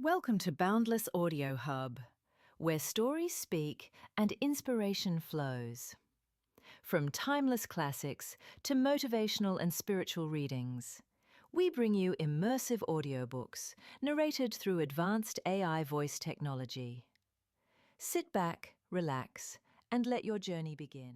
Welcome to Boundless Audio Hub, where stories speak and inspiration flows. From timeless classics to motivational and spiritual readings, we bring you immersive audiobooks narrated through advanced AI voice technology. Sit back, relax, and let your journey begin.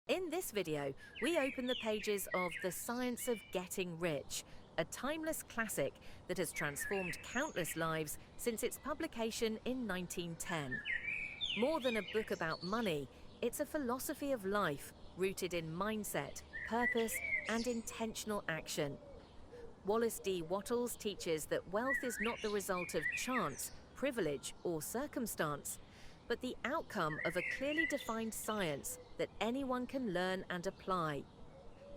In this video, we open the pages of The Science of Getting Rich, a timeless classic that has transformed countless lives since its publication in 1910. More than a book about money, it's a philosophy of life rooted in mindset, purpose, and intentional action. Wallace D. Wattles teaches that wealth is not the result of chance, privilege, or circumstance, but the outcome of a clearly defined science that anyone can learn and apply.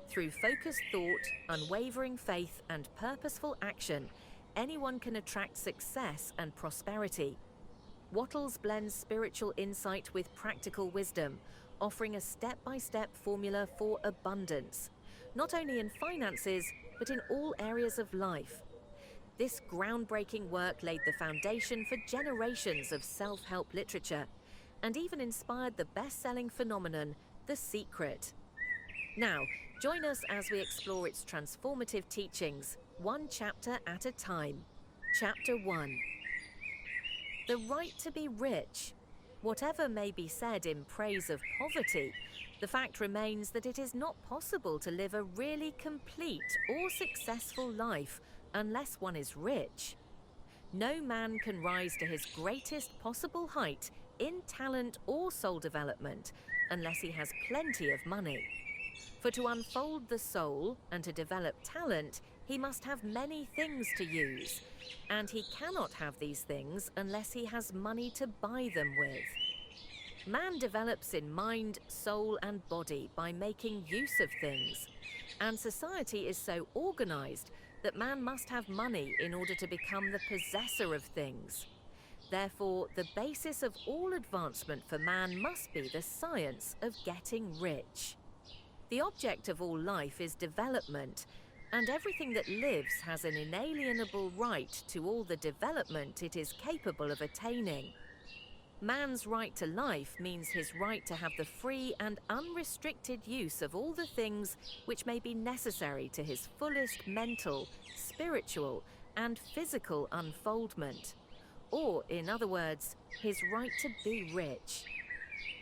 Through focused thought, unwavering faith, and purposeful action, anyone can attract success and prosperity. Wattles blends spiritual insight with practical wisdom, offering a step-by-step formula for abundance, not only in finances, but in all areas of life. This groundbreaking work laid the foundation for generations of self-help literature and even inspired the best-selling phenomenon, The Secret. Now, join us as we explore its transformative teachings, one chapter at a time. Chapter 1. The right to be rich. Whatever may be said in praise of poverty, the fact remains that it is not possible to live a really complete or successful life unless one is rich. No man can rise to his greatest possible height in talent or soul development unless he has plenty of money. For to unfold the soul and to develop talent, he must have many things to use, and he cannot have these things unless he has money to buy them with. Man develops in mind, soul, and body by making use of things, and society is so organized that man must have money in order to become the possessor of things. Therefore, the basis of all advancement for man must be the science of getting rich. The object of all life is development, and everything that lives has an inalienable right to all the development it is capable of attaining. Man's right to life means his right to have the free and unrestricted use of all the things which may be necessary to his fullest mental, spiritual, and physical unfoldment. Or, in other words, his right to be rich.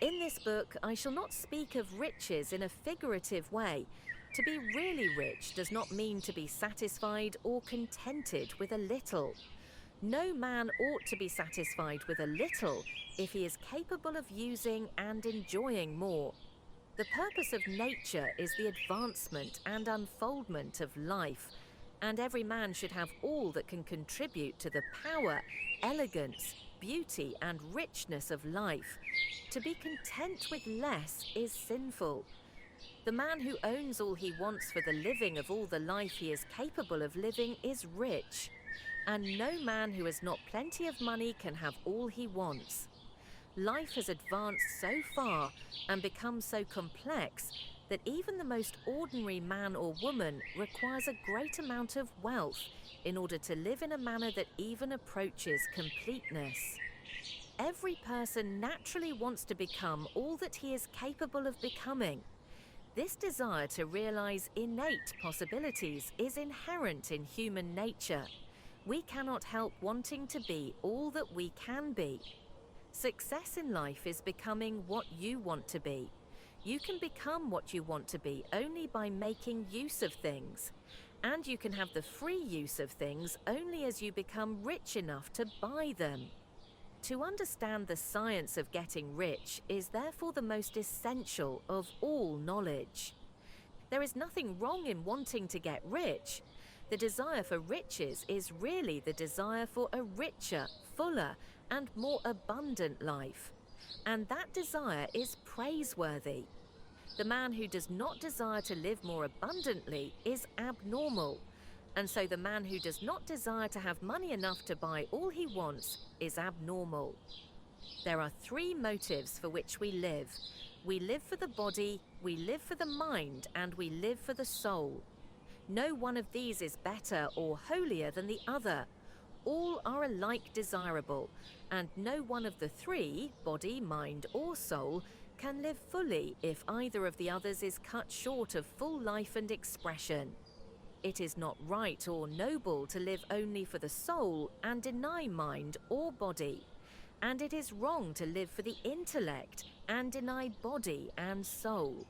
In this book, I shall not speak of riches in a figurative way. To be really rich does not mean to be satisfied or contented with a little. No man ought to be satisfied with a little if he is capable of using and enjoying more. The purpose of nature is the advancement and unfoldment of life, and every man should have all that can contribute to the power, elegance, beauty, and richness of life. To be content with less is sinful. The man who owns all he wants for the living of all the life he is capable of living is rich. And no man who has not plenty of money can have all he wants. Life has advanced so far and become so complex that even the most ordinary man or woman requires a great amount of wealth in order to live in a manner that even approaches completeness. Every person naturally wants to become all that he is capable of becoming. This desire to realize innate possibilities is inherent in human nature. We cannot help wanting to be all that we can be. Success in life is becoming what you want to be. You can become what you want to be only by making use of things. And you can have the free use of things only as you become rich enough to buy them. To understand the science of getting rich is therefore the most essential of all knowledge. There is nothing wrong in wanting to get rich. The desire for riches is really the desire for a richer, fuller, and more abundant life. And that desire is praiseworthy. The man who does not desire to live more abundantly is abnormal. And so the man who does not desire to have money enough to buy all he wants is abnormal. There are three motives for which we live. We live for the body, we live for the mind, and we live for the soul. No one of these is better or holier than the other. all are alike desirable, and no one of the three, body, mind, or soul, can live fully if either of the others is cut short of full life and expression. It is not right or noble to live only for the soul and deny mind or body, and it is wrong to live for the intellect and deny body and soul.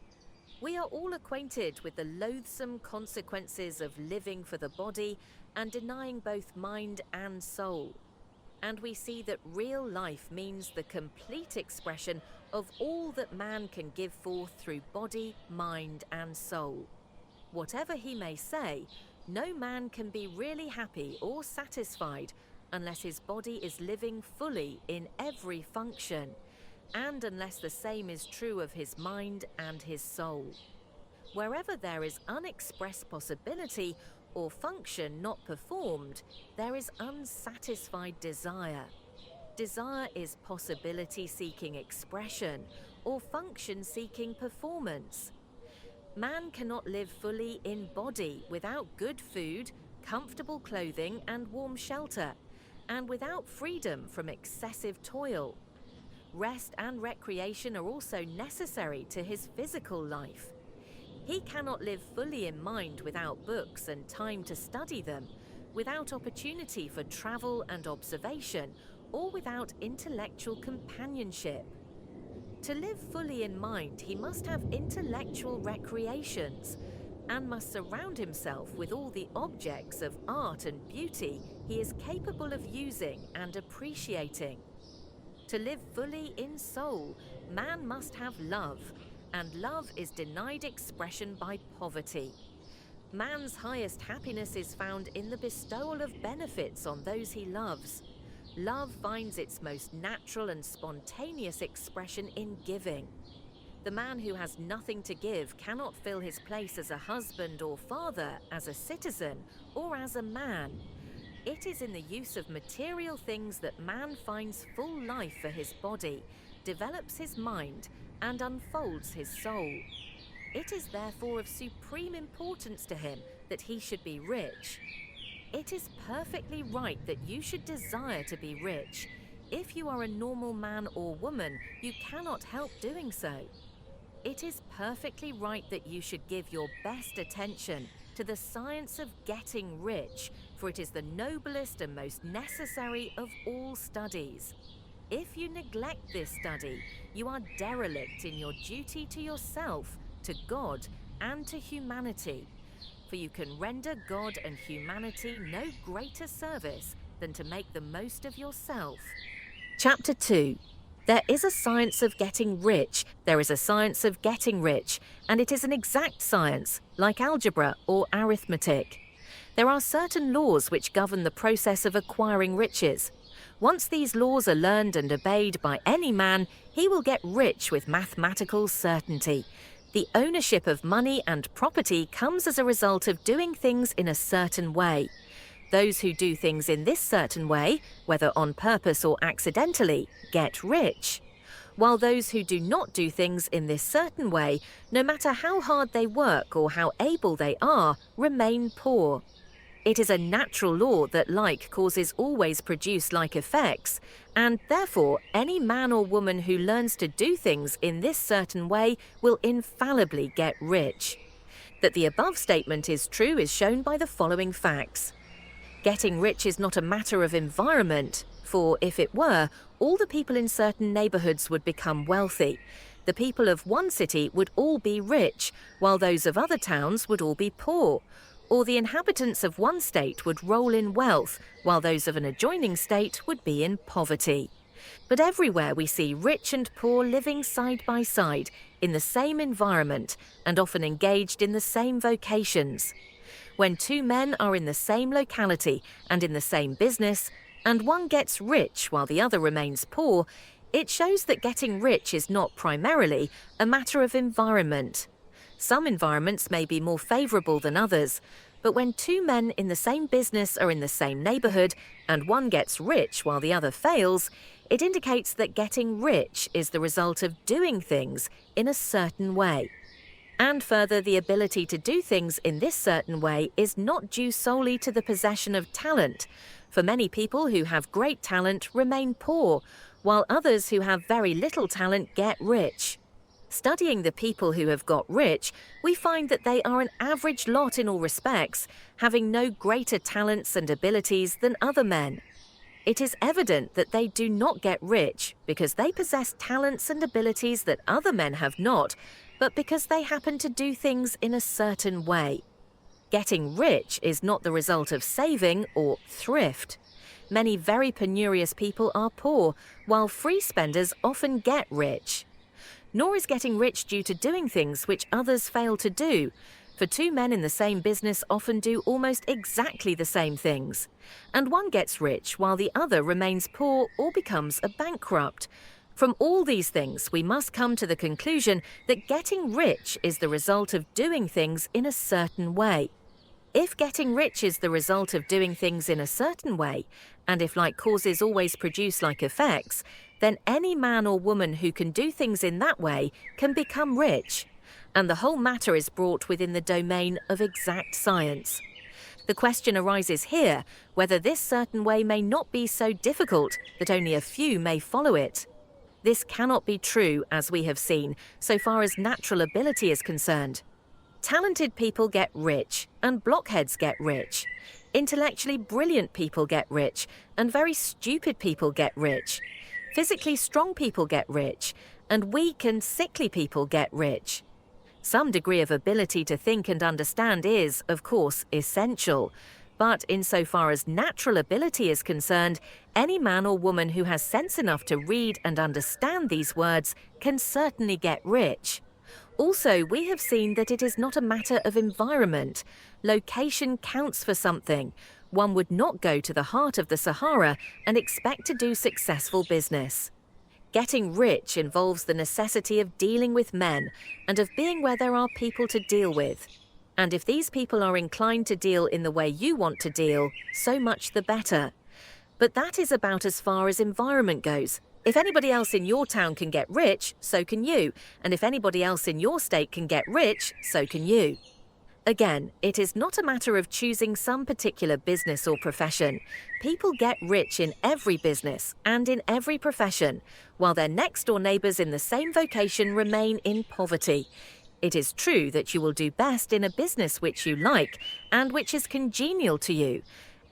We are all acquainted with the loathsome consequences of living for the body and denying both mind and soul. And we see that real life means the complete expression of all that man can give forth through body, mind, and soul. Whatever he may say, no man can be really happy or satisfied unless his body is living fully in every function, and unless the same is true of his mind and his soul. Wherever there is unexpressed possibility or function not performed, there is unsatisfied desire. Desire is possibility-seeking expression or function-seeking performance. Man cannot live fully in body without good food, comfortable clothing, and warm shelter, and without freedom from excessive toil. Rest and recreation are also necessary to his physical life. He cannot live fully in mind without books and time to study them, without opportunity for travel and observation, or without intellectual companionship. To live fully in mind, he must have intellectual recreations, and must surround himself with all the objects of art and beauty he is capable of using and appreciating. To live fully in soul, man must have love, and love is denied expression by poverty. Man's highest happiness is found in the bestowal of benefits on those he loves. Love finds its most natural and spontaneous expression in giving. The man who has nothing to give cannot fill his place as a husband or father, as a citizen, or as a man. It is in the use of material things that man finds full life for his body, develops his mind, and unfolds his soul. It is therefore of supreme importance to him that he should be rich. It is perfectly right that you should desire to be rich. If you are a normal man or woman, you cannot help doing so. It is perfectly right that you should give your best attention to the science of getting rich, for it is the noblest and most necessary of all studies. If you neglect this study, you are derelict in your duty to yourself, to God, and to humanity. For you can render God and humanity no greater service than to make the most of yourself. Chapter 2. There is a science of getting rich, there is a science of getting rich, and it is an exact science, like algebra or arithmetic. There are certain laws which govern the process of acquiring riches. Once these laws are learned and obeyed by any man, he will get rich with mathematical certainty. The ownership of money and property comes as a result of doing things in a certain way. Those who do things in this certain way, whether on purpose or accidentally, get rich, while those who do not do things in this certain way, no matter how hard they work or how able they are, remain poor. It is a natural law that like causes always produce like effects, and therefore any man or woman who learns to do things in this certain way will infallibly get rich. That the above statement is true is shown by the following facts. Getting rich is not a matter of environment, for if it were, all the people in certain neighborhoods would become wealthy. The people of one city would all be rich, while those of other towns would all be poor. Or the inhabitants of one state would roll in wealth, while those of an adjoining state would be in poverty. But everywhere we see rich and poor living side by side, in the same environment, and often engaged in the same vocations. When two men are in the same locality and in the same business, and one gets rich while the other remains poor, it shows that getting rich is not primarily a matter of environment. Some environments may be more favourable than others, but when two men in the same business are in the same neighbourhood and one gets rich while the other fails, it indicates that getting rich is the result of doing things in a certain way. And further, the ability to do things in this certain way is not due solely to the possession of talent, For many people who have great talent remain poor, while others who have very little talent get rich. Studying the people who have got rich, we find that they are an average lot in all respects, having no greater talents and abilities than other men. It is evident that they do not get rich because they possess talents and abilities that other men have not, but because they happen to do things in a certain way. Getting rich is not the result of saving or thrift. Many very penurious people are poor, while free spenders often get rich. Nor is getting rich due to doing things which others fail to do, for two men in the same business often do almost exactly the same things, and one gets rich while the other remains poor or becomes a bankrupt. From all these things, we must come to the conclusion that getting rich is the result of doing things in a certain way. If getting rich is the result of doing things in a certain way, and if like causes always produce like effects, then any man or woman who can do things in that way can become rich. And the whole matter is brought within the domain of exact science. The question arises here whether this certain way may not be so difficult that only a few may follow it. This cannot be true, as we have seen, so far as natural ability is concerned. Talented people get rich, and blockheads get rich. Intellectually brilliant people get rich, and very stupid people get rich. Physically strong people get rich, and weak and sickly people get rich. Some degree of ability to think and understand is, of course, essential. But insofar as natural ability is concerned, any man or woman who has sense enough to read and understand these words can certainly get rich. Also, we have seen that it is not a matter of environment. Location counts for something. One would not go to the heart of the Sahara and expect to do successful business. Getting rich involves the necessity of dealing with men and of being where there are people to deal with. And if these people are inclined to deal in the way you want to deal, so much the better. But that is about as far as environment goes. If anybody else in your town can get rich, so can you. And if anybody else in your state can get rich, so can you. Again, it is not a matter of choosing some particular business or profession. People get rich in every business and in every profession, while their next-door neighbours in the same vocation remain in poverty. It is true that you will do best in a business which you like and which is congenial to you.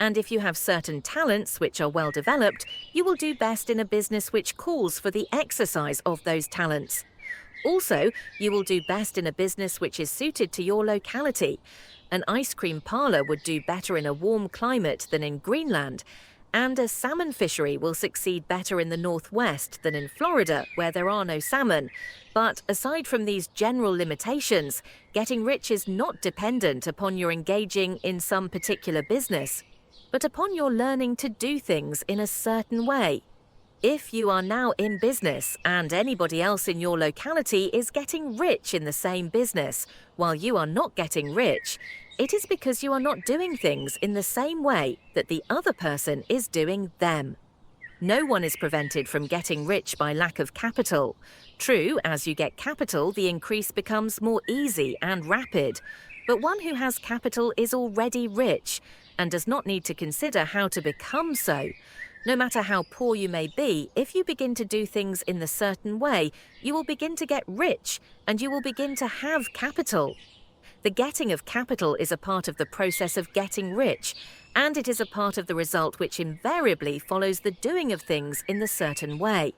And if you have certain talents which are well developed, you will do best in a business which calls for the exercise of those talents. Also, you will do best in a business which is suited to your locality. An ice cream parlour would do better in a warm climate than in Greenland, and a salmon fishery will succeed better in the northwest than in Florida, where there are no salmon. But aside from these general limitations, getting rich is not dependent upon your engaging in some particular business, but upon your learning to do things in a certain way. If you are now in business and anybody else in your locality is getting rich in the same business while you are not getting rich, it is because you are not doing things in the same way that the other person is doing them. No one is prevented from getting rich by lack of capital. True, as you get capital, the increase becomes more easy and rapid. But one who has capital is already rich and does not need to consider how to become so. No matter how poor you may be, if you begin to do things in the certain way, you will begin to get rich and you will begin to have capital. The getting of capital is a part of the process of getting rich, and it is a part of the result which invariably follows the doing of things in the certain way.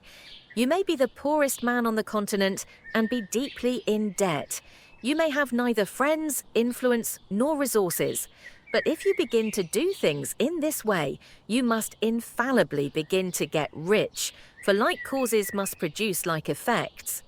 You may be the poorest man on the continent and be deeply in debt. You may have neither friends, influence, nor resources. But if you begin to do things in this way, you must infallibly begin to get rich, for like causes must produce like effects.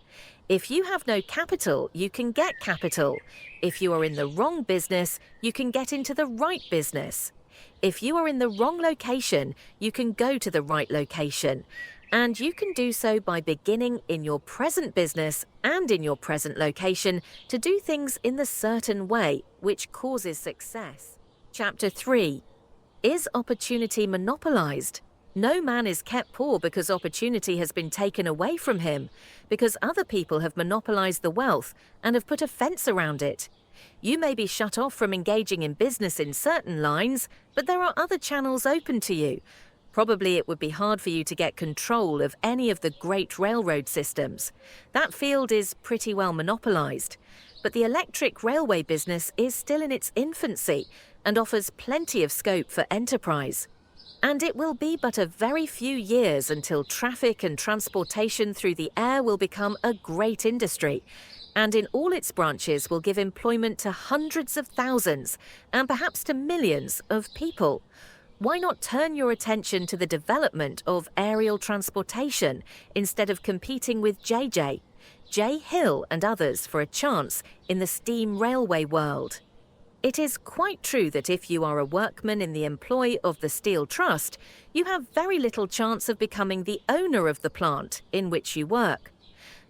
If you have no capital, you can get capital. If you are in the wrong business, you can get into the right business. If you are in the wrong location, you can go to the right location. And you can do so by beginning in your present business and in your present location to do things in the certain way which causes success. Chapter 3. Is opportunity monopolized? No man is kept poor because opportunity has been taken away from him, because other people have monopolized the wealth and have put a fence around it. You may be shut off from engaging in business in certain lines, but there are other channels open to you. Probably it would be hard for you to get control of any of the great railroad systems. That field is pretty well monopolised. But the electric railway business is still in its infancy and offers plenty of scope for enterprise. And it will be but a very few years until traffic and transportation through the air will become a great industry, and in all its branches will give employment to hundreds of thousands and perhaps to millions of people. Why not turn your attention to the development of aerial transportation instead of competing with J. Hill and others for a chance in the steam railway world? It is quite true that if you are a workman in the employ of the Steel Trust, you have very little chance of becoming the owner of the plant in which you work.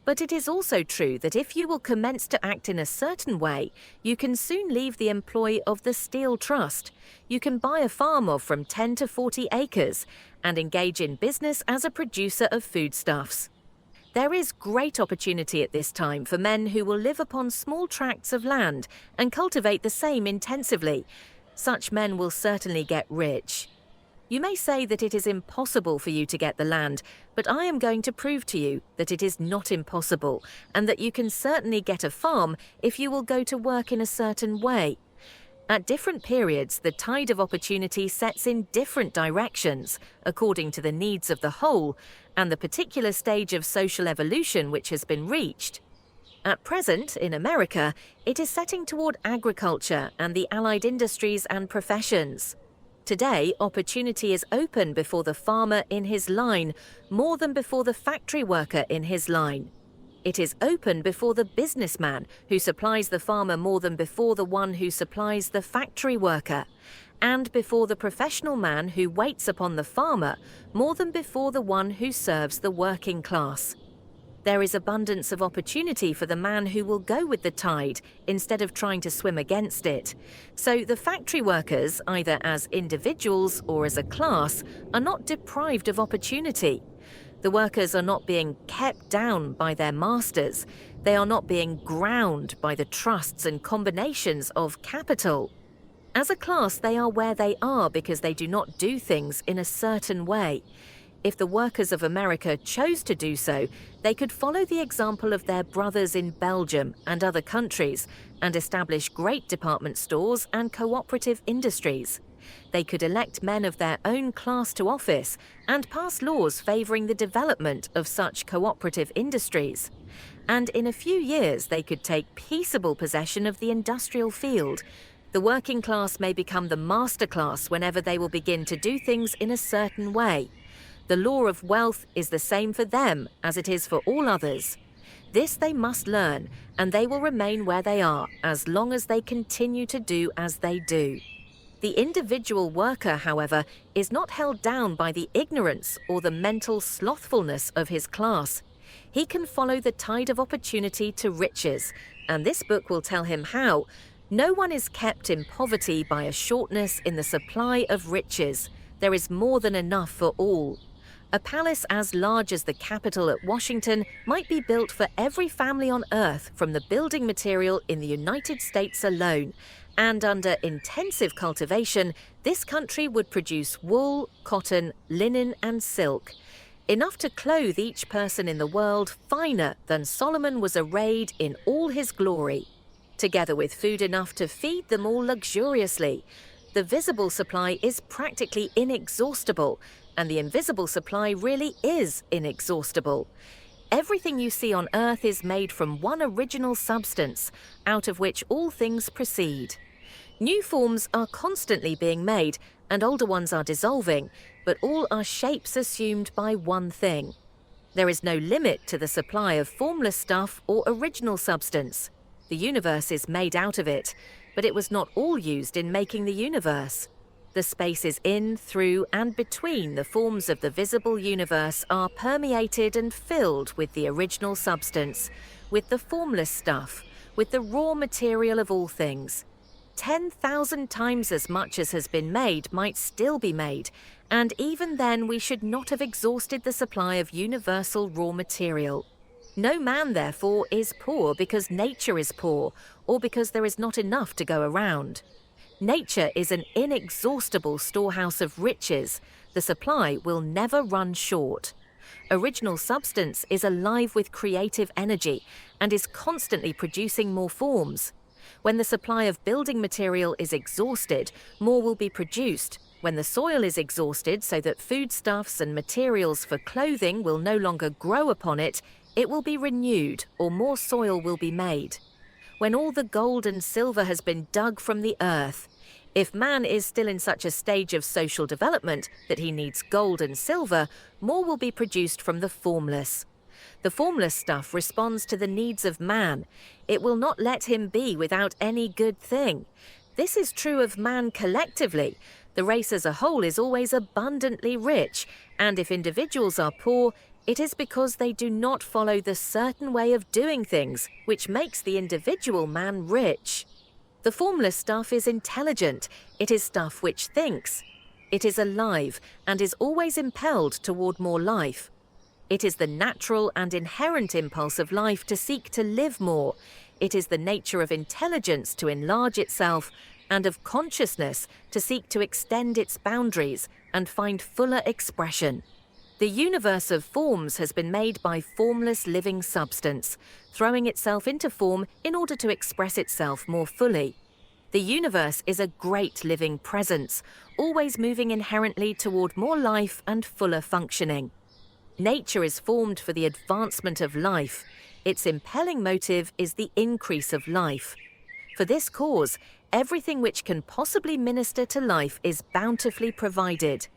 But it is also true that if you will commence to act in a certain way, you can soon leave the employ of the Steel Trust. You can buy a farm of from 10 to 40 acres and engage in business as a producer of foodstuffs. There is great opportunity at this time for men who will live upon small tracts of land and cultivate the same intensively. Such men will certainly get rich. You may say that it is impossible for you to get the land, but I am going to prove to you that it is not impossible, and that you can certainly get a farm if you will go to work in a certain way. At different periods, the tide of opportunity sets in different directions, according to the needs of the whole and the particular stage of social evolution which has been reached. At present, in America, it is setting toward agriculture and the allied industries and professions. Today, opportunity is open before the farmer in his line more than before the factory worker in his line. It is open before the businessman who supplies the farmer more than before the one who supplies the factory worker, and before the professional man who waits upon the farmer more than before the one who serves the working class. There is abundance of opportunity for the man who will go with the tide instead of trying to swim against it. So the factory workers, either as individuals or as a class, are not deprived of opportunity. The workers are not being kept down by their masters. They are not being ground by the trusts and combinations of capital. As a class, they are where they are because they do not do things in a certain way. If the workers of America chose to do so, they could follow the example of their brothers in Belgium and other countries and establish great department stores and cooperative industries. They could elect men of their own class to office and pass laws favouring the development of such cooperative industries. And in a few years, they could take peaceable possession of the industrial field. The working class may become the master class whenever they will begin to do things in a certain way. The law of wealth is the same for them as it is for all others. This they must learn, and they will remain where they are as long as they continue to do as they do. The individual worker, however, is not held down by the ignorance or the mental slothfulness of his class. He can follow the tide of opportunity to riches, and this book will tell him how. No one is kept in poverty by a shortness in the supply of riches. There is more than enough for all. A palace as large as the Capitol at Washington might be built for every family on Earth from the building material in the United States alone. And under intensive cultivation, this country would produce wool, cotton, linen and silk, enough to clothe each person in the world finer than Solomon was arrayed in all his glory, together with food enough to feed them all luxuriously. The visible supply is practically inexhaustible, and the invisible supply really is inexhaustible. Everything you see on earth is made from one original substance, out of which all things proceed. New forms are constantly being made, and older ones are dissolving, but all are shapes assumed by one thing. There is no limit to the supply of formless stuff or original substance. The universe is made out of it, but it was not all used in making the universe. The spaces in, through, and between the forms of the visible universe are permeated and filled with the original substance, with the formless stuff, with the raw material of all things. 10,000 times as much as has been made might still be made, and even then we should not have exhausted the supply of universal raw material. No man, therefore, is poor because nature is poor, or because there is not enough to go around. Nature is an inexhaustible storehouse of riches. The supply will never run short. Original substance is alive with creative energy and is constantly producing more forms. When the supply of building material is exhausted, more will be produced. When the soil is exhausted so that foodstuffs and materials for clothing will no longer grow upon it, it will be renewed, or more soil will be made. When all the gold and silver has been dug from the earth, if man is still in such a stage of social development that he needs gold and silver, more will be produced from the formless. The formless stuff responds to the needs of man. It will not let him be without any good thing. This is true of man collectively. The race as a whole is always abundantly rich, and if individuals are poor, it is because they do not follow the certain way of doing things, which makes the individual man rich. The formless stuff is intelligent. It is stuff which thinks. It is alive and is always impelled toward more life. It is the natural and inherent impulse of life to seek to live more. It is the nature of intelligence to enlarge itself, and of consciousness to seek to extend its boundaries and find fuller expression. The universe of forms has been made by formless living substance, throwing itself into form in order to express itself more fully. The universe is a great living presence, always moving inherently toward more life and fuller functioning. Nature is formed for the advancement of life. Its impelling motive is the increase of life. For this cause, everything which can possibly minister to life is bountifully provided.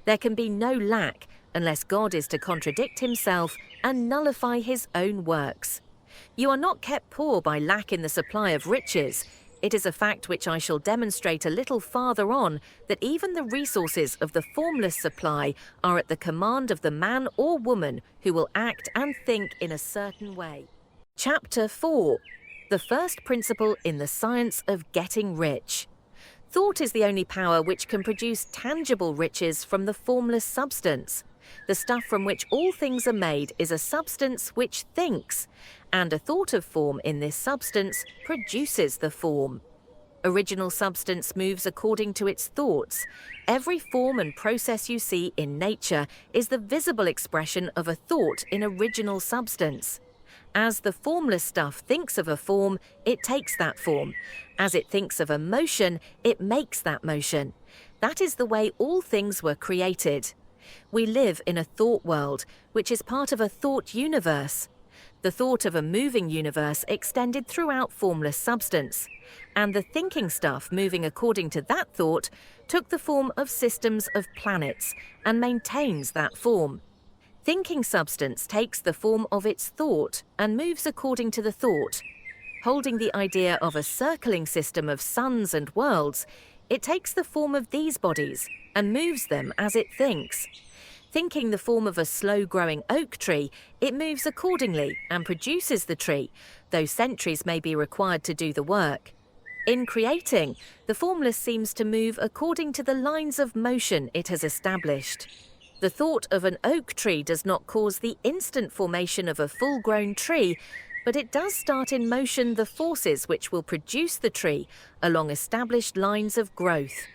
There can be no lack, unless God is to contradict himself and nullify his own works. You are not kept poor by lack in the supply of riches. It is a fact which I shall demonstrate a little farther on, that even the resources of the formless supply are at the command of the man or woman who will act and think in a certain way. Chapter 4. The first principle in the science of getting rich. Thought is the only power which can produce tangible riches from the formless substance. The stuff from which all things are made is a substance which thinks, and a thought of form in this substance produces the form. Original substance moves according to its thoughts. Every form and process you see in nature is the visible expression of a thought in original substance. As the formless stuff thinks of a form, it takes that form. As it thinks of a motion, it makes that motion. That is the way all things were created. We live in a thought world, which is part of a thought universe. The thought of a moving universe extended throughout formless substance, and the thinking stuff moving according to that thought took the form of systems of planets and maintains that form. Thinking substance takes the form of its thought and moves according to the thought. Holding the idea of a circling system of suns and worlds, it takes the form of these bodies and moves them as it thinks. Thinking the form of a slow-growing oak tree, it moves accordingly and produces the tree, though centuries may be required to do the work. In creating, the formless seems to move according to the lines of motion it has established. The thought of an oak tree does not cause the instant formation of a full-grown tree, but it does start in motion the forces which will produce the tree along established lines of growth.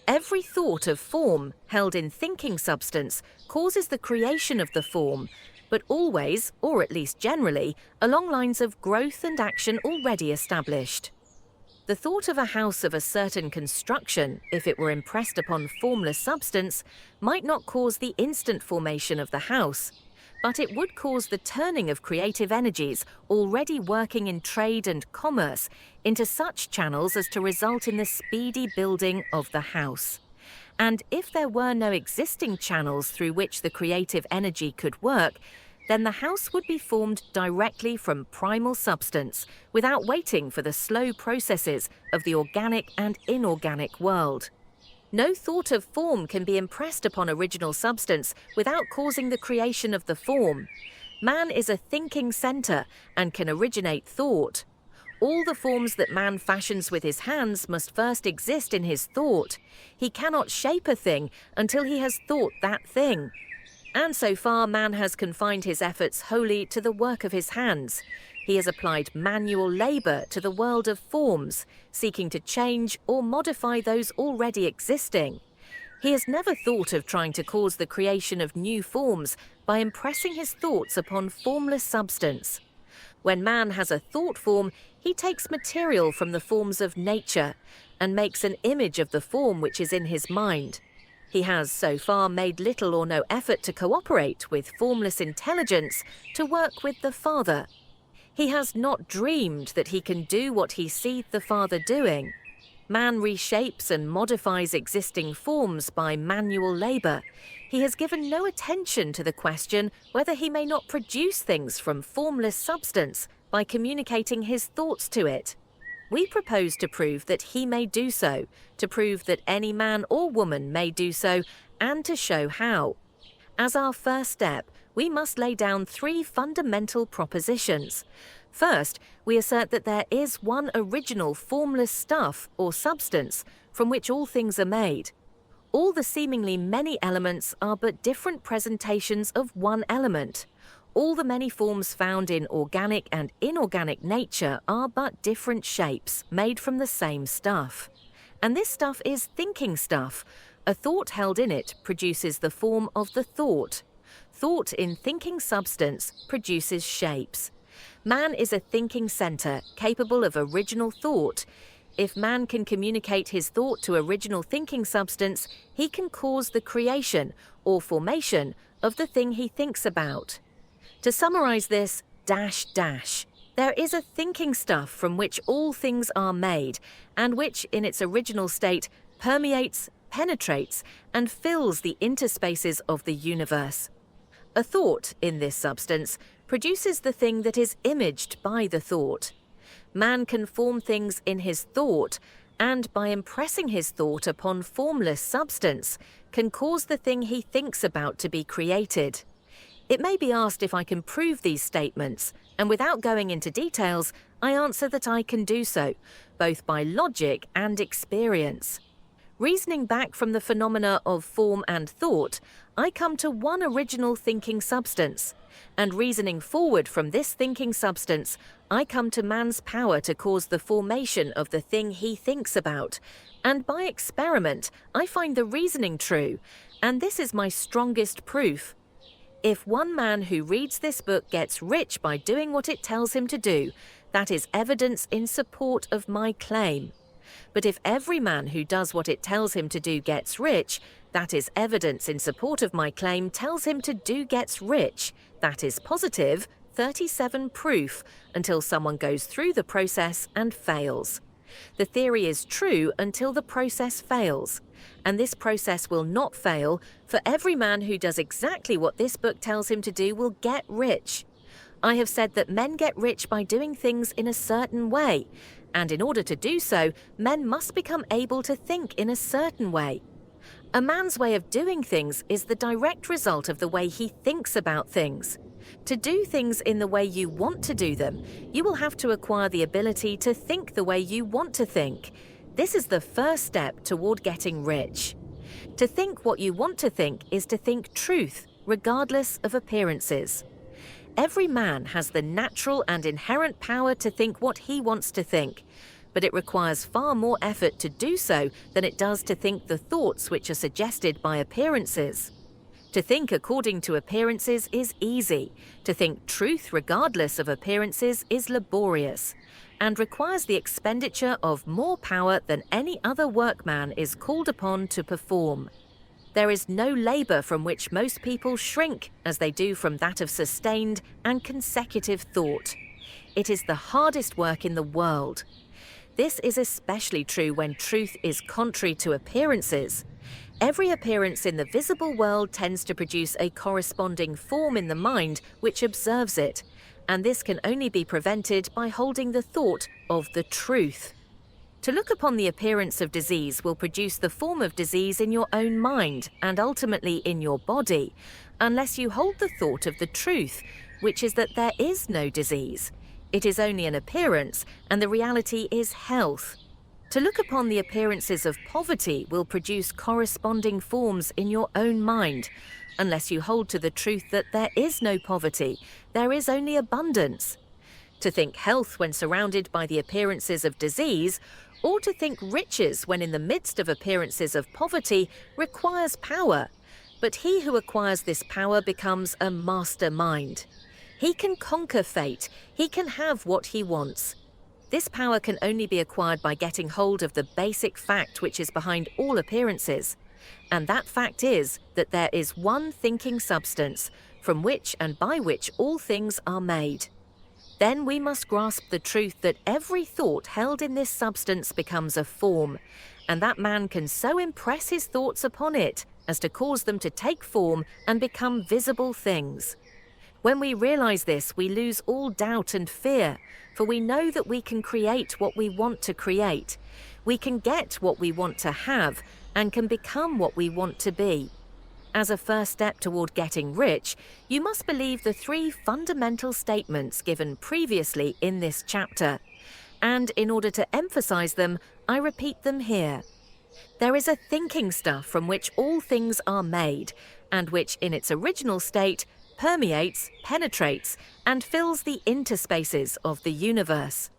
Every thought of form held in thinking substance causes the creation of the form, but always, or at least generally, along lines of growth and action already established. The thought of a house of a certain construction, if it were impressed upon formless substance, might not cause the instant formation of the house, but it would cause the turning of creative energies already working in trade and commerce into such channels as to result in the speedy building of the house. And if there were no existing channels through which the creative energy could work, then the house would be formed directly from primal substance, without waiting for the slow processes of the organic and inorganic world. No thought of form can be impressed upon original substance without causing the creation of the form. Man is a thinking centre and can originate thought. All the forms that man fashions with his hands must first exist in his thought. He cannot shape a thing until he has thought that thing. And so far, man has confined his efforts wholly to the work of his hands. He has applied manual labour to the world of forms, seeking to change or modify those already existing. He has never thought of trying to cause the creation of new forms by impressing his thoughts upon formless substance. When man has a thought form, he takes material from the forms of nature and makes an image of the form which is in his mind. He has so far made little or no effort to cooperate with formless intelligence to work with the Father. He has not dreamed that he can do what he sees the Father doing. Man reshapes and modifies existing forms by manual labour. He has given no attention to the question whether he may not produce things from formless substance by communicating his thoughts to it. We propose to prove that he may do so, to prove that any man or woman may do so, and to show how. As our first step, we must lay down 3 fundamental propositions. First, we assert that there is one original formless stuff or substance from which all things are made. All the seemingly many elements are but different presentations of one element. All the many forms found in organic and inorganic nature are but different shapes made from the same stuff. And this stuff is thinking stuff. A thought held in it produces the form of the thought. Thought in thinking substance produces shapes. Man is a thinking centre capable of original thought. If man can communicate his thought to original thinking substance, he can cause the creation or formation of the thing he thinks about. To summarise this, there is a thinking stuff from which all things are made, and which, in its original state, permeates, penetrates, and fills the interspaces of the universe. A thought, in this substance, produces the thing that is imaged by the thought. Man can form things in his thought, and by impressing his thought upon formless substance, can cause the thing he thinks about to be created. It may be asked if I can prove these statements, and without going into details, I answer that I can do so, both by logic and experience. Reasoning back from the phenomena of form and thought, I come to one original thinking substance, and reasoning forward from this thinking substance, I come to man's power to cause the formation of the thing he thinks about, and by experiment, I find the reasoning true, and this is my strongest proof. If one man who reads this book gets rich by doing what it tells him to do, that is evidence in support of my claim. But if every man who does what it tells him to do gets rich, that is evidence in support of my claim tells him to do gets rich. That is positive, 37 proof, until someone goes through the process and fails. The theory is true until the process fails. And this process will not fail, for every man who does exactly what this book tells him to do will get rich. I have said that men get rich by doing things in a certain way, and in order to do so, men must become able to think in a certain way. A man's way of doing things is the direct result of the way he thinks about things. To do things in the way you want to do them, you will have to acquire the ability to think the way you want to think. This is the first step toward getting rich. To think what you want to think is to think truth, regardless of appearances. Every man has the natural and inherent power to think what he wants to think, but it requires far more effort to do so than it does to think the thoughts which are suggested by appearances. To think according to appearances is easy. To think truth regardless of appearances is laborious, and requires the expenditure of more power than any other workman is called upon to perform. There is no labour from which most people shrink as they do from that of sustained and consecutive thought. It is the hardest work in the world. This is especially true when truth is contrary to appearances. Every appearance in the visible world tends to produce a corresponding form in the mind which observes it, and this can only be prevented by holding the thought of the truth. To look upon the appearance of disease will produce the form of disease in your own mind and ultimately in your body, unless you hold the thought of the truth, which is that there is no disease. It is only an appearance, and the reality is health. To look upon the appearances of poverty will produce corresponding forms in your own mind, unless you hold to the truth that there is no poverty, there is only abundance. To think health when surrounded by the appearances of disease, or to think riches when in the midst of appearances of poverty, requires power. But he who acquires this power becomes a mastermind. He can conquer fate, he can have what he wants. This power can only be acquired by getting hold of the basic fact which is behind all appearances. And that fact is that there is one thinking substance, from which and by which all things are made. Then we must grasp the truth that every thought held in this substance becomes a form, and that man can so impress his thoughts upon it as to cause them to take form and become visible things. When we realize this, we lose all doubt and fear, for we know that we can create what we want to create. We can get what we want to have and can become what we want to be. As a first step toward getting rich, you must believe the 3 fundamental statements given previously in this chapter. And in order to emphasize them, I repeat them here. There is a thinking stuff from which all things are made, and which in its original state permeates, penetrates, and fills the interspaces of the universe.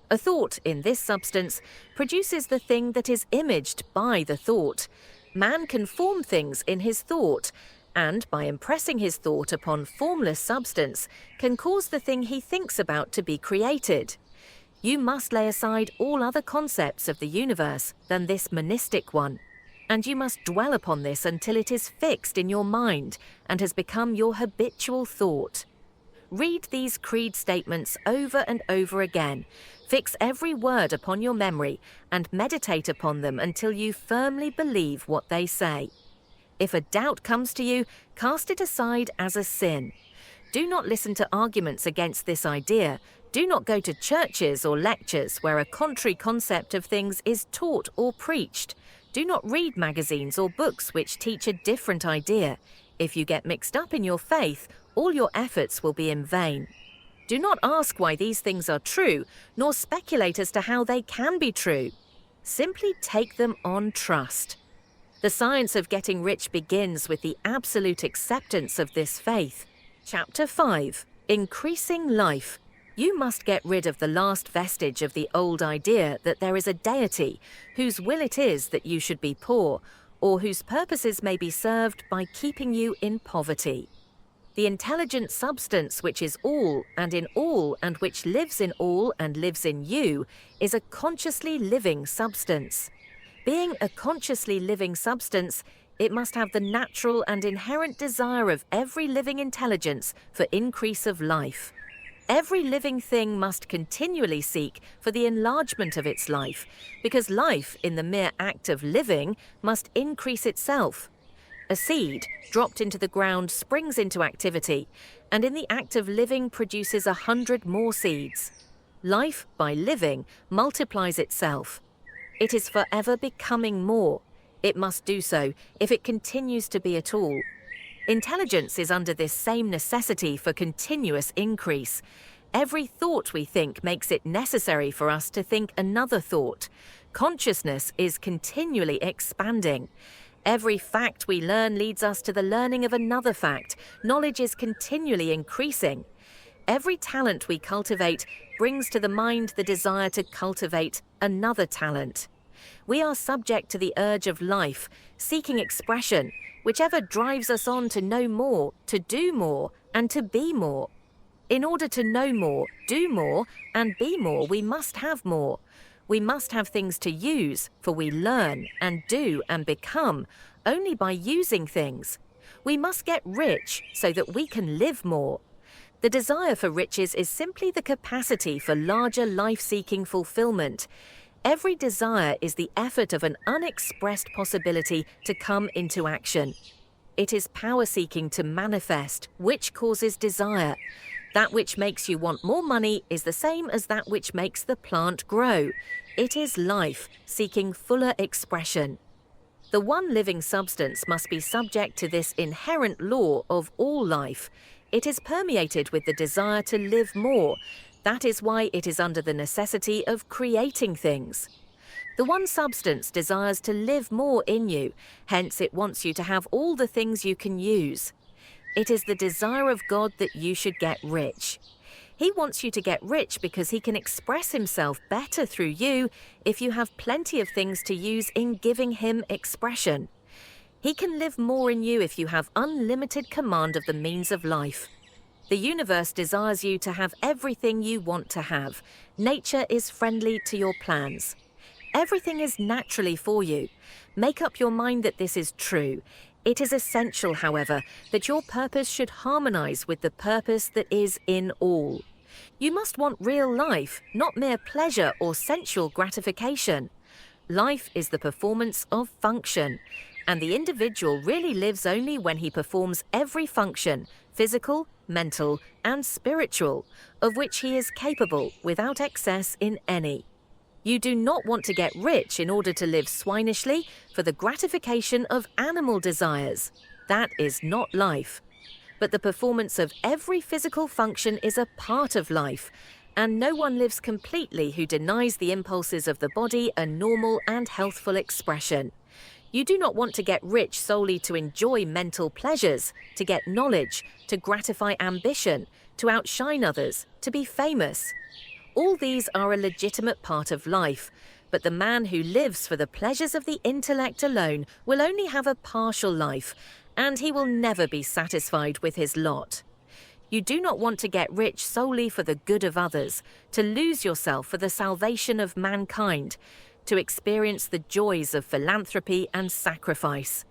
A thought in this substance produces the thing that is imaged by the thought. Man can form things in his thought, and by impressing his thought upon formless substance, can cause the thing he thinks about to be created. You must lay aside all other concepts of the universe than this monistic one, and you must dwell upon this until it is fixed in your mind and has become your habitual thought. Read these creed statements over and over again. Fix every word upon your memory and meditate upon them until you firmly believe what they say. If a doubt comes to you, cast it aside as a sin. Do not listen to arguments against this idea. Do not go to churches or lectures where a contrary concept of things is taught or preached. Do not read magazines or books which teach a different idea. If you get mixed up in your faith, all your efforts will be in vain. Do not ask why these things are true, nor speculate as to how they can be true. Simply take them on trust. The science of getting rich begins with the absolute acceptance of this faith. Chapter 5. Increasing Life. You must get rid of the last vestige of the old idea that there is a deity whose will it is that you should be poor, or whose purposes may be served by keeping you in poverty. The intelligent substance which is all and in all and which lives in all and lives in you is a consciously living substance. Being a consciously living substance, it must have the natural and inherent desire of every living intelligence for increase of life. Every living thing must continually seek for the enlargement of its life, because life, in the mere act of living, must increase itself. A seed, dropped into the ground, springs into activity, and in the act of living produces 100 more seeds. Life, by living, multiplies itself. It is forever becoming more. It must do so if it continues to be at all. Intelligence is under this same necessity for continuous increase. Every thought we think makes it necessary for us to think another thought. Consciousness is continually expanding. Every fact we learn leads us to the learning of another fact. Knowledge is continually increasing. Every talent we cultivate brings to the mind the desire to cultivate another talent. We are subject to the urge of life, seeking expression, whichever drives us on to know more, to do more, and to be more. In order to know more, do more, and be more, we must have more. We must have things to use, for we learn and do and become only by using things. We must get rich so that we can live more. The desire for riches is simply the capacity for larger life-seeking fulfillment. Every desire is the effort of an unexpressed possibility to come into action. It is power-seeking to manifest, which causes desire. That which makes you want more money is the same as that which makes the plant grow. It is life, seeking fuller expression. The one living substance must be subject to this inherent law of all life. It is permeated with the desire to live more. That is why it is under the necessity of creating things. The one substance desires to live more in you, hence it wants you to have all the things you can use. It is the desire of God that you should get rich. He wants you to get rich because he can express himself better through you if you have plenty of things to use in giving him expression. He can live more in you if you have unlimited command of the means of life. The universe desires you to have everything you want to have. Nature is friendly to your plans. Everything is naturally for you. Make up your mind that this is true. It is essential, however, that your purpose should harmonize with the purpose that is in all. You must want real life, not mere pleasure or sensual gratification. Life is the performance of function, and the individual really lives only when he performs every function, physical, mental, and spiritual, of which he is capable without excess in any. You do not want to get rich in order to live swinishly for the gratification of animal desires. That is not life. But the performance of every physical function is a part of life, and no one lives completely who denies the impulses of the body a normal and healthful expression. You do not want to get rich solely to enjoy mental pleasures, to get knowledge, to gratify ambition, to outshine others, to be famous. All these are a legitimate part of life, but the man who lives for the pleasures of the intellect alone will only have a partial life, and he will never be satisfied with his lot. You do not want to get rich solely for the good of others, to lose yourself for the salvation of mankind, to experience the joys of philanthropy and sacrifice.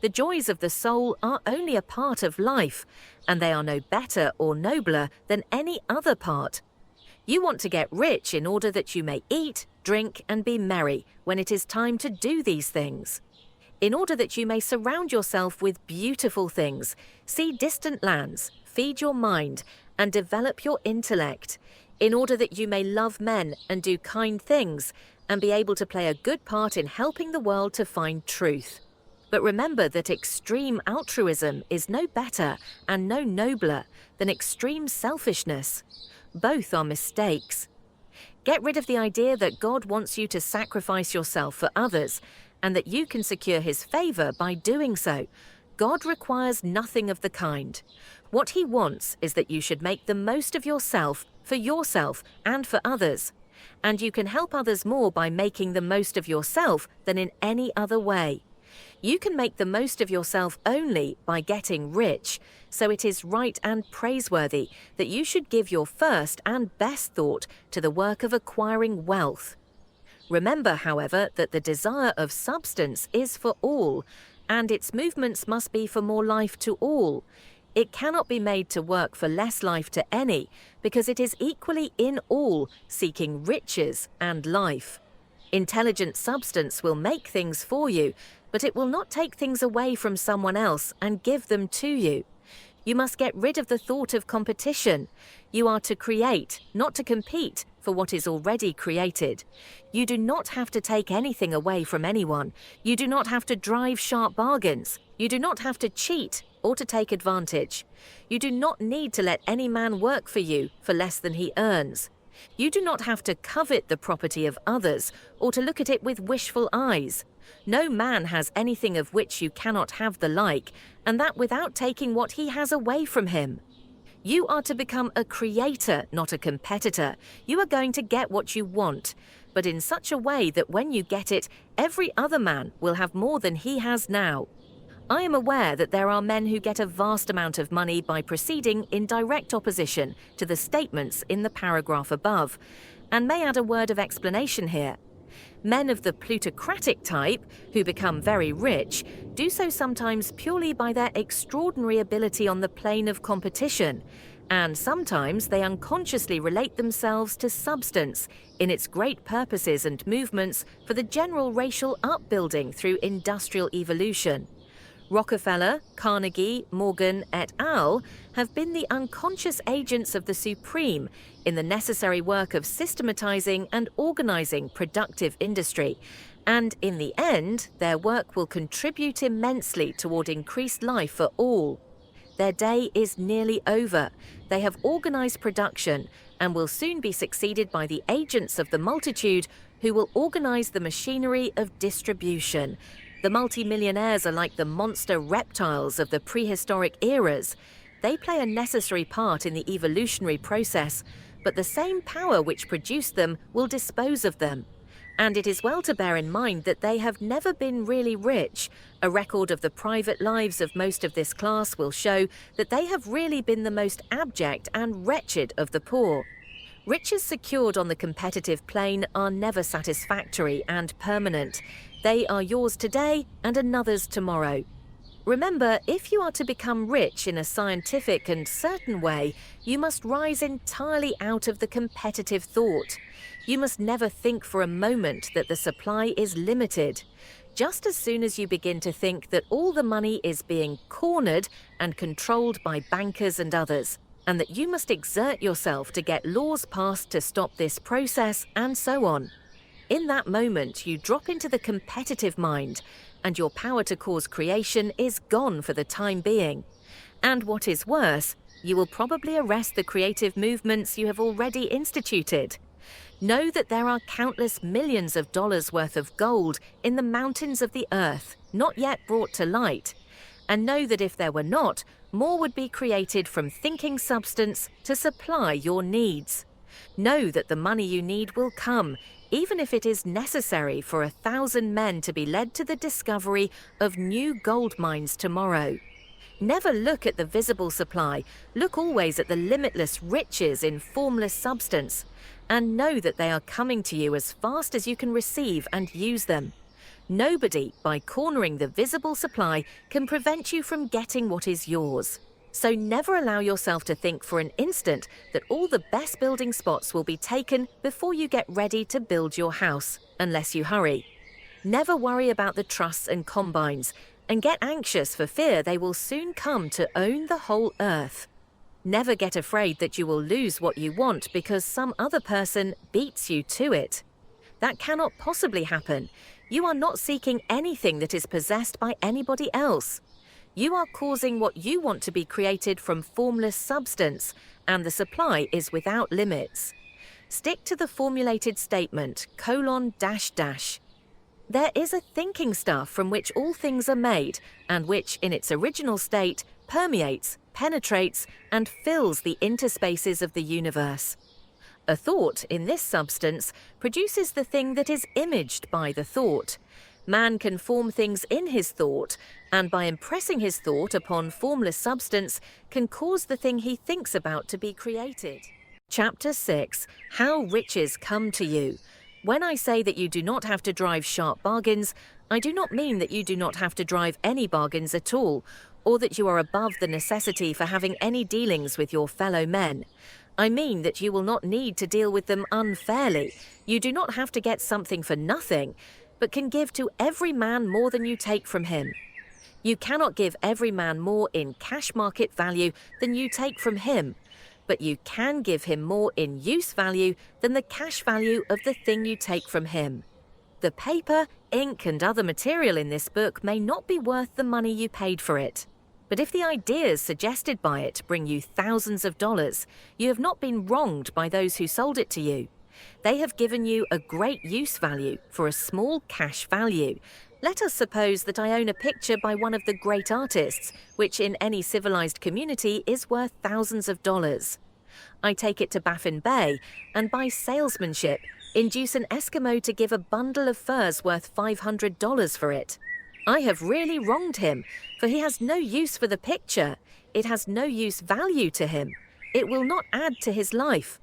The joys of the soul are only a part of life, and they are no better or nobler than any other part. You want to get rich in order that you may eat, drink, and be merry when it is time to do these things. In order that you may surround yourself with beautiful things, see distant lands, feed your mind, and develop your intellect. In order that you may love men and do kind things, and be able to play a good part in helping the world to find truth. But remember that extreme altruism is no better and no nobler than extreme selfishness. Both are mistakes. Get rid of the idea that God wants you to sacrifice yourself for others and that you can secure his favor by doing so. God requires nothing of the kind. What he wants is that you should make the most of yourself for yourself and for others. And you can help others more by making the most of yourself than in any other way. You can make the most of yourself only by getting rich, so it is right and praiseworthy that you should give your first and best thought to the work of acquiring wealth. Remember, however, that the desire of substance is for all, and its movements must be for more life to all. It cannot be made to work for less life to any, because it is equally in all, seeking riches and life. Intelligent substance will make things for you, but it will not take things away from someone else and give them to you. You must get rid of the thought of competition. You are to create, not to compete, for what is already created. You do not have to take anything away from anyone. You do not have to drive sharp bargains. You do not have to cheat or to take advantage. You do not need to let any man work for you for less than he earns. You do not have to covet the property of others or to look at it with wishful eyes. No man has anything of which you cannot have the like, and that without taking what he has away from him. You are to become a creator, not a competitor. You are going to get what you want, but in such a way that when you get it, every other man will have more than he has now. I am aware that there are men who get a vast amount of money by proceeding in direct opposition to the statements in the paragraph above, and may add a word of explanation here. Men of the plutocratic type, who become very rich, do so sometimes purely by their extraordinary ability on the plane of competition, and sometimes they unconsciously relate themselves to substance in its great purposes and movements for the general racial upbuilding through industrial evolution. Rockefeller, Carnegie, Morgan, et al. Have been the unconscious agents of the supreme in the necessary work of systematizing and organizing productive industry, and in the end, their work will contribute immensely toward increased life for all. Their day is nearly over. They have organized production and will soon be succeeded by the agents of the multitude who will organize the machinery of distribution. The multimillionaires are like the monster reptiles of the prehistoric eras. They play a necessary part in the evolutionary process, but the same power which produced them will dispose of them. And it is well to bear in mind that they have never been really rich. A record of the private lives of most of this class will show that they have really been the most abject and wretched of the poor. Riches secured on the competitive plane are never satisfactory and permanent. They are yours today and another's tomorrow. Remember, if you are to become rich in a scientific and certain way, you must rise entirely out of the competitive thought. You must never think for a moment that the supply is limited. Just as soon as you begin to think that all the money is being cornered and controlled by bankers and others, and that you must exert yourself to get laws passed to stop this process, and so on. In that moment, you drop into the competitive mind, and your power to cause creation is gone for the time being. And what is worse, you will probably arrest the creative movements you have already instituted. Know that there are countless millions of dollars worth of gold in the mountains of the earth, not yet brought to light. And know that if there were not, more would be created from thinking substance to supply your needs. Know that the money you need will come, even if it is necessary for 1,000 men to be led to the discovery of new gold mines tomorrow. Never look at the visible supply, look always at the limitless riches in formless substance, and know that they are coming to you as fast as you can receive and use them. Nobody, by cornering the visible supply, can prevent you from getting what is yours. So never allow yourself to think for an instant that all the best building spots will be taken before you get ready to build your house, unless you hurry. Never worry about the trusts and combines, and get anxious for fear they will soon come to own the whole earth. Never get afraid that you will lose what you want because some other person beats you to it. That cannot possibly happen. You are not seeking anything that is possessed by anybody else. You are causing what you want to be created from formless substance, and the supply is without limits. Stick to the formulated statement, : There is a thinking stuff from which all things are made, and which, in its original state, permeates, penetrates, and fills the interspaces of the universe. A thought, in this substance, produces the thing that is imaged by the thought. Man can form things in his thought, and by impressing his thought upon formless substance, can cause the thing he thinks about to be created. Chapter 6. How Riches Come to You. When I say that you do not have to drive sharp bargains, I do not mean that you do not have to drive any bargains at all, or that you are above the necessity for having any dealings with your fellow men. I mean that you will not need to deal with them unfairly. You do not have to get something for nothing, but can give to every man more than you take from him. You cannot give every man more in cash market value than you take from him, but you can give him more in use value than the cash value of the thing you take from him. The paper, ink, and other material in this book may not be worth the money you paid for it. But if the ideas suggested by it bring you thousands of dollars, you have not been wronged by those who sold it to you. They have given you a great use value for a small cash value. Let us suppose that I own a picture by one of the great artists, which in any civilized community is worth thousands of dollars. I take it to Baffin Bay and by salesmanship induce an Eskimo to give a bundle of furs worth $500 for it. I have really wronged him, for he has no use for the picture. It has no use value to him. It will not add to his life.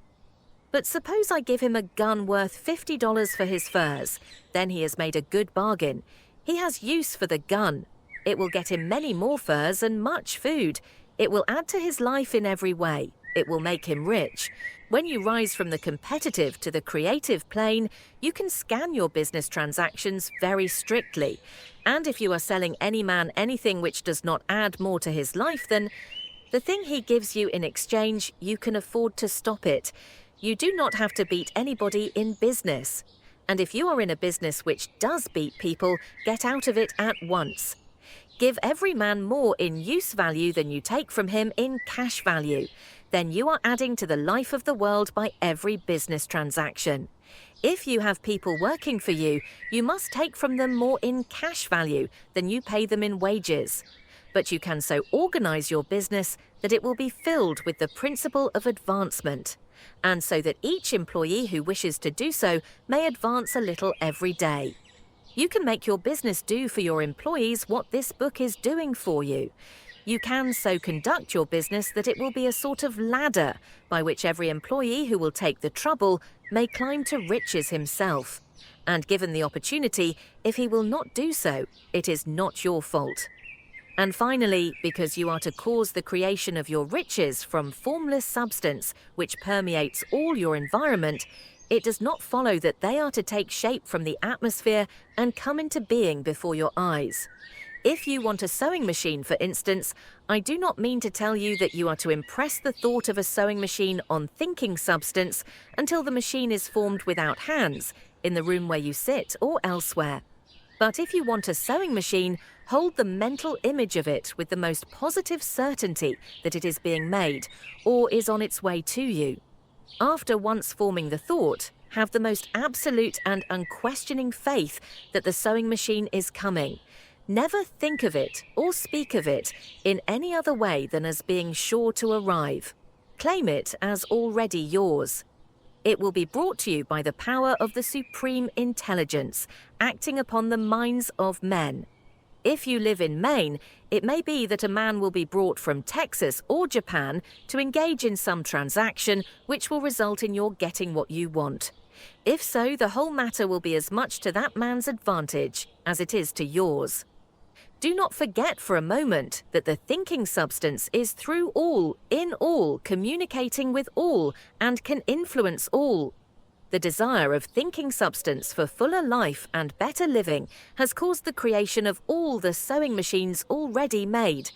But suppose I give him a gun worth $50 for his furs. Then he has made a good bargain. He has use for the gun. It will get him many more furs and much food. It will add to his life in every way. It will make him rich. When you rise from the competitive to the creative plane, you can scan your business transactions very strictly. And if you are selling any man anything which does not add more to his life than the thing he gives you in exchange, you can afford to stop it. You do not have to beat anybody in business. And if you are in a business which does beat people, get out of it at once. Give every man more in use value than you take from him in cash value. Then you are adding to the life of the world by every business transaction. If you have people working for you, you must take from them more in cash value than you pay them in wages. But you can so organize your business that it will be filled with the principle of advancement, and so that each employee who wishes to do so may advance a little every day. You can make your business do for your employees what this book is doing for you. You can so conduct your business that it will be a sort of ladder by which every employee who will take the trouble may climb to riches himself. And given the opportunity, if he will not do so, it is not your fault. And finally, because you are to cause the creation of your riches from formless substance which permeates all your environment, it does not follow that they are to take shape from the atmosphere and come into being before your eyes. If you want a sewing machine, for instance, I do not mean to tell you that you are to impress the thought of a sewing machine on thinking substance until the machine is formed without hands, in the room where you sit or elsewhere. But if you want a sewing machine, hold the mental image of it with the most positive certainty that it is being made or is on its way to you. After once forming the thought, have the most absolute and unquestioning faith that the sewing machine is coming. Never think of it or speak of it in any other way than as being sure to arrive. Claim it as already yours. It will be brought to you by the power of the supreme intelligence, acting upon the minds of men. If you live in Maine, it may be that a man will be brought from Texas or Japan to engage in some transaction which will result in your getting what you want. If so, the whole matter will be as much to that man's advantage as it is to yours. Do not forget for a moment that the thinking substance is through all, in all, communicating with all, and can influence all. The desire of thinking substance for fuller life and better living has caused the creation of all the sewing machines already made,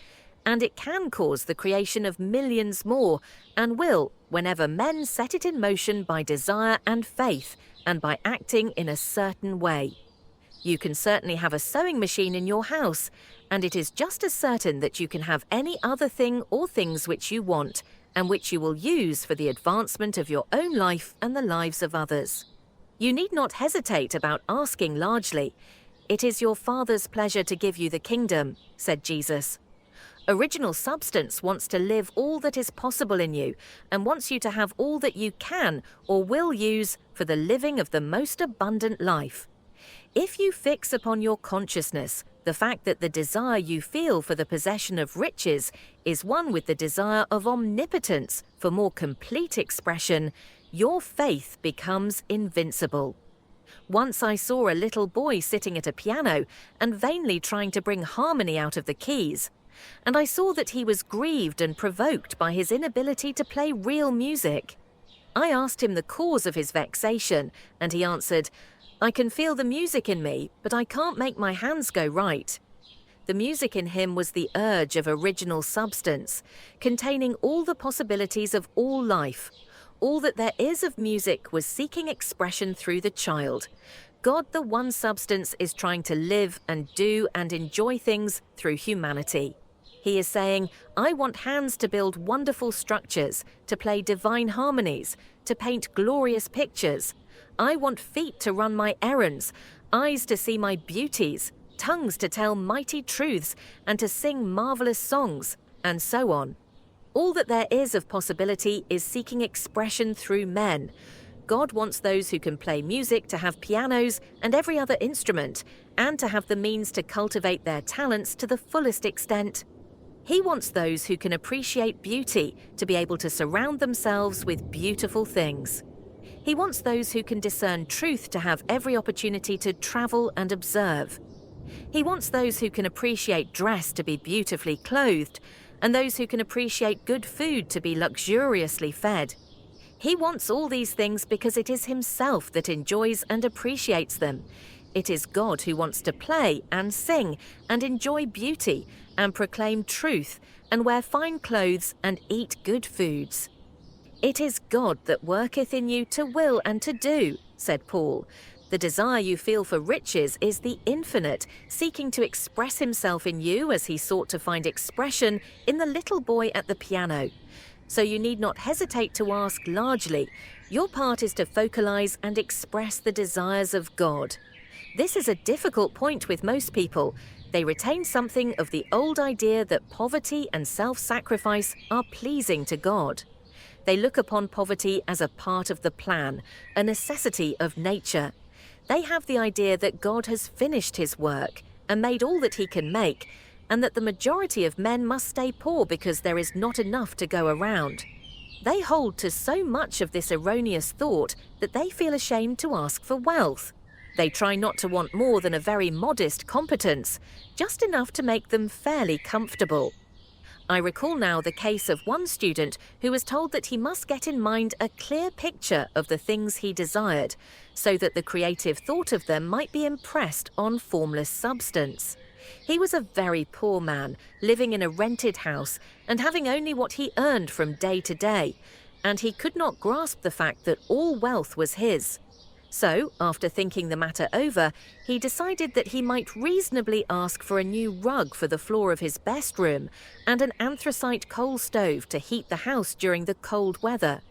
and it can cause the creation of millions more, and will, whenever men set it in motion by desire and faith, and by acting in a certain way. You can certainly have a sewing machine in your house, and it is just as certain that you can have any other thing or things which you want, and which you will use for the advancement of your own life and the lives of others. You need not hesitate about asking largely. It is your Father's pleasure to give you the kingdom, said Jesus. Original substance wants to live all that is possible in you, and wants you to have all that you can or will use for the living of the most abundant life. If you fix upon your consciousness the fact that the desire you feel for the possession of riches is one with the desire of omnipotence for more complete expression, your faith becomes invincible. Once I saw a little boy sitting at a piano and vainly trying to bring harmony out of the keys, and I saw that he was grieved and provoked by his inability to play real music. I asked him the cause of his vexation, and he answered, "I can feel the music in me, but I can't make my hands go right." The music in him was the urge of original substance, containing all the possibilities of all life. All that there is of music was seeking expression through the child. God, the one substance, is trying to live and do and enjoy things through humanity. He is saying, I want hands to build wonderful structures, to play divine harmonies, to paint glorious pictures. I want feet to run my errands, eyes to see my beauties, tongues to tell mighty truths, and to sing marvelous songs, and so on. All that there is of possibility is seeking expression through men. God wants those who can play music to have pianos and every other instrument, and to have the means to cultivate their talents to the fullest extent. He wants those who can appreciate beauty to be able to surround themselves with beautiful things. He wants those who can discern truth to have every opportunity to travel and observe. He wants those who can appreciate dress to be beautifully clothed, and those who can appreciate good food to be luxuriously fed. He wants all these things because it is himself that enjoys and appreciates them. It is God who wants to play and sing and enjoy beauty and proclaim truth and wear fine clothes and eat good foods. It is God that worketh in you to will and to do, said Paul, The desire you feel for riches is the infinite, seeking to express himself in you as he sought to find expression in the little boy at the piano. So you need not hesitate to ask largely. Your part is to focalize and express the desires of God. This is a difficult point with most people. They retain something of the old idea that poverty and self-sacrifice are pleasing to God. They look upon poverty as a part of the plan, a necessity of nature. They have the idea that God has finished his work and made all that he can make, and that the majority of men must stay poor because there is not enough to go around. They hold to so much of this erroneous thought that they feel ashamed to ask for wealth. They try not to want more than a very modest competence, just enough to make them fairly comfortable. I recall now the case of one student who was told that he must get in mind a clear picture of the things he desired, so that the creative thought of them might be impressed on formless substance. He was a very poor man, living in a rented house and having only what he earned from day to day, and he could not grasp the fact that all wealth was his. So, after thinking the matter over, he decided that he might reasonably ask for a new rug for the floor of his best room and an anthracite coal stove to heat the house during the cold weather.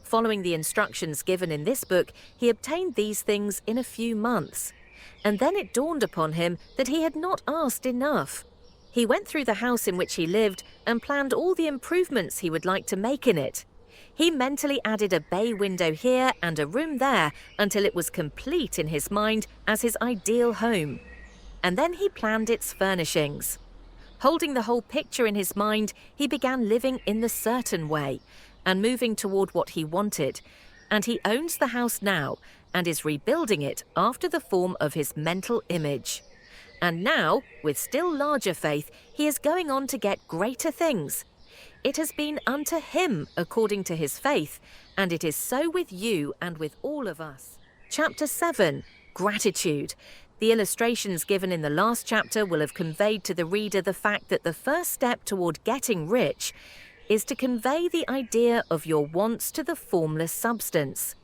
Following the instructions given in this book, he obtained these things in a few months. And then it dawned upon him that he had not asked enough. He went through the house in which he lived and planned all the improvements he would like to make in it. He mentally added a bay window here and a room there until it was complete in his mind as his ideal home. And then he planned its furnishings. Holding the whole picture in his mind, he began living in the certain way and moving toward what he wanted. And he owns the house now and is rebuilding it after the form of his mental image. And now, with still larger faith, he is going on to get greater things. It has been unto him according to his faith, and it is so with you and with all of us. Chapter 7. Gratitude. The illustrations given in the last chapter will have conveyed to the reader the fact that the first step toward getting rich is to convey the idea of your wants to the formless substance.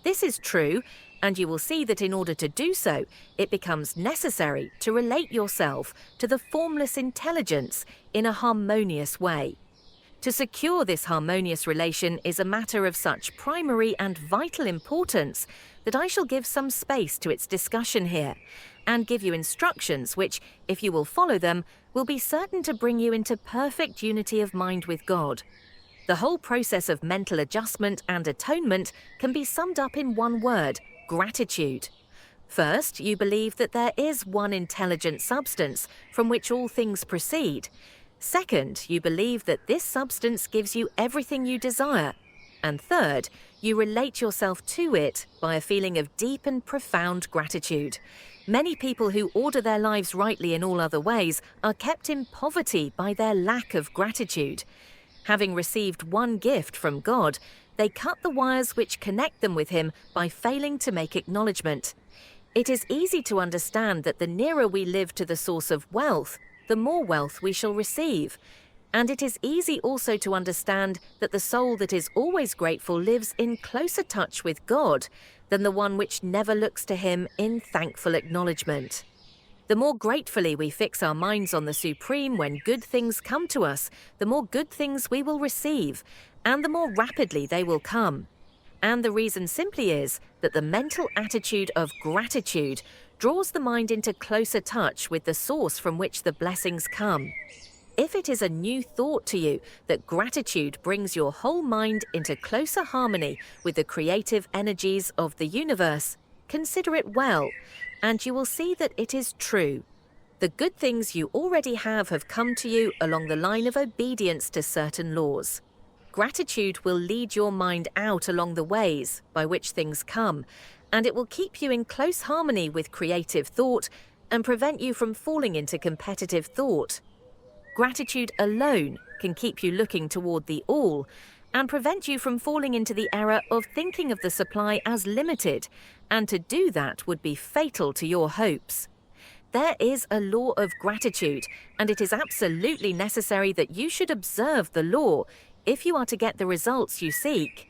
This is true, and you will see that in order to do so, it becomes necessary to relate yourself to the formless intelligence in a harmonious way. To secure this harmonious relation is a matter of such primary and vital importance that I shall give some space to its discussion here, and give you instructions which, if you will follow them, will be certain to bring you into perfect unity of mind with God. The whole process of mental adjustment and atonement can be summed up in one word: gratitude. First, you believe that there is one intelligent substance from which all things proceed. Second, you believe that this substance gives you everything you desire. And third, you relate yourself to it by a feeling of deep and profound gratitude. Many people who order their lives rightly in all other ways are kept in poverty by their lack of gratitude. Having received one gift from God, they cut the wires which connect them with Him by failing to make acknowledgement. It is easy to understand that the nearer we live to the source of wealth, the more wealth we shall receive. And it is easy also to understand that the soul that is always grateful lives in closer touch with God than the one which never looks to Him in thankful acknowledgement. The more gratefully we fix our minds on the Supreme when good things come to us, the more good things we will receive, and the more rapidly they will come. And the reason simply is that the mental attitude of gratitude draws the mind into closer touch with the source from which the blessings come. If it is a new thought to you that gratitude brings your whole mind into closer harmony with the creative energies of the universe, consider it well, and you will see that it is true. The good things you already have come to you along the line of obedience to certain laws. Gratitude will lead your mind out along the ways by which things come, and it will keep you in close harmony with creative thought and prevent you from falling into competitive thought. Gratitude alone can keep you looking toward the all and prevent you from falling into the error of thinking of the supply as limited, and to do that would be fatal to your hopes. There is a law of gratitude, and it is absolutely necessary that you should observe the law if you are to get the results you seek.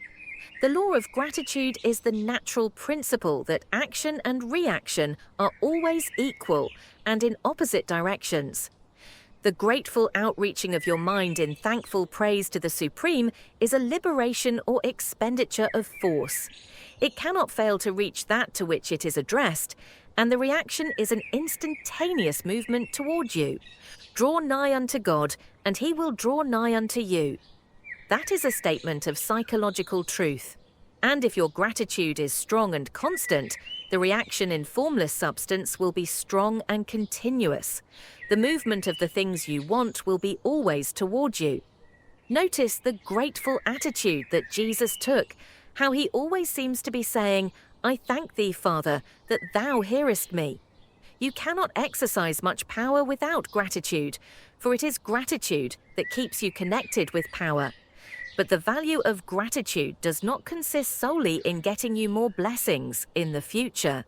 The law of gratitude is the natural principle that action and reaction are always equal and in opposite directions. The grateful outreaching of your mind in thankful praise to the Supreme is a liberation or expenditure of force. It cannot fail to reach that to which it is addressed, and the reaction is an instantaneous movement toward you. Draw nigh unto God, and He will draw nigh unto you. That is a statement of psychological truth. And if your gratitude is strong and constant, the reaction in formless substance will be strong and continuous. The movement of the things you want will be always toward you. Notice the grateful attitude that Jesus took, how He always seems to be saying, "I thank Thee, Father, that Thou hearest me." You cannot exercise much power without gratitude, for it is gratitude that keeps you connected with power. But the value of gratitude does not consist solely in getting you more blessings in the future.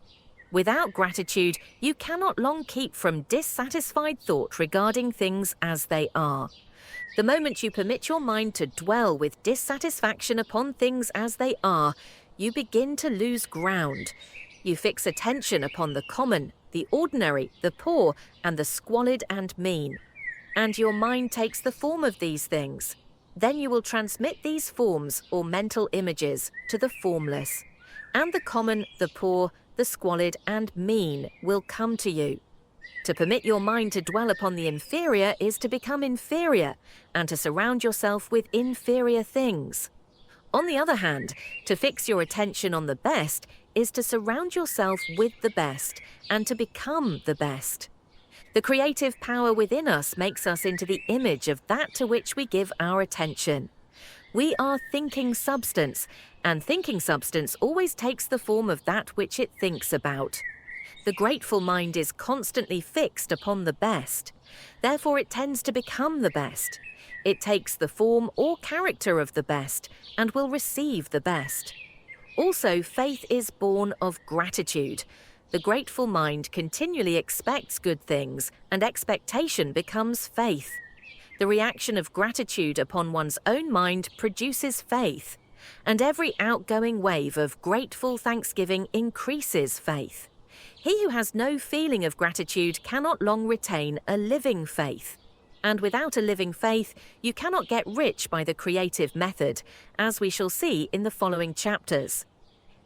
Without gratitude, you cannot long keep from dissatisfied thought regarding things as they are. The moment you permit your mind to dwell with dissatisfaction upon things as they are, you begin to lose ground. You fix attention upon the common, the ordinary, the poor, and the squalid and mean. And your mind takes the form of these things. Then you will transmit these forms or mental images to the formless. And the common, the poor, the squalid and mean will come to you. To permit your mind to dwell upon the inferior is to become inferior and to surround yourself with inferior things. On the other hand, to fix your attention on the best is to surround yourself with the best and to become the best. The creative power within us makes us into the image of that to which we give our attention. We are thinking substance, and thinking substance always takes the form of that which it thinks about. The grateful mind is constantly fixed upon the best. Therefore, it tends to become the best. It takes the form or character of the best and will receive the best. Also, faith is born of gratitude. The grateful mind continually expects good things, and expectation becomes faith. The reaction of gratitude upon one's own mind produces faith, and every outgoing wave of grateful thanksgiving increases faith. He who has no feeling of gratitude cannot long retain a living faith. And without a living faith, you cannot get rich by the creative method, as we shall see in the following chapters.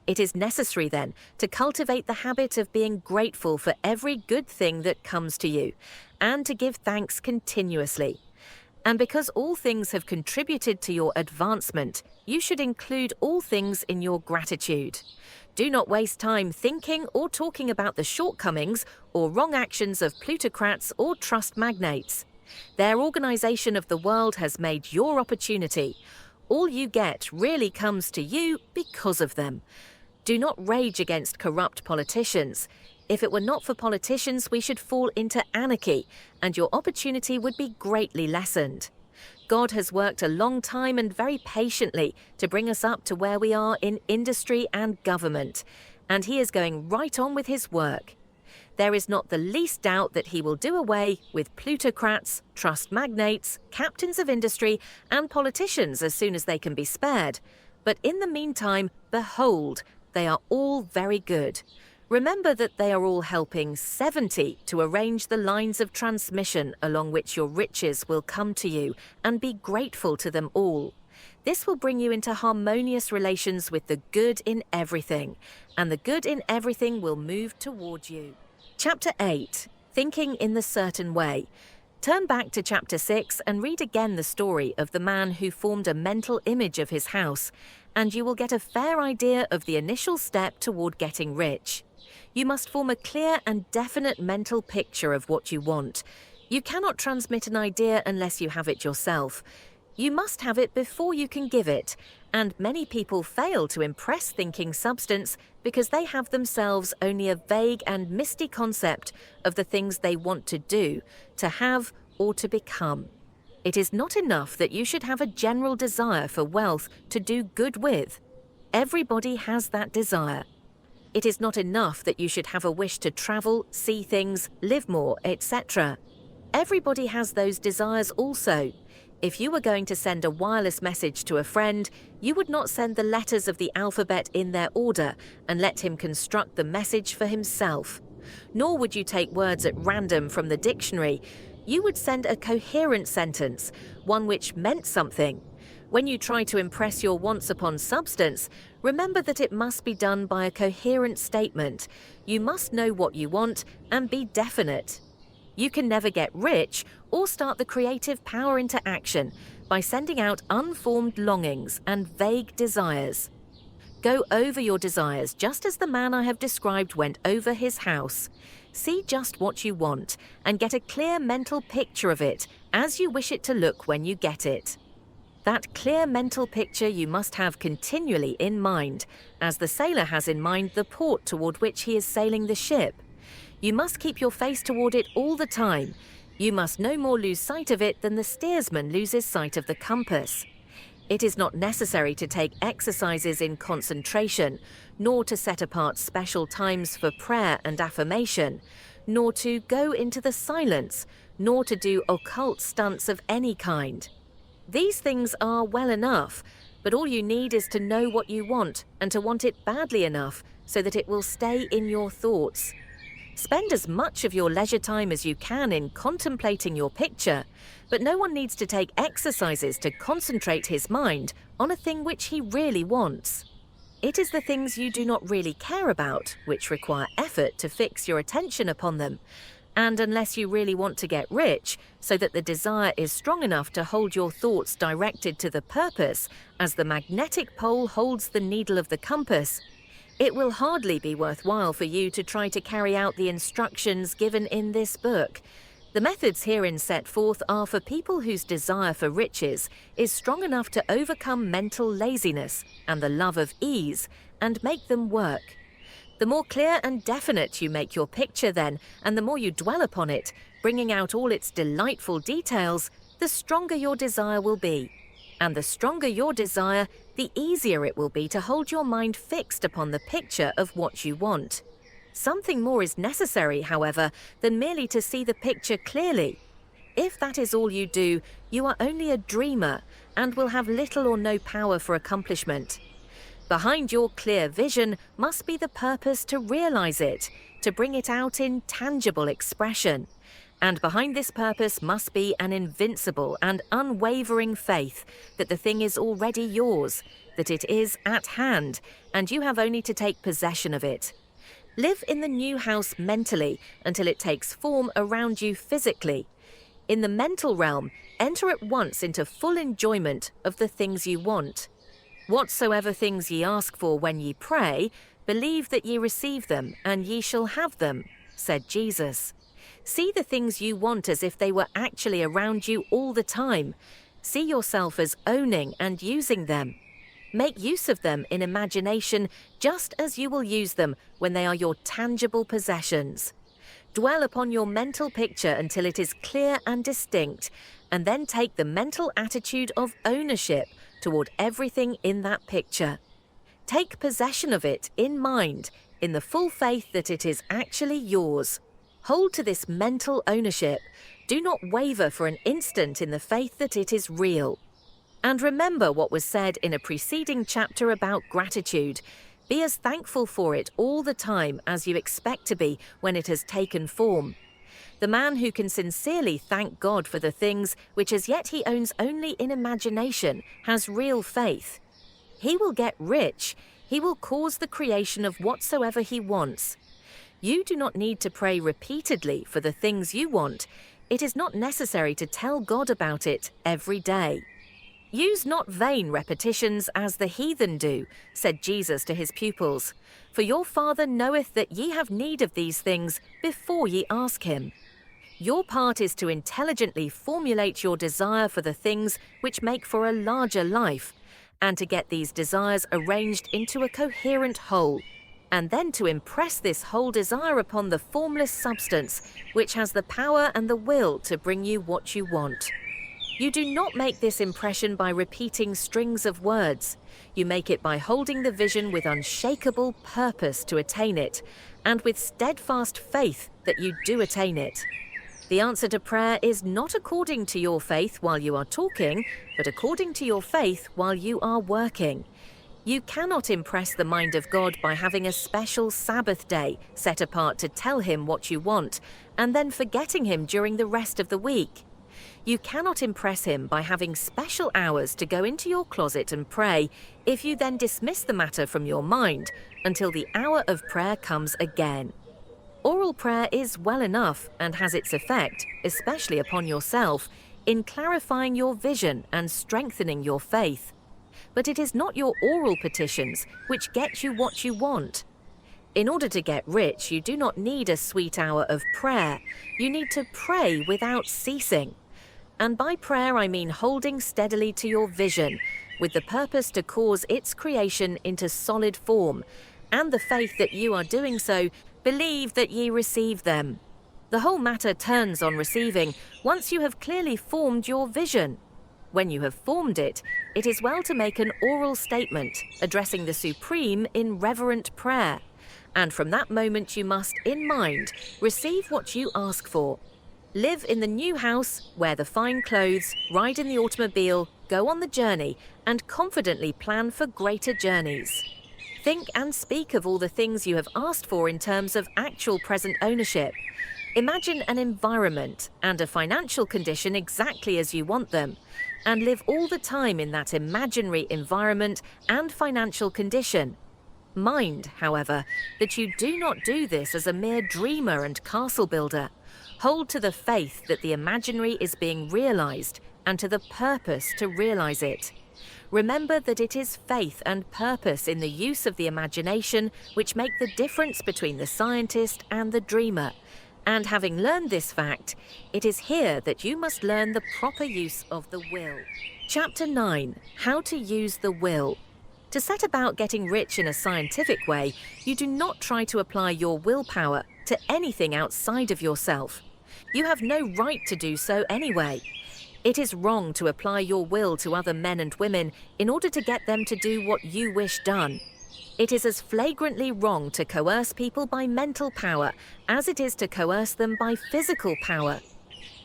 It is necessary, then, to cultivate the habit of being grateful for every good thing that comes to you, and to give thanks continuously. And because all things have contributed to your advancement, you should include all things in your gratitude. Do not waste time thinking or talking about the shortcomings or wrong actions of plutocrats or trust magnates. Their organization of the world has made your opportunity. All you get really comes to you because of them. Do not rage against corrupt politicians. If it were not for politicians, we should fall into anarchy, and your opportunity would be greatly lessened. God has worked a long time and very patiently to bring us up to where we are in industry and government, and He is going right on with His work. There is not the least doubt that He will do away with plutocrats, trust magnates, captains of industry, and politicians as soon as they can be spared. But in the meantime, behold, they are all very good. Remember that they are all helping 70 to arrange the lines of transmission along which your riches will come to you, and be grateful to them all. This will bring you into harmonious relations with the good in everything, and the good in everything will move toward you. Chapter 8. Thinking in the Certain Way. Turn back to Chapter 6 and read again the story of the man who formed a mental image of his house, and you will get a fair idea of the initial step toward getting rich. You must form a clear and definite mental picture of what you want. You cannot transmit an idea unless you have it yourself. You must have it before you can give it, and many people fail to impress thinking substance because they have themselves only a vague and misty concept of the things they want to do, to have, or to become. It is not enough that you should have a general desire for wealth to do good with. Everybody has that desire. It is not enough that you should have a wish to travel, see things, live more, etc. Everybody has those desires also. If you were going to send a wireless message to a friend, you would not send the letters of the alphabet in their order and let him construct the message for himself. Nor would you take words at random from the dictionary. You would send a coherent sentence, one which meant something. When you try to impress your wants upon substance, remember that it must be done by a coherent statement. You must know what you want and be definite. You can never get rich or start the creative power into action by sending out unformed longings and vague desires. Go over your desires just as the man I have described went over his house. See just what you want and get a clear mental picture of it as you wish it to look when you get it. That clear mental picture you must have continually in mind, as the sailor has in mind the port toward which he is sailing the ship. You must keep your face toward it all the time. You must no more lose sight of it than the steersman loses sight of the compass. It is not necessary to take exercises in concentration, nor to set apart special times for prayer and affirmation, nor to go into the silence, nor to do occult stunts of any kind. These things are well enough, but all you need is to know what you want and to want it badly enough so that it will stay in your thoughts. Spend as much of your leisure time as you can in contemplating your picture, but no one needs to take exercises to concentrate his mind on a thing which he really wants. It is the things you do not really care about which require effort to fix your attention upon them, and unless you really want to get rich, so that the desire is strong enough to hold your thoughts directed to the purpose, as the magnetic pole holds the needle of the compass, it will hardly be worthwhile for you to try to carry out the instructions given in this book. The methods herein set forth are for people whose desire for riches is strong enough to overcome mental laziness and the love of ease and make them work. The more clear and definite you make your picture then, and the more you dwell upon it, bringing out all its delightful details, the stronger your desire will be. And the stronger your desire, the easier it will be to hold your mind fixed upon the picture of what you want. Something more is necessary, however, than merely to see the picture clearly. If that is all you do, you are only a dreamer and will have little or no power for accomplishment. Behind your clear vision must be the purpose to realize it, to bring it out in tangible expression. And behind this purpose must be an invincible and unwavering faith that the thing is already yours, that it is at hand, and you have only to take possession of it. Live in the new house mentally until it takes form around you physically. In the mental realm, enter at once into full enjoyment of the things you want. Whatsoever things ye ask for when ye pray, believe that ye receive them, and ye shall have them, said Jesus. See the things you want as if they were actually around you all the time. See yourself as owning and using them. Make use of them in imagination just as you will use them when they are your tangible possessions. Dwell upon your mental picture until it is clear and distinct, and then take the mental attitude of ownership toward everything in that picture. Take possession of it in mind, in the full faith that it is actually yours. Hold to this mental ownership. Do not waver for an instant in the faith that it is real. And remember what was said in a preceding chapter about gratitude. Be as thankful for it all the time as you expect to be when it has taken form. The man who can sincerely thank God for the things which as yet he owns only in imagination has real faith. He will get rich. He will cause the creation of whatsoever he wants. You do not need to pray repeatedly for the things you want. It is not necessary to tell God about it every day. Use not vain repetitions as the heathen do, said Jesus to his pupils, for your Father knoweth that ye have need of these things before ye ask him. Your part is to intelligently formulate your desire for the things which make for a larger life, and to get these desires arranged into a coherent whole, and then to impress this whole desire upon the formless substance, which has the power and the will to bring you what you want. You do not make this impression by repeating strings of words. You make it by holding the vision with unshakable purpose to attain it, and with steadfast faith that you do attain it. The answer to prayer is not according to your faith while you are talking, but according to your faith while you are working. You cannot impress the mind of God by having a special Sabbath day set apart to tell him what you want, and then forgetting him during the rest of the week. You cannot impress him by having special hours to go into your closet and pray, if you then dismiss the matter from your mind until the hour of prayer comes again. Oral prayer is well enough and has its effect, especially upon yourself, in clarifying your vision and strengthening your faith. But it is not your oral petitions which get you what you want. In order to get rich, you do not need a sweet hour of prayer. You need to pray without ceasing. And by prayer I mean holding steadily to your vision, with the purpose to cause its creation into solid form, and the faith that you are doing so, believe that ye receive them. The whole matter turns on receiving, once you have clearly formed your vision. When you have formed it, it is well to make an oral statement, addressing the Supreme in reverent prayer. And from that moment you must, in mind, receive what you ask for. Live in the new house, wear the fine clothes, ride in the automobile, go on the journey, and confidently plan for greater journeys. Think and speak of all the things you have asked for in terms of actual present ownership. Imagine an environment and a financial condition exactly as you want them, and live all the time in that imaginary environment and financial condition. Mind, however, that you do not do this as a mere dreamer and castle builder. Hold to the faith that the imaginary is being realized and to the purpose to realize it. Remember that it is faith and purpose in the use of the imagination which make the difference between the scientist and the dreamer. And having learned this fact, it is here that you must learn the proper use of the will. Chapter 9. How to use the will. To set about getting rich in a scientific way, you do not try to apply your willpower to anything outside of yourself. You have no right to do so anyway. It is wrong to apply your will to other men and women in order to get them to do what you wish done. It is as flagrantly wrong to coerce people by mental power as it is to coerce them by physical power.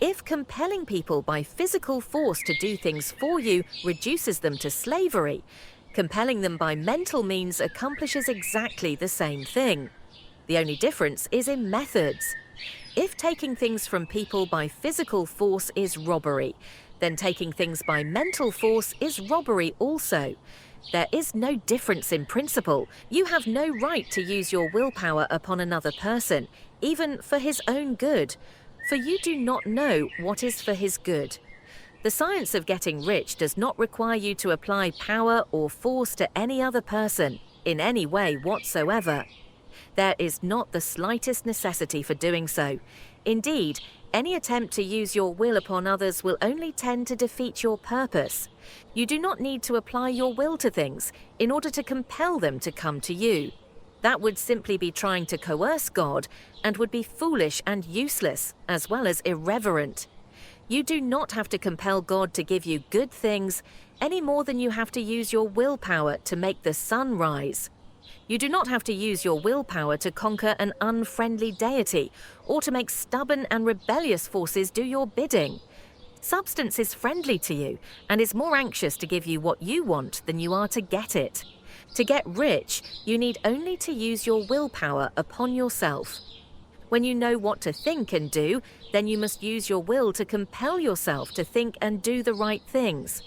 If compelling people by physical force to do things for you reduces them to slavery, compelling them by mental means accomplishes exactly the same thing. The only difference is in methods. If taking things from people by physical force is robbery, then taking things by mental force is robbery also. There is no difference in principle. You have no right to use your willpower upon another person, even for his own good, for you do not know what is for his good. The science of getting rich does not require you to apply power or force to any other person, in any way whatsoever. There is not the slightest necessity for doing so. Indeed, any attempt to use your will upon others will only tend to defeat your purpose. You do not need to apply your will to things in order to compel them to come to you. That would simply be trying to coerce God and would be foolish and useless, as well as irreverent. You do not have to compel God to give you good things any more than you have to use your willpower to make the sun rise. You do not have to use your willpower to conquer an unfriendly deity or to make stubborn and rebellious forces do your bidding. Substance is friendly to you and is more anxious to give you what you want than you are to get it. To get rich, you need only to use your willpower upon yourself. When you know what to think and do, then you must use your will to compel yourself to think and do the right things.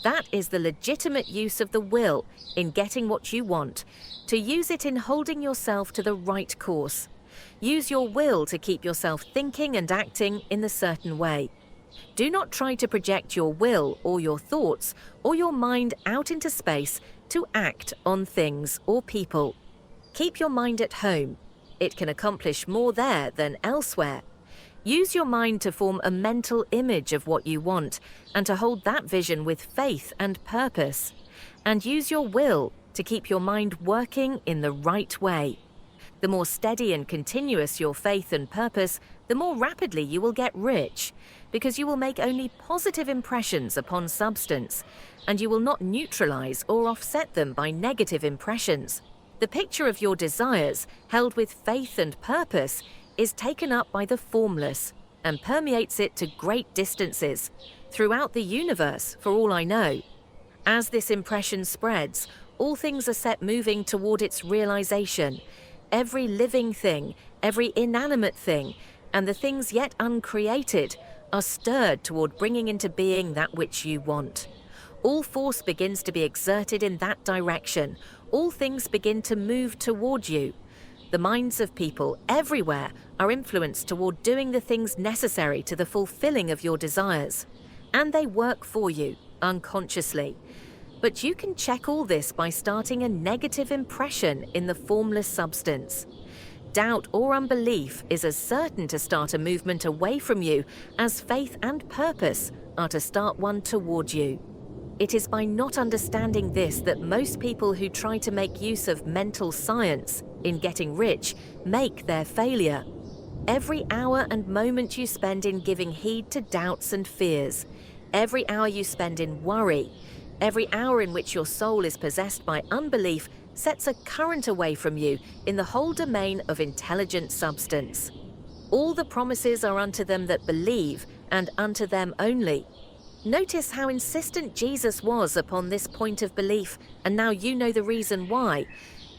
That is the legitimate use of the will in getting what you want, to use it in holding yourself to the right course. Use your will to keep yourself thinking and acting in the certain way. Do not try to project your will or your thoughts or your mind out into space to act on things or people. Keep your mind at home. It can accomplish more there than elsewhere. Use your mind to form a mental image of what you want and to hold that vision with faith and purpose. And use your will to keep your mind working in the right way. The more steady and continuous your faith and purpose, the more rapidly you will get rich, because you will make only positive impressions upon substance, and you will not neutralize or offset them by negative impressions. The picture of your desires, held with faith and purpose, is taken up by the formless. and permeates it to great distances, throughout the universe, for all I know. As this impression spreads, all things are set moving toward its realization. Every living thing, every inanimate thing, and the things yet uncreated are stirred toward bringing into being that which you want. All force begins to be exerted in that direction. All things begin to move toward you. The minds of people everywhere are influenced toward doing the things necessary to the fulfilling of your desires. And they work for you, unconsciously. But you can check all this by starting a negative impression in the formless substance. Doubt or unbelief is as certain to start a movement away from you as faith and purpose are to start one toward you. It is by not understanding this that most people who try to make use of mental science in getting rich make their failure. Every hour and moment you spend in giving heed to doubts and fears, every hour you spend in worry, every hour in which your soul is possessed by unbelief sets a current away from you in the whole domain of intelligent substance. All the promises are unto them that believe, and unto them only. Notice how insistent Jesus was upon this point of belief, and now you know the reason why.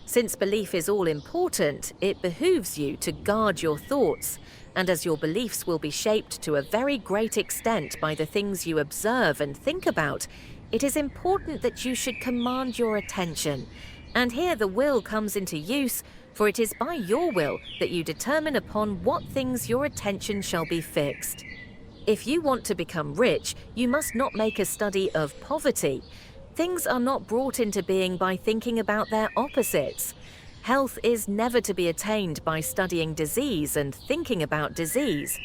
Since belief is all important, it behooves you to guard your thoughts, and as your beliefs will be shaped to a very great extent by the things you observe and think about, it is important that you should command your attention. And here the will comes into use, for it is by your will that you determine upon what things your attention shall be fixed. If you want to become rich, you must not make a study of poverty. Things are not brought into being by thinking about their opposites. Health is never to be attained by studying disease and thinking about disease.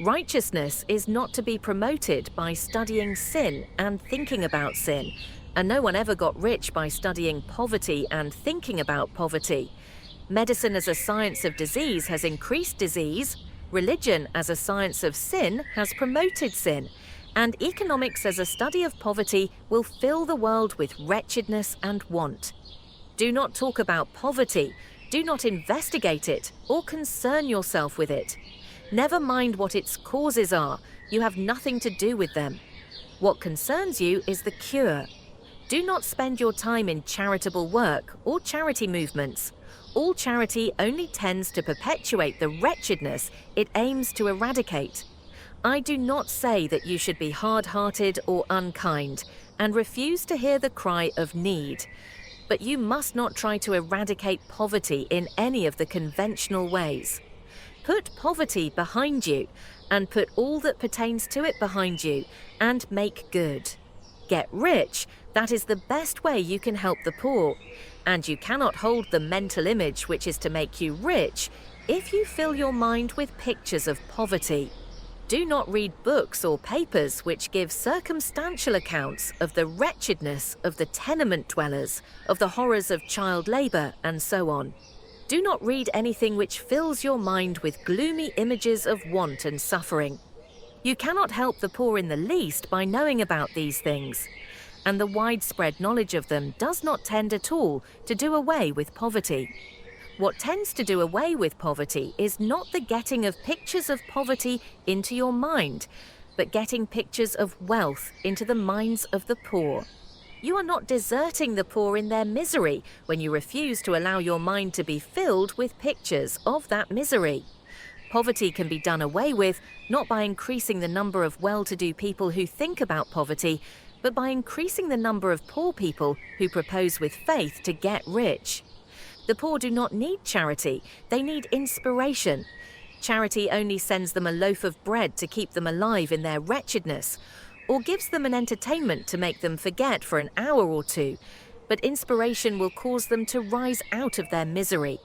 Righteousness is not to be promoted by studying sin and thinking about sin. And no one ever got rich by studying poverty and thinking about poverty. Medicine as a science of disease has increased disease. Religion as a science of sin has promoted sin, and economics as a study of poverty will fill the world with wretchedness and want. Do not talk about poverty, do not investigate it or concern yourself with it. Never mind what its causes are, you have nothing to do with them. What concerns you is the cure. Do not spend your time in charitable work or charity movements. All charity only tends to perpetuate the wretchedness it aims to eradicate. I do not say that you should be hard-hearted or unkind and refuse to hear the cry of need. But you must not try to eradicate poverty in any of the conventional ways. Put poverty behind you and put all that pertains to it behind you and make good. Get rich, that is the best way you can help the poor. And you cannot hold the mental image which is to make you rich if you fill your mind with pictures of poverty. Do not read books or papers which give circumstantial accounts of the wretchedness of the tenement dwellers, of the horrors of child labour, and so on. Do not read anything which fills your mind with gloomy images of want and suffering. You cannot help the poor in the least by knowing about these things. And the widespread knowledge of them does not tend at all to do away with poverty. What tends to do away with poverty is not the getting of pictures of poverty into your mind, but getting pictures of wealth into the minds of the poor. You are not deserting the poor in their misery when you refuse to allow your mind to be filled with pictures of that misery. Poverty can be done away with not by increasing the number of well-to-do people who think about poverty, but by increasing the number of poor people who propose with faith to get rich. The poor do not need charity, they need inspiration. Charity only sends them a loaf of bread to keep them alive in their wretchedness, or gives them an entertainment to make them forget for an hour or two, but inspiration will cause them to rise out of their misery.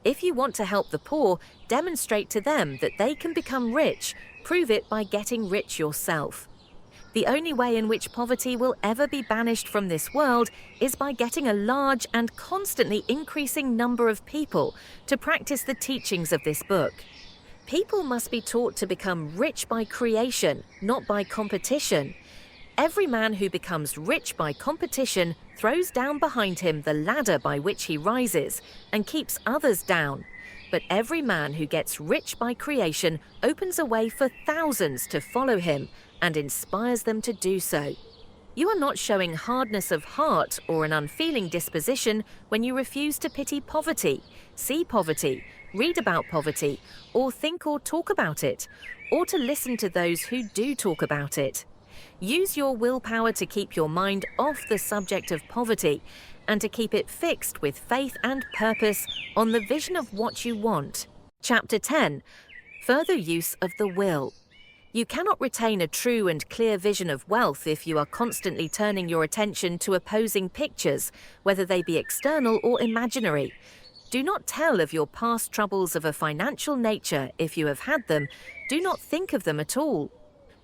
If you want to help the poor, demonstrate to them that they can become rich, prove it by getting rich yourself. The only way in which poverty will ever be banished from this world is by getting a large and constantly increasing number of people to practice the teachings of this book. People must be taught to become rich by creation, not by competition. Every man who becomes rich by competition throws down behind him the ladder by which he rises and keeps others down. But every man who gets rich by creation opens a way for thousands to follow him and inspires them to do so. You are not showing hardness of heart or an unfeeling disposition when you refuse to pity poverty, see poverty, read about poverty, or think or talk about it, or to listen to those who do talk about it. Use your willpower to keep your mind off the subject of poverty and to keep it fixed with faith and purpose on the vision of what you want. Chapter 10. Further use of the will. You cannot retain a true and clear vision of wealth if you are constantly turning your attention to opposing pictures, whether they be external or imaginary. Do not tell of your past troubles of a financial nature if you have had them. Do not think of them at all.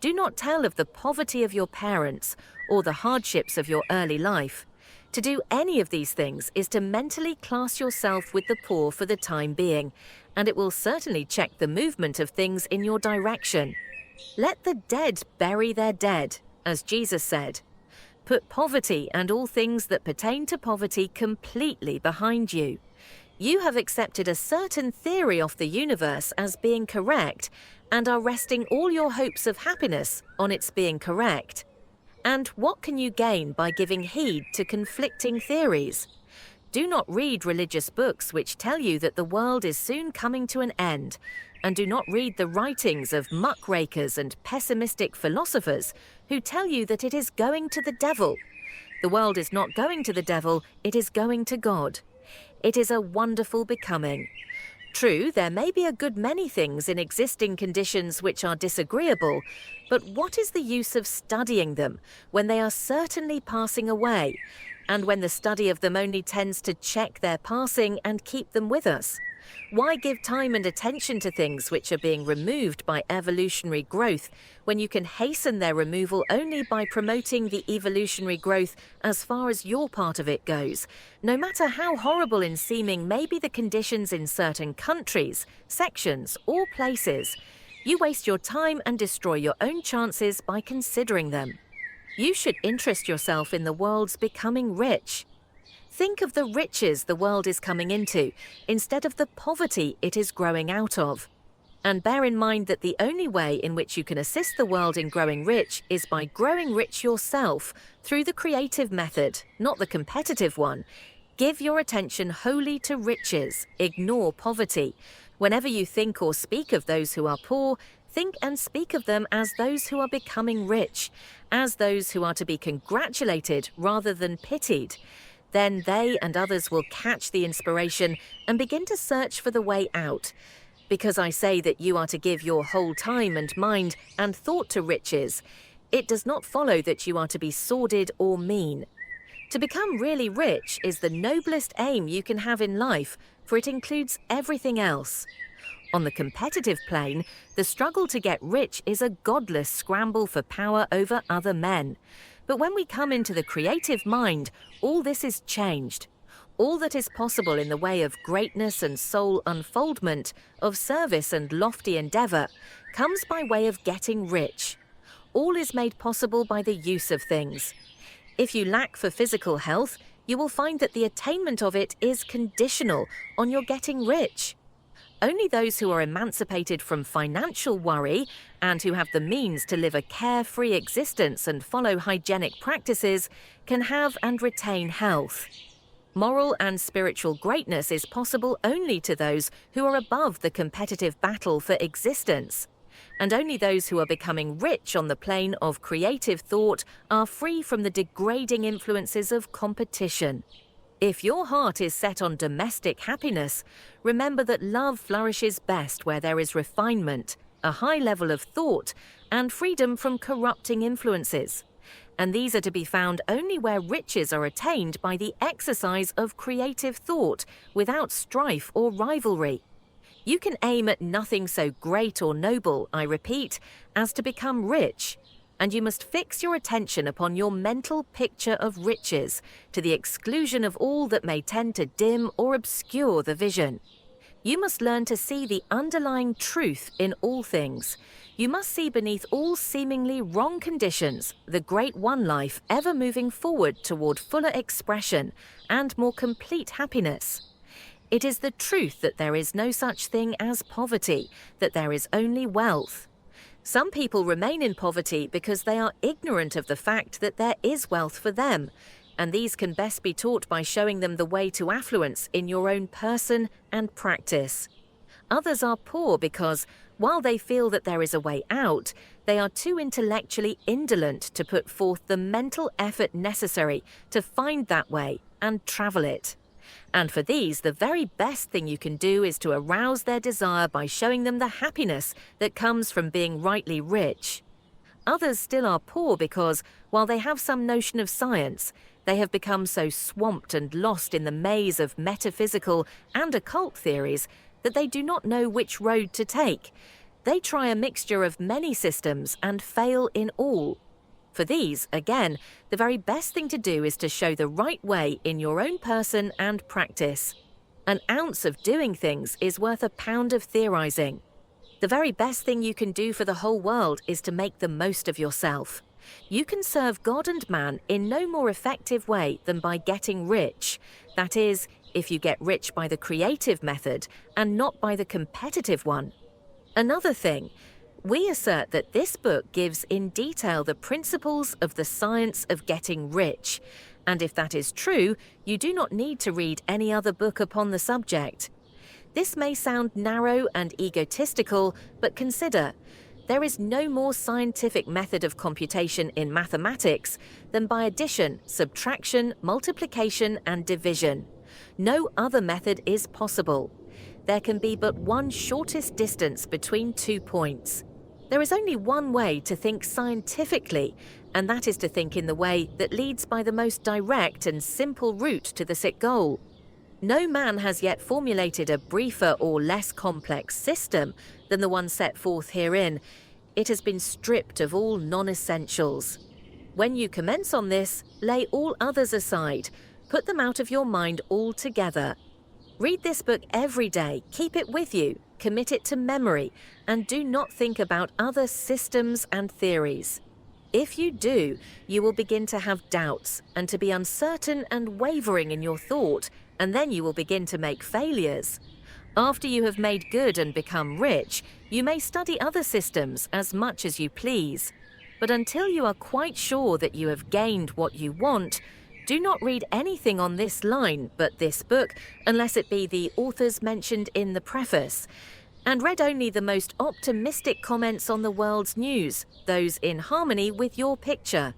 Do not tell of the poverty of your parents or the hardships of your early life. To do any of these things is to mentally class yourself with the poor for the time being, and it will certainly check the movement of things in your direction. Let the dead bury their dead, as Jesus said. Put poverty and all things that pertain to poverty completely behind you. You have accepted a certain theory of the universe as being correct and are resting all your hopes of happiness on its being correct. And what can you gain by giving heed to conflicting theories? Do not read religious books which tell you that the world is soon coming to an end, and do not read the writings of muckrakers and pessimistic philosophers who tell you that it is going to the devil. The world is not going to the devil, it is going to God. It is a wonderful becoming. True, there may be a good many things in existing conditions which are disagreeable, but what is the use of studying them when they are certainly passing away, and when the study of them only tends to check their passing and keep them with us? Why give time and attention to things which are being removed by evolutionary growth when you can hasten their removal only by promoting the evolutionary growth as far as your part of it goes, no matter how horrible in seeming may be the conditions in certain countries, sections, or places? You waste your time and destroy your own chances by considering them. You should interest yourself in the world's becoming rich. Think of the riches the world is coming into, instead of the poverty it is growing out of. And bear in mind that the only way in which you can assist the world in growing rich is by growing rich yourself through the creative method, not the competitive one. Give your attention wholly to riches, ignore poverty. Whenever you think or speak of those who are poor, think and speak of them as those who are becoming rich, as those who are to be congratulated rather than pitied. Then they and others will catch the inspiration and begin to search for the way out. Because I say that you are to give your whole time and mind and thought to riches, it does not follow that you are to be sordid or mean. To become really rich is the noblest aim you can have in life, for it includes everything else. On the competitive plane, the struggle to get rich is a godless scramble for power over other men. But when we come into the creative mind, all this is changed. All that is possible in the way of greatness and soul unfoldment, of service and lofty endeavour, comes by way of getting rich. All is made possible by the use of things. If you lack for physical health, you will find that the attainment of it is conditional on your getting rich. Only those who are emancipated from financial worry and who have the means to live a carefree existence and follow hygienic practices can have and retain health. Moral and spiritual greatness is possible only to those who are above the competitive battle for existence. And only those who are becoming rich on the plane of creative thought are free from the degrading influences of competition. If your heart is set on domestic happiness, remember that love flourishes best where there is refinement, a high level of thought, and freedom from corrupting influences. And these are to be found only where riches are attained by the exercise of creative thought, without strife or rivalry. You can aim at nothing so great or noble, I repeat, as to become rich. And you must fix your attention upon your mental picture of riches, to the exclusion of all that may tend to dim or obscure the vision. You must learn to see the underlying truth in all things. You must see beneath all seemingly wrong conditions the great one life ever moving forward toward fuller expression and more complete happiness. It is the truth that there is no such thing as poverty, that there is only wealth. Some people remain in poverty because they are ignorant of the fact that there is wealth for them, and these can best be taught by showing them the way to affluence in your own person and practice. Others are poor because, while they feel that there is a way out, they are too intellectually indolent to put forth the mental effort necessary to find that way and travel it. And for these, the very best thing you can do is to arouse their desire by showing them the happiness that comes from being rightly rich. Others still are poor because, while they have some notion of science, they have become so swamped and lost in the maze of metaphysical and occult theories that they do not know which road to take. They try a mixture of many systems and fail in all. For these, again, the very best thing to do is to show the right way in your own person and practice. An ounce of doing things is worth a pound of theorizing. The very best thing you can do for the whole world is to make the most of yourself. You can serve God and man in no more effective way than by getting rich. That is, if you get rich by the creative method and not by the competitive one. Another thing, we assert that this book gives in detail the principles of the science of getting rich, and if that is true, you do not need to read any other book upon the subject. This may sound narrow and egotistical, but consider, there is no more scientific method of computation in mathematics than by addition, subtraction, multiplication, and division. No other method is possible. There can be but one shortest distance between 2 points. There is only one way to think scientifically, and that is to think in the way that leads by the most direct and simple route to the set goal. No man has yet formulated a briefer or less complex system than the one set forth herein. It has been stripped of all non-essentials. When you commence on this, lay all others aside. Put them out of your mind altogether. Read this book every day, keep it with you, commit it to memory, and do not think about other systems and theories. If you do, you will begin to have doubts and to be uncertain and wavering in your thought, and then you will begin to make failures. After you have made good and become rich, you may study other systems as much as you please. But until you are quite sure that you have gained what you want, do not read anything on this line but this book, unless it be the authors mentioned in the preface, and read only the most optimistic comments on the world's news, those in harmony with your picture.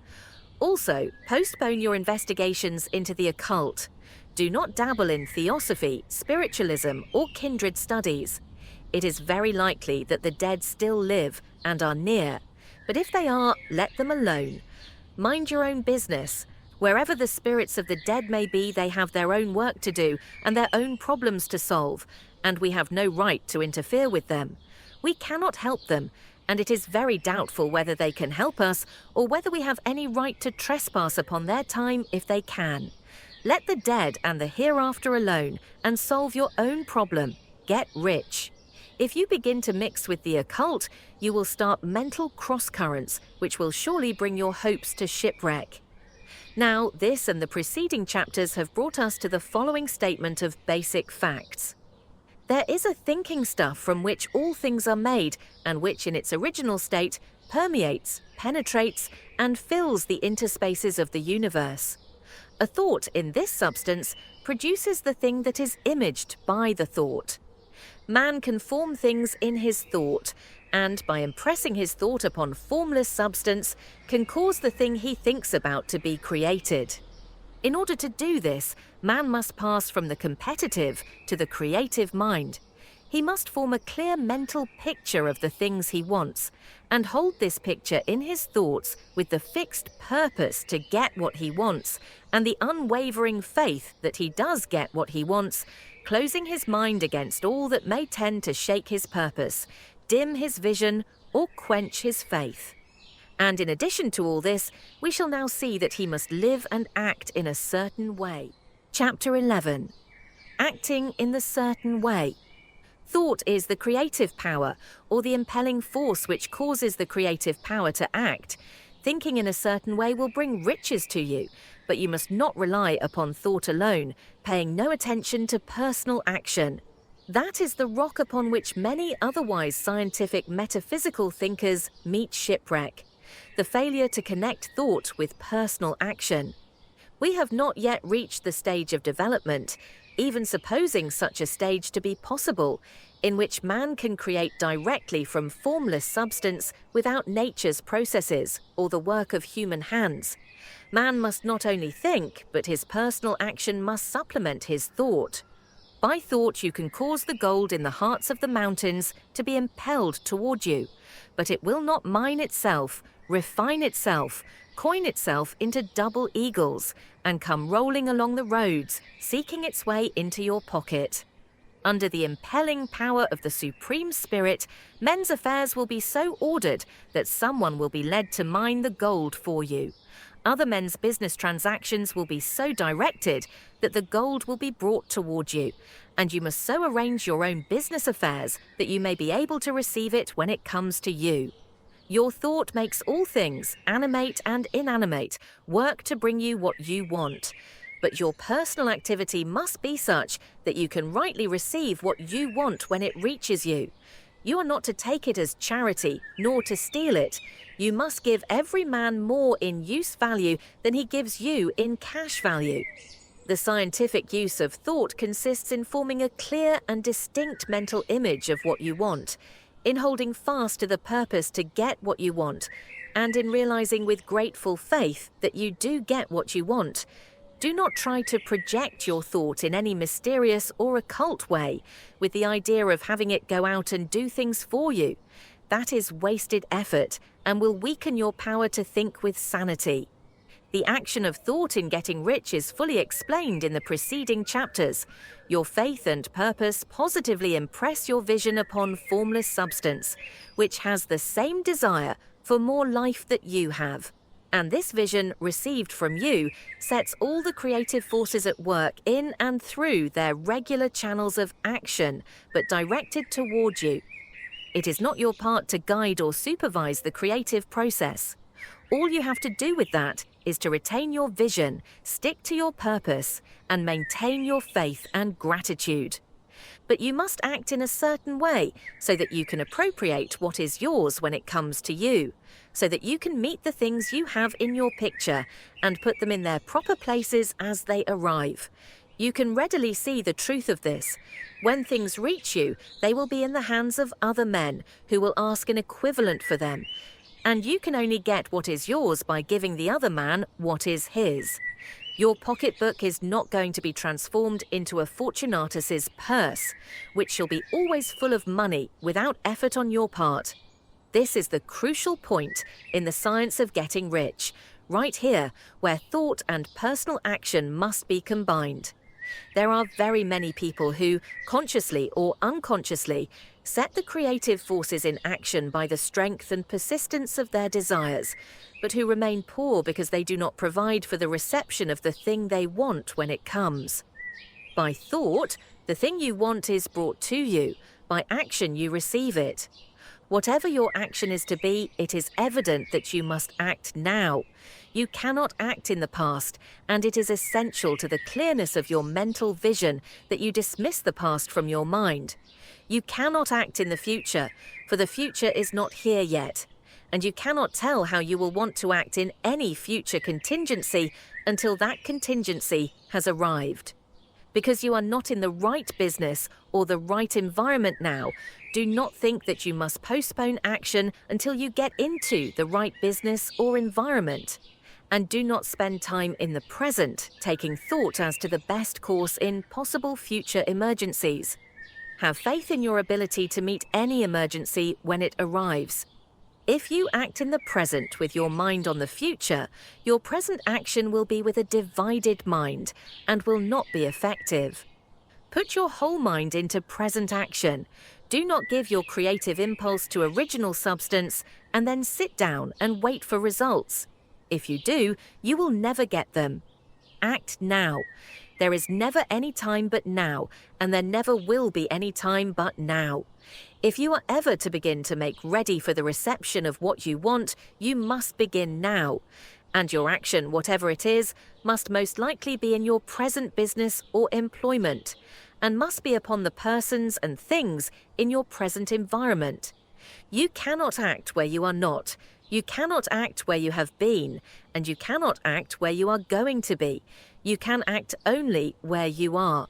Also, postpone your investigations into the occult. Do not dabble in theosophy, spiritualism, or kindred studies. It is very likely that the dead still live and are near, but if they are, let them alone. Mind your own business. Wherever the spirits of the dead may be, they have their own work to do and their own problems to solve, and we have no right to interfere with them. We cannot help them, and it is very doubtful whether they can help us or whether we have any right to trespass upon their time if they can. Let the dead and the hereafter alone and solve your own problem. Get rich. If you begin to mix with the occult, you will start mental cross-currents, which will surely bring your hopes to shipwreck. Now, this and the preceding chapters have brought us to the following statement of basic facts. There is a thinking stuff from which all things are made, and which in its original state permeates, penetrates, and fills the interspaces of the universe. A thought in this substance produces the thing that is imaged by the thought. Man can form things in his thought, and by impressing his thought upon formless substance, can cause the thing he thinks about to be created. In order to do this, man must pass from the competitive to the creative mind. He must form a clear mental picture of the things he wants, and hold this picture in his thoughts with the fixed purpose to get what he wants, and the unwavering faith that he does get what he wants, closing his mind against all that may tend to shake his purpose, dim his vision, or quench his faith. And in addition to all this, we shall now see that he must live and act in a certain way. Chapter 11. Acting in the certain way. Thought is the creative power, or the impelling force which causes the creative power to act. Thinking in a certain way will bring riches to you, but you must not rely upon thought alone, paying no attention to personal action. That is the rock upon which many otherwise scientific metaphysical thinkers meet shipwreck: the failure to connect thought with personal action. We have not yet reached the stage of development, even supposing such a stage to be possible, in which man can create directly from formless substance without nature's processes or the work of human hands. Man must not only think, but his personal action must supplement his thought. By thought you can cause the gold in the hearts of the mountains to be impelled toward you, but it will not mine itself, refine itself, coin itself into double eagles, and come rolling along the roads, seeking its way into your pocket. Under the impelling power of the Supreme Spirit, men's affairs will be so ordered that someone will be led to mine the gold for you. Other men's business transactions will be so directed that the gold will be brought toward you, and you must so arrange your own business affairs that you may be able to receive it when it comes to you. Your thought makes all things, animate and inanimate, work to bring you what you want. But your personal activity must be such that you can rightly receive what you want when it reaches you. You are not to take it as charity, nor to steal it. You must give every man more in use value than he gives you in cash value. The scientific use of thought consists in forming a clear and distinct mental image of what you want, in holding fast to the purpose to get what you want, and in realizing with grateful faith that you do get what you want. Do not try to project your thought in any mysterious or occult way, with the idea of having it go out and do things for you. That is wasted effort and will weaken your power to think with sanity. The action of thought in getting rich is fully explained in the preceding chapters. Your faith and purpose positively impress your vision upon formless substance, which has the same desire for more life that you have. And this vision, received from you, sets all the creative forces at work in and through their regular channels of action, but directed toward you. It is not your part to guide or supervise the creative process. All you have to do with that is to retain your vision, stick to your purpose, and maintain your faith and gratitude. But you must act in a certain way so that you can appropriate what is yours when it comes to you, so that you can meet the things you have in your picture and put them in their proper places as they arrive. You can readily see the truth of this. When things reach you, they will be in the hands of other men who will ask an equivalent for them, and you can only get what is yours by giving the other man what is his. Your pocketbook is not going to be transformed into a Fortunatus's purse, which shall be always full of money without effort on your part. This is the crucial point in the science of getting rich, right here, where thought and personal action must be combined. There are very many people who, consciously or unconsciously, set the creative forces in action by the strength and persistence of their desires, but who remain poor because they do not provide for the reception of the thing they want when it comes. By thought, the thing you want is brought to you. By action, you receive it. Whatever your action is to be, it is evident that you must act now. You cannot act in the past, and it is essential to the clearness of your mental vision that you dismiss the past from your mind. You cannot act in the future, for the future is not here yet, and you cannot tell how you will want to act in any future contingency until that contingency has arrived. Because you are not in the right business or the right environment now, do not think that you must postpone action until you get into the right business or environment. And do not spend time in the present taking thought as to the best course in possible future emergencies. Have faith in your ability to meet any emergency when it arrives. If you act in the present with your mind on the future, your present action will be with a divided mind and will not be effective. Put your whole mind into present action. Do not give your creative impulse to original substance and then sit down and wait for results. If you do, you will never get them. Act now. There is never any time but now, and there never will be any time but now. If you are ever to begin to make ready for the reception of what you want, you must begin now. And your action, whatever it is, must most likely be in your present business or employment, and must be upon the persons and things in your present environment. You cannot act where you are not. You cannot act where you have been, and you cannot act where you are going to be. You can act only where you are.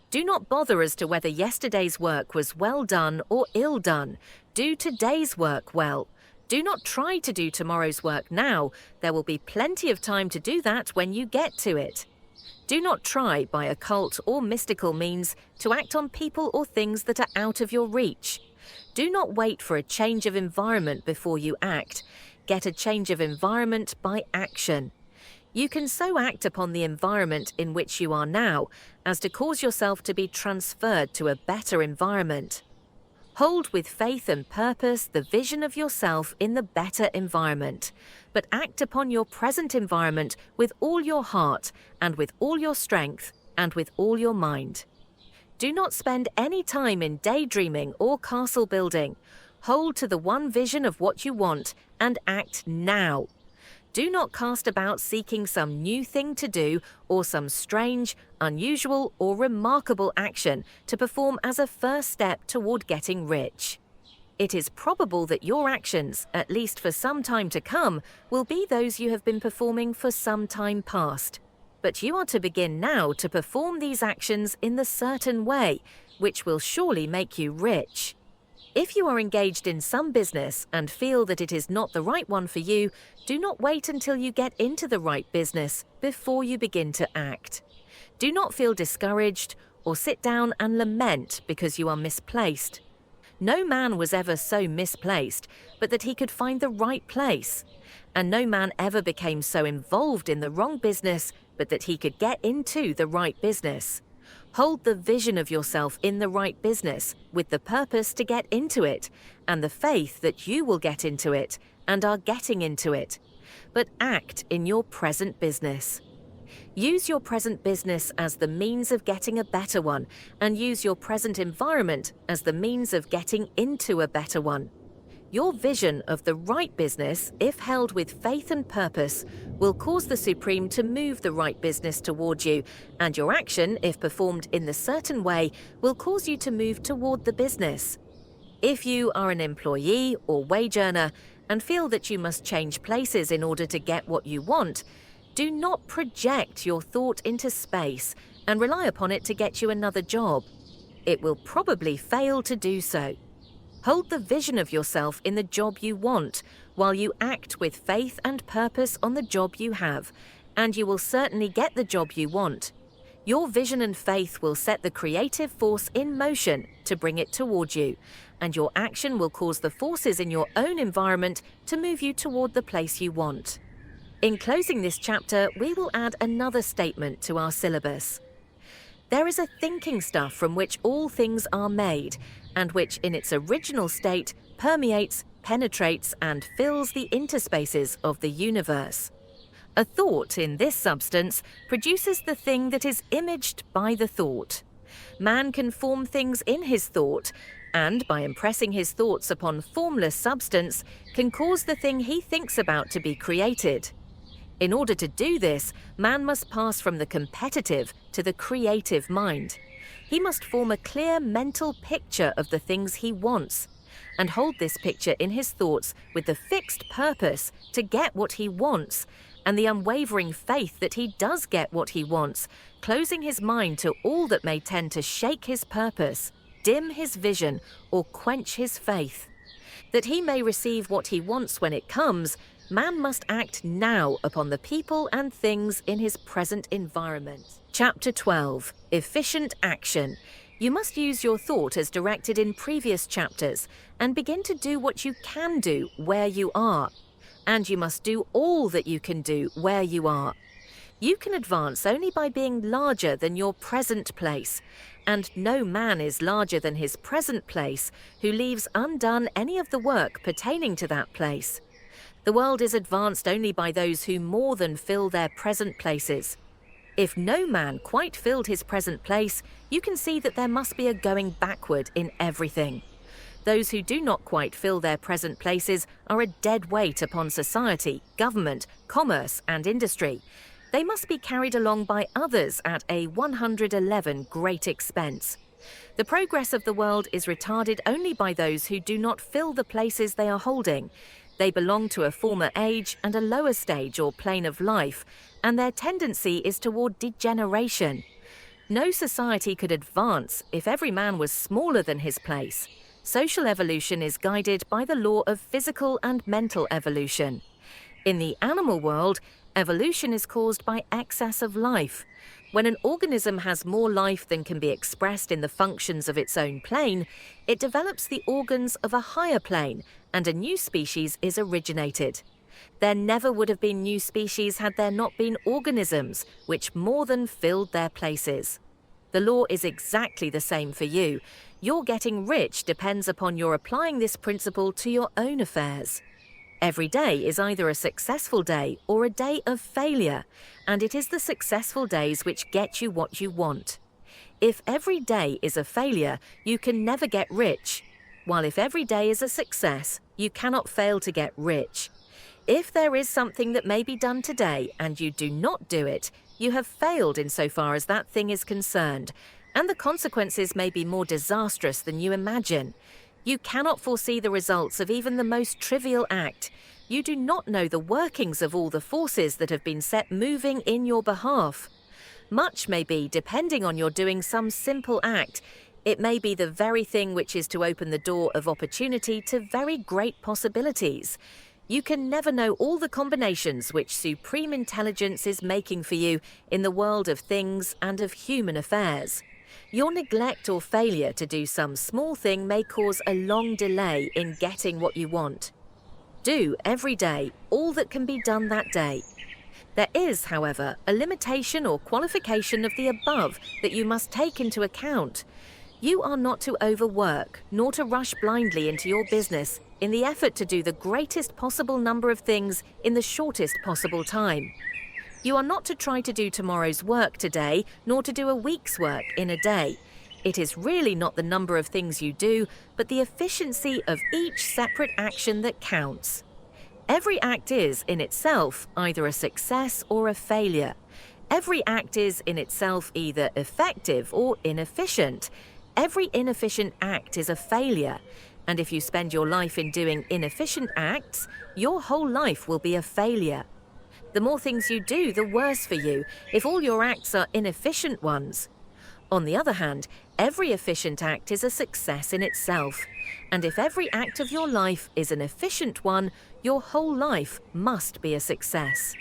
Do not bother as to whether yesterday's work was well done or ill done. Do today's work well. Do not try to do tomorrow's work now. There will be plenty of time to do that when you get to it. Do not try by occult or mystical means to act on people or things that are out of your reach. Do not wait for a change of environment before you act. Get a change of environment by action. You can so act upon the environment in which you are now as to cause yourself to be transferred to a better environment. Hold with faith and purpose the vision of yourself in the better environment, but act upon your present environment with all your heart and with all your strength and with all your mind. Do not spend any time in daydreaming or castle building. Hold to the one vision of what you want and act now. Do not cast about seeking some new thing to do or some strange, unusual, or remarkable action to perform as a first step toward getting rich. It is probable that your actions, at least for some time to come, will be those you have been performing for some time past. But you are to begin now to perform these actions in the certain way, which will surely make you rich. If you are engaged in some business and feel that it is not the right one for you, do not wait until you get into the right business before you begin to act. Do not feel discouraged or sit down and lament because you are misplaced. No man was ever so misplaced, but that he could find the right place. And no man ever became so involved in the wrong business, but that he could get into the right business. Hold the vision of yourself in the right business with the purpose to get into it and the faith that you will get into it and are getting into it. But act in your present business. Use your present business as the means of getting a better one and use your present environment as the means of getting into a better one. Your vision of the right business, if held with faith and purpose, will cause the Supreme to move the right business toward you, and your action, if performed in the certain way, will cause you to move toward the business. If you are an employee or wage earner and feel that you must change places in order to get what you want, do not project your thought into space and rely upon it to get you another job. It will probably fail to do so. Hold the vision of yourself in the job you want, while you act with faith and purpose on the job you have, and you will certainly get the job you want. Your vision and faith will set the creative force in motion to bring it toward you, and your action will cause the forces in your own environment to move you toward the place you want. In closing this chapter, we will add another statement to our syllabus. There is a thinking stuff from which all things are made, and which in its original state permeates, penetrates, and fills the interspaces of the universe. A thought in this substance produces the thing that is imaged by the thought. Man can form things in his thought, and by impressing his thoughts upon formless substance, can cause the thing he thinks about to be created. In order to do this, man must pass from the competitive to the creative mind. He must form a clear mental picture of the things he wants, and hold this picture in his thoughts with the fixed purpose to get what he wants, and the unwavering faith that he does get what he wants, closing his mind to all that may tend to shake his purpose, dim his vision, or quench his faith. That he may receive what he wants when it comes, man must act now upon the people and things in his present environment. Chapter 12. Efficient Action. You must use your thought as directed in previous chapters and begin to do what you can do where you are. And you must do all that you can do where you are. You can advance only by being larger than your present place, and no man is larger than his present place who leaves undone any of the work pertaining to that place. The world is advanced only by those who more than fill their present places. If no man quite filled his present place, you can see that there must be a going backward in everything. Those who do not quite fill their present places are a dead weight upon society, government, commerce, and industry. They must be carried along by others at a 111 great expense. The progress of the world is retarded only by those who do not fill the places they are holding. They belong to a former age and a lower stage or plane of life, and their tendency is toward degeneration. No society could advance if every man was smaller than his place. Social evolution is guided by the law of physical and mental evolution. In the animal world, evolution is caused by excess of life. When an organism has more life than can be expressed in the functions of its own plane, it develops the organs of a higher plane, and a new species is originated. There never would have been new species had there not been organisms, which more than filled their places. The law is exactly the same for you. Your getting rich depends upon your applying this principle to your own affairs. Every day is either a successful day or a day of failure, and it is the successful days which get you what you want. If every day is a failure, you can never get rich, while if every day is a success, you cannot fail to get rich. If there is something that may be done today and you do not do it, you have failed insofar as that thing is concerned, and the consequences may be more disastrous than you imagine. You cannot foresee the results of even the most trivial act. You do not know the workings of all the forces that have been set moving in your behalf. Much may be depending on your doing some simple act. It may be the very thing which is to open the door of opportunity to very great possibilities. You can never know all the combinations which supreme intelligence is making for you in the world of things and of human affairs. Your neglect or failure to do some small thing may cause a long delay in getting what you want. Do every day all that can be done that day. There is, however, a limitation or qualification of the above that you must take into account. You are not to overwork, nor to rush blindly into your business in the effort to do the greatest possible number of things in the shortest possible time. You are not to try to do tomorrow's work today, nor to do a week's work in a day. It is really not the number of things you do, but the efficiency of each separate action that counts. Every act is, in itself, either a success or a failure. Every act is, in itself, either effective or inefficient. Every inefficient act is a failure, and if you spend your life in doing inefficient acts, your whole life will be a failure. The more things you do, the worse for you, if all your acts are inefficient ones. On the other hand, every efficient act is a success in itself, and if every act of your life is an efficient one, your whole life must be a success.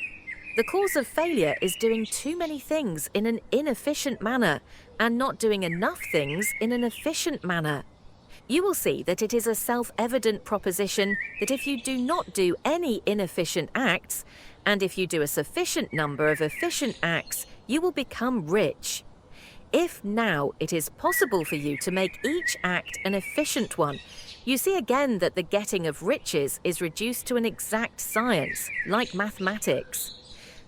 The cause of failure is doing too many things in an inefficient manner, and not doing enough things in an efficient manner. You will see that it is a self-evident proposition that if you do not do any inefficient acts, and if you do a sufficient number of efficient acts, you will become rich. If now it is possible for you to make each act an efficient one, you see again that the getting of riches is reduced to an exact science, like mathematics.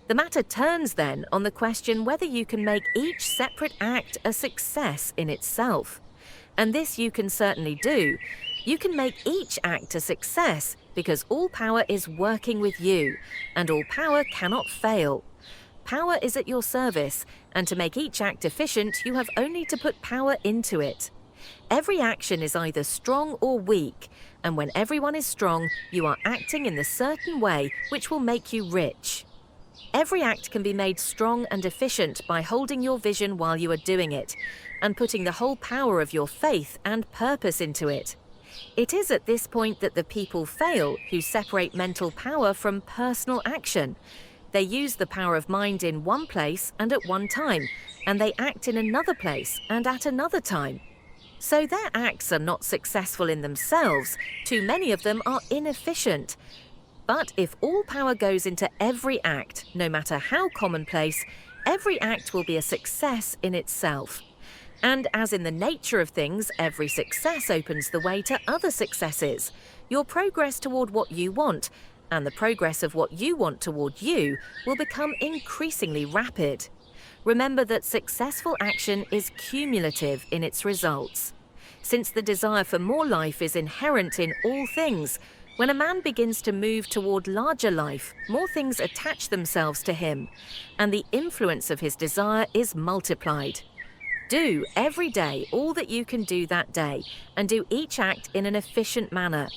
The matter turns then on the question whether you can make each separate act a success in itself. And this you can certainly do. You can make each act a success because all power is working with you, and all power cannot fail. Power is at your service, and to make each act efficient, you have only to put power into it. Every action is either strong or weak, and when everyone is strong, you are acting in the certain way which will make you rich. Every act can be made strong and efficient by holding your vision while you are doing it, and putting the whole power of your faith and purpose into it. It is at this point that the people fail who separate mental power from personal action. They use the power of mind in one place and at one time, and they act in another place and at another time. So their acts are not successful in themselves. Too many of them are inefficient. But if all power goes into every act, no matter how commonplace, every act will be a success in itself. And as in the nature of things, every success opens the way to other successes. Your progress toward what you want, and the progress of what you want toward you, will become increasingly rapid. Remember that successful action is cumulative in its results. since the desire for more life is inherent in all things. When a man begins to move toward larger life, more things attach themselves to him, and the influence of his desire is multiplied. Do every day all that you can do that day, and do each act in an efficient manner.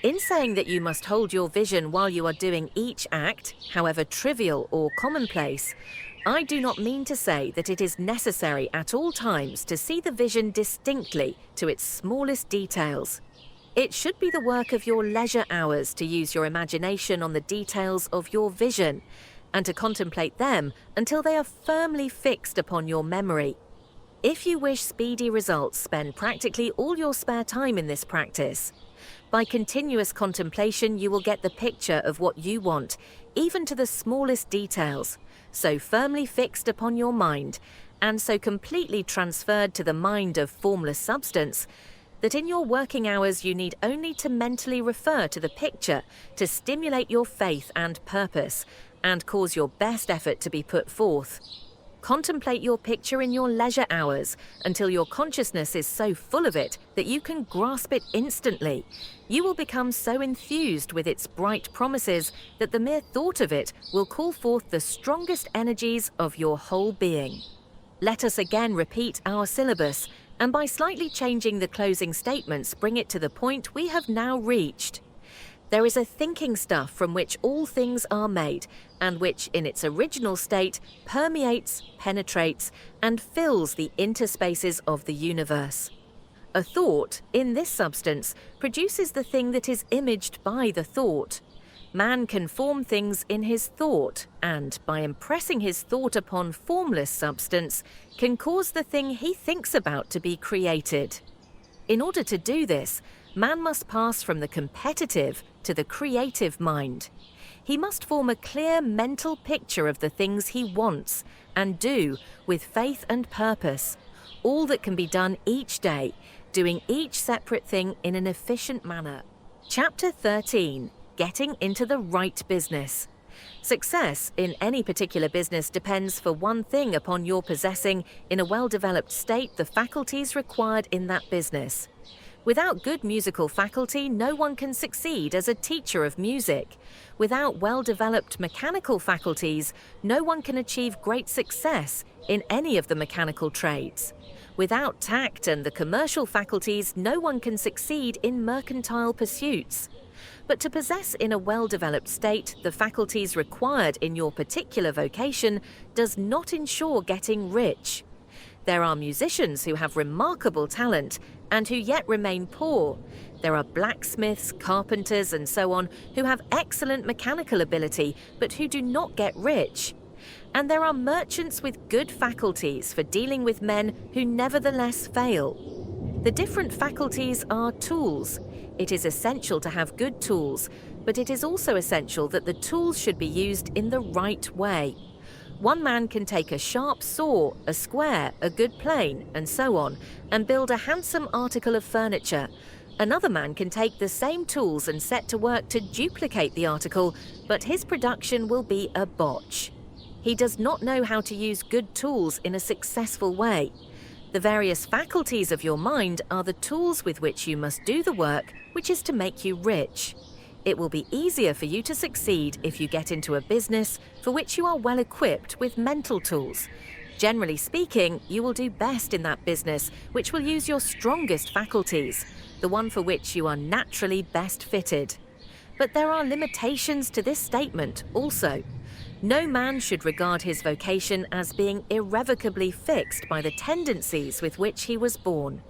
In saying that you must hold your vision while you are doing each act, however trivial or commonplace, I do not mean to say that it is necessary at all times to see the vision distinctly to its smallest details. It should be the work of your leisure hours to use your imagination on the details of your vision, and to contemplate them until they are firmly fixed upon your memory. If you wish speedy results, spend practically all your spare time in this practice. By continuous contemplation, you will get the picture of what you want, even to the smallest details, so firmly fixed upon your mind, and so completely transferred to the mind of formless substance, that in your working hours you need only to mentally refer to the picture to stimulate your faith and purpose, and cause your best effort to be put forth. Contemplate your picture in your leisure hours until your consciousness is so full of it that you can grasp it instantly. You will become so enthused with its bright promises that the mere thought of it will call forth the strongest energies of your whole being. Let us again repeat our syllabus, and by slightly changing the closing statements, bring it to the point we have now reached. There is a thinking stuff from which all things are made, and which in its original state permeates, penetrates, and fills the interspaces of the universe. A thought, in this substance, produces the thing that is imaged by the thought. Man can form things in his thought, and by impressing his thought upon formless substance, can cause the thing he thinks about to be created. In order to do this, man must pass from the competitive to the creative mind. He must form a clear mental picture of the things he wants, and do, with faith and purpose, all that can be done each day, doing each separate thing in an efficient manner. Chapter 13. Getting into the right business. Success in any particular business depends for one thing upon your possessing, in a well-developed state, the faculties required in that business. Without good musical faculty, no one can succeed as a teacher of music. Without well-developed mechanical faculties, no one can achieve great success in any of the mechanical trades. Without tact and the commercial faculties, no one can succeed in mercantile pursuits. But to possess in a well-developed state the faculties required in your particular vocation does not ensure getting rich. There are musicians who have remarkable talent and who yet remain poor. There are blacksmiths, carpenters, and so on who have excellent mechanical ability but who do not get rich. And there are merchants with good faculties for dealing with men who nevertheless fail. The different faculties are tools. It is essential to have good tools, but it is also essential that the tools should be used in the right way. One man can take a sharp saw, a square, a good plane, and so on, and build a handsome article of furniture. Another man can take the same tools and set to work to duplicate the article, but his production will be a botch. He does not know how to use good tools in a successful way. The various faculties of your mind are the tools with which you must do the work which is to make you rich. It will be easier for you to succeed if you get into a business for which you are well equipped with mental tools. Generally speaking, you will do best in that business which will use your strongest faculties, the one for which you are naturally best fitted. But there are limitations to this statement also. No man should regard his vocation as being irrevocably fixed by the tendencies with which he was born.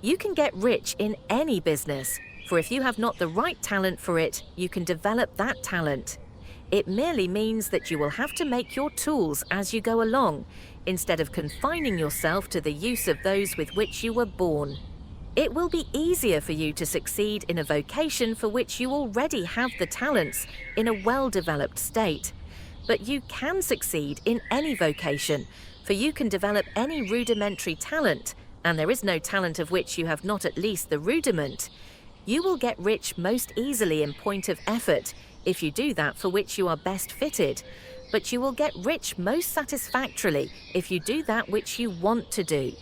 You can get rich in any business, for if you have not the right talent for it, you can develop that talent. It merely means that you will have to make your tools as you go along, instead of confining yourself to the use of those with which you were born. It will be easier for you to succeed in a vocation for which you already have the talents in a well-developed state. But you can succeed in any vocation, for you can develop any rudimentary talent, and there is no talent of which you have not at least the rudiment. You will get rich most easily in point of effort, if you do that for which you are best fitted, but you will get rich most satisfactorily if you do that which you want to do.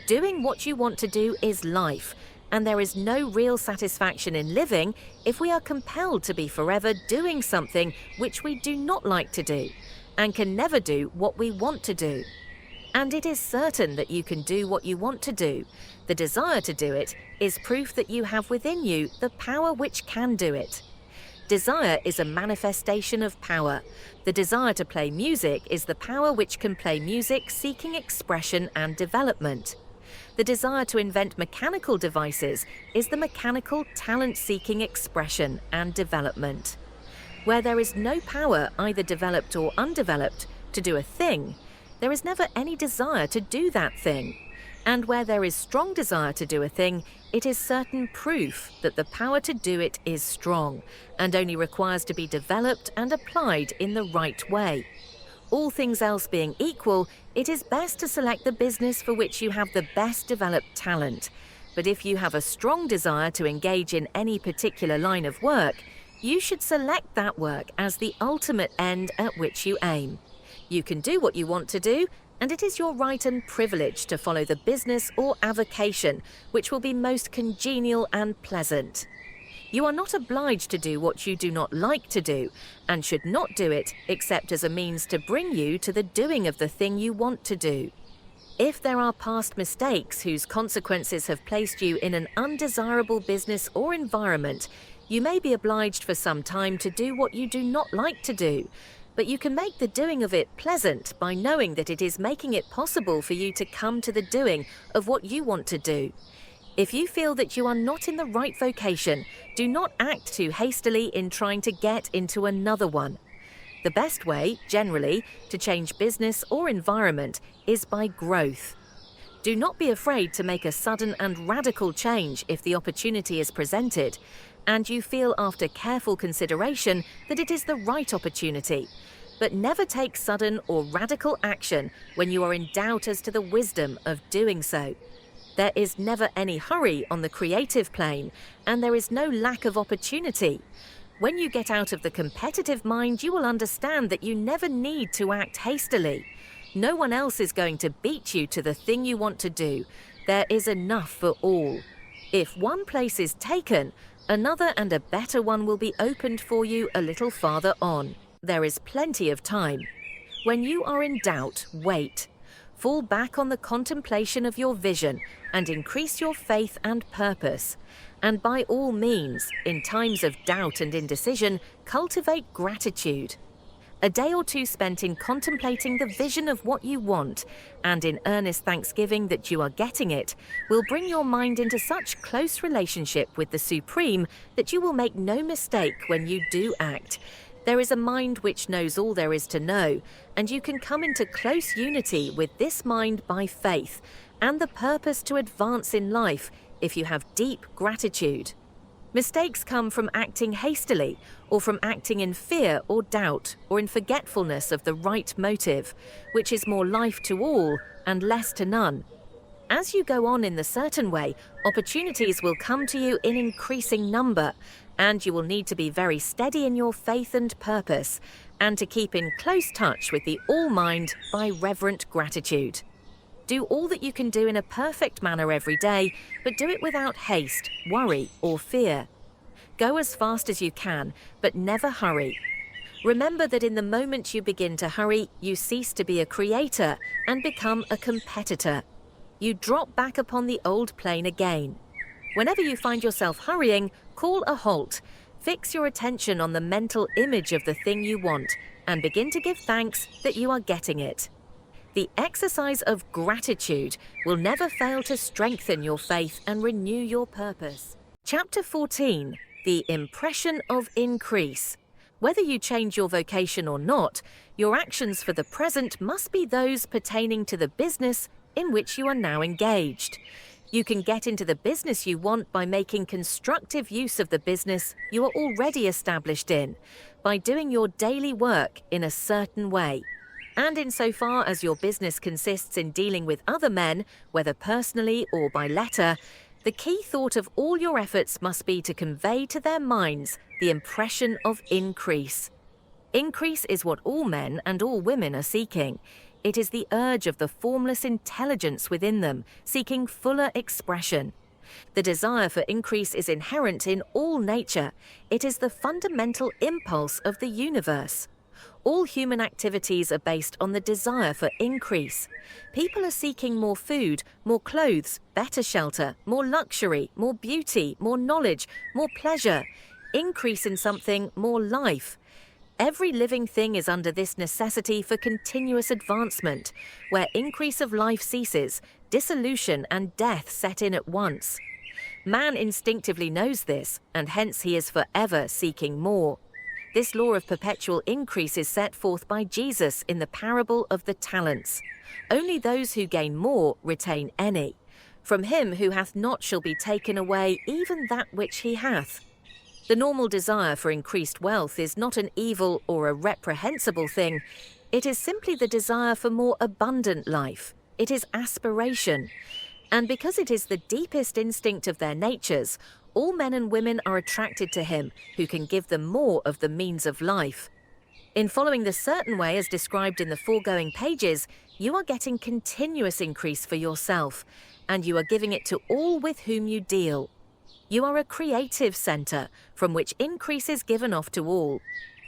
Doing what you want to do is life, and there is no real satisfaction in living if we are compelled to be forever doing something which we do not like to do, and can never do what we want to do. And it is certain that you can do what you want to do. The desire to do it is proof that you have within you the power which can do it. Desire is a manifestation of power. The desire to play music is the power which can play music seeking expression and development. The desire to invent mechanical devices is the mechanical talent seeking expression and development. Where there is no power, either developed or undeveloped, to do a thing, there is never any desire to do that thing. And where there is strong desire to do a thing, it is certain proof that the power to do it is strong and only requires to be developed and applied in the right way. All things else being equal, it is best to select the business for which you have the best developed talent. But if you have a strong desire to engage in any particular line of work, you should select that work as the ultimate end at which you aim. You can do what you want to do, and it is your right and privilege to follow the business or avocation which will be most congenial and pleasant. You are not obliged to do what you do not like to do, and should not do it except as a means to bring you to the doing of the thing you want to do. If there are past mistakes whose consequences have placed you in an undesirable business or environment, you may be obliged for some time to do what you do not like to do, but you can make the doing of it pleasant by knowing that it is making it possible for you to come to the doing of what you want to do. If you feel that you are not in the right vocation, do not act too hastily in trying to get into another one. The best way, generally, to change business or environment is by growth. Do not be afraid to make a sudden and radical change if the opportunity is presented, and you feel after careful consideration that it is the right opportunity. But never take sudden or radical action when you are in doubt as to the wisdom of doing so. There is never any hurry on the creative plane, and there is no lack of opportunity. When you get out of the competitive mind, you will understand that you never need to act hastily. No one else is going to beat you to the thing you want to do. There is enough for all. If one place is taken, another and a better one will be opened for you a little farther on. There is plenty of time. When you are in doubt, wait. Fall back on the contemplation of your vision and increase your faith and purpose. And by all means, in times of doubt and indecision, cultivate gratitude. A day or two spent in contemplating the vision of what you want and in earnest thanksgiving that you are getting it will bring your mind into such close relationship with the Supreme that you will make no mistake when you do act. There is a mind which knows all there is to know, and you can come into close unity with this mind by faith and the purpose to advance in life if you have deep gratitude. Mistakes come from acting hastily, or from acting in fear or doubt, or in forgetfulness of the right motive, which is more life to all and less to none. As you go on in the certain way, opportunities will come to you in increasing number, and you will need to be very steady in your faith and purpose, and to keep in close touch with the All-Mind by reverent gratitude. Do all that you can do in a perfect manner every day, but do it without haste, worry, or fear. Go as fast as you can, but never hurry. Remember that in the moment you begin to hurry, you cease to be a creator and become a competitor. You drop back upon the old plane again. Whenever you find yourself hurrying, call a halt. Fix your attention on the mental image of the thing you want and begin to give thanks that you are getting it. The exercise of gratitude will never fail to strengthen your faith and renew your purpose. Chapter 14. The Impression of Increase. Whether you change your vocation or not, your actions for the present must be those pertaining to the business in which you are now engaged. You can get into the business you want by making constructive use of the business you are already established in, by doing your daily work in a certain way. And insofar as your business consists in dealing with other men, whether personally or by letter, the key thought of all your efforts must be to convey to their minds the impression of increase. Increase is what all men and all women are seeking. it is the urge of the formless intelligence within them, seeking fuller expression. The desire for increase is inherent in all nature. It is the fundamental impulse of the universe. All human activities are based on the desire for increase. People are seeking more food, more clothes, better shelter, more luxury, more beauty, more knowledge, more pleasure, increase in something, more life. Every living thing is under this necessity for continuous advancement. Where increase of life ceases, dissolution and death set in at once. Man instinctively knows this, and hence he is forever seeking more. This law of perpetual increase is set forth by Jesus in the parable of the talents. Only those who gain more retain any. From him who hath not shall be taken away even that which he hath. The normal desire for increased wealth is not an evil or a reprehensible thing. It is simply the desire for more abundant life. It is aspiration. And because it is the deepest instinct of their natures, all men and women are attracted to him who can give them more of the means of life. In following the certain way as described in the foregoing pages, you are getting continuous increase for yourself, and you are giving it to all with whom you deal. You are a creative centre from which increase is given off to all.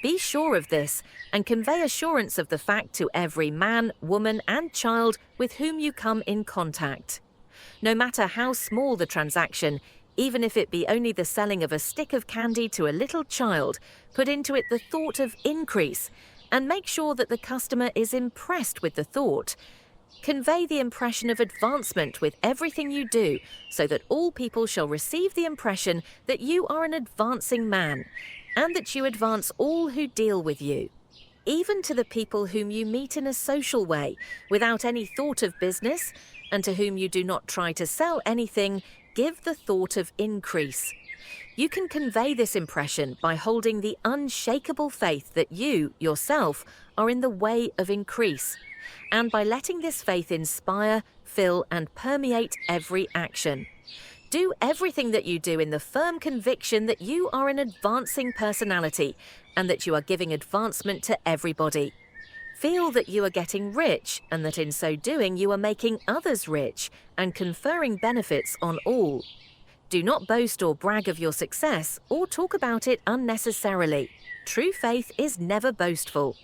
Be sure of this and convey assurance of the fact to every man, woman and child with whom you come in contact. No matter how small the transaction, even if it be only the selling of a stick of candy to a little child, put into it the thought of increase and make sure that the customer is impressed with the thought. Convey the impression of advancement with everything you do so that all people shall receive the impression that you are an advancing man and that you advance all who deal with you. Even to the people whom you meet in a social way without any thought of business and to whom you do not try to sell anything, give the thought of increase. You can convey this impression by holding the unshakable faith that you, yourself, are in the way of increase, and by letting this faith inspire, fill, and permeate every action. Do everything that you do in the firm conviction that you are an advancing personality and that you are giving advancement to everybody. Feel that you are getting rich and that in so doing you are making others rich and conferring benefits on all. Do not boast or brag of your success or talk about it unnecessarily. True faith is never boastful.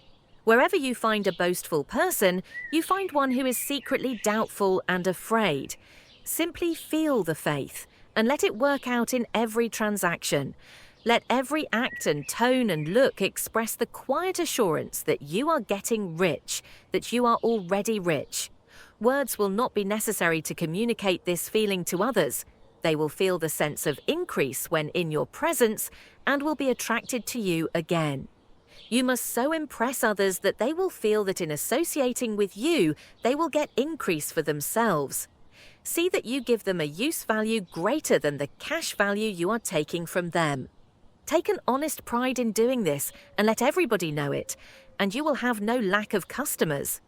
Wherever you find a boastful person, you find one who is secretly doubtful and afraid. Simply feel the faith and let it work out in every transaction. Let every act and tone and look express the quiet assurance that you are getting rich, that you are already rich. Words will not be necessary to communicate this feeling to others. They will feel the sense of increase when in your presence and will be attracted to you again. You must so impress others that they will feel that in associating with you, they will get increase for themselves. See that you give them a use value greater than the cash value you are taking from them. Take an honest pride in doing this and let everybody know it, and you will have no lack of customers.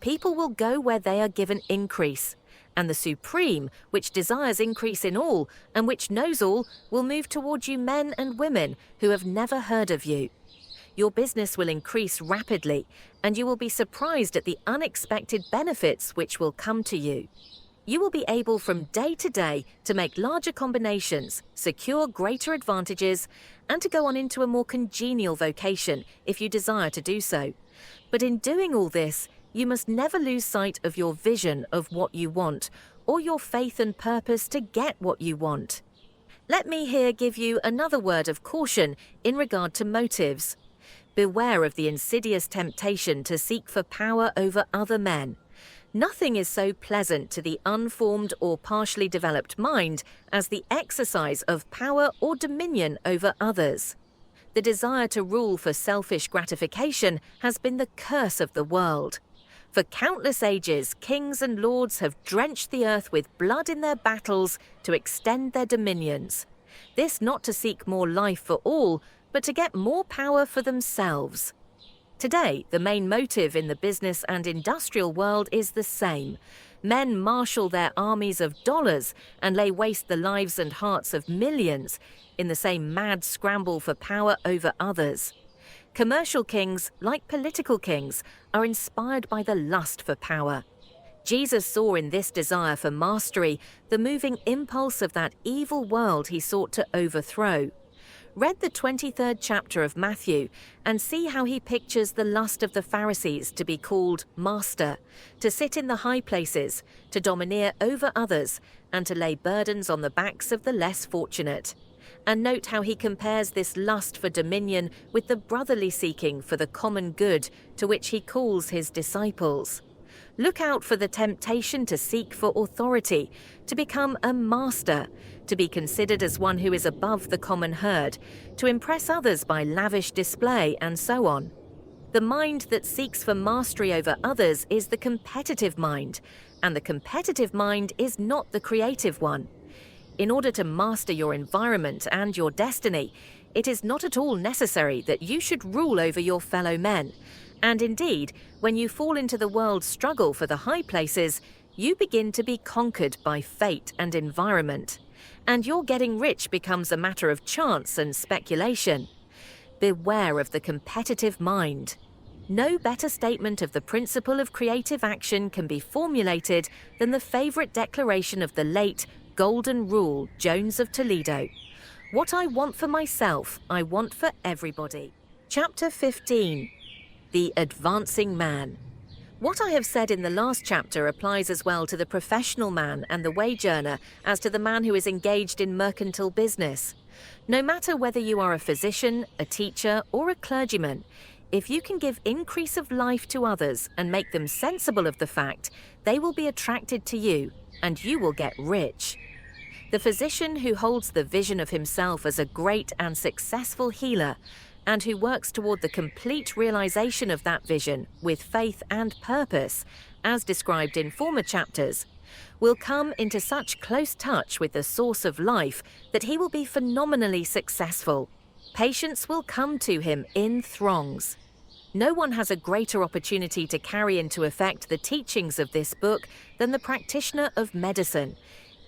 People will go where they are given increase, and the Supreme, which desires increase in all and which knows all, will move toward you men and women who have never heard of you. Your business will increase rapidly, and you will be surprised at the unexpected benefits which will come to you. You will be able from day to day to make larger combinations, secure greater advantages, and to go on into a more congenial vocation if you desire to do so. But in doing all this, you must never lose sight of your vision of what you want, or your faith and purpose to get what you want. Let me here give you another word of caution in regard to motives. Beware of the insidious temptation to seek for power over other men. Nothing is so pleasant to the unformed or partially developed mind as the exercise of power or dominion over others. The desire to rule for selfish gratification has been the curse of the world. For countless ages, kings and lords have drenched the earth with blood in their battles to extend their dominions. This not to seek more life for all, but to get more power for themselves. Today, the main motive in the business and industrial world is the same. Men marshal their armies of dollars and lay waste the lives and hearts of millions in the same mad scramble for power over others. Commercial kings, like political kings, are inspired by the lust for power. Jesus saw in this desire for mastery the moving impulse of that evil world he sought to overthrow. Read the 23rd chapter of Matthew and see how he pictures the lust of the Pharisees to be called master, to sit in the high places, to domineer over others, and to lay burdens on the backs of the less fortunate. And note how he compares this lust for dominion with the brotherly seeking for the common good to which he calls his disciples. Look out for the temptation to seek for authority, to become a master, to be considered as one who is above the common herd, to impress others by lavish display, and so on. The mind that seeks for mastery over others is the competitive mind, and the competitive mind is not the creative one. In order to master your environment and your destiny, it is not at all necessary that you should rule over your fellow men. And indeed, when you fall into the world's struggle for the high places, you begin to be conquered by fate and environment. And your getting rich becomes a matter of chance and speculation. Beware of the competitive mind. No better statement of the principle of creative action can be formulated than the favourite declaration of the late Golden Rule Jones of Toledo. What I want for myself, I want for everybody. Chapter 15. The Advancing Man. What I have said in the last chapter applies as well to the professional man and the wage earner as to the man who is engaged in mercantile business. No matter whether you are a physician, a teacher, or a clergyman, if you can give increase of life to others and make them sensible of the fact, they will be attracted to you and you will get rich. The physician who holds the vision of himself as a great and successful healer and who works toward the complete realization of that vision with faith and purpose, as described in former chapters, will come into such close touch with the source of life that he will be phenomenally successful. Patients will come to him in throngs. No one has a greater opportunity to carry into effect the teachings of this book than the practitioner of medicine.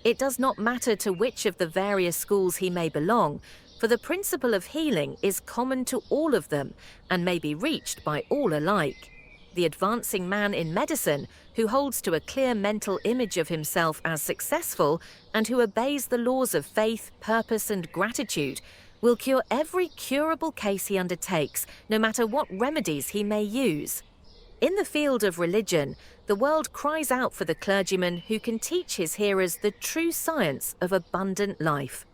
It does not matter to which of the various schools he may belong, for the principle of healing is common to all of them and may be reached by all alike. The advancing man in medicine, who holds to a clear mental image of himself as successful and who obeys the laws of faith, purpose, and gratitude, will cure every curable case he undertakes, no matter what remedies he may use. In the field of religion, the world cries out for the clergyman who can teach his hearers the true science of abundant life.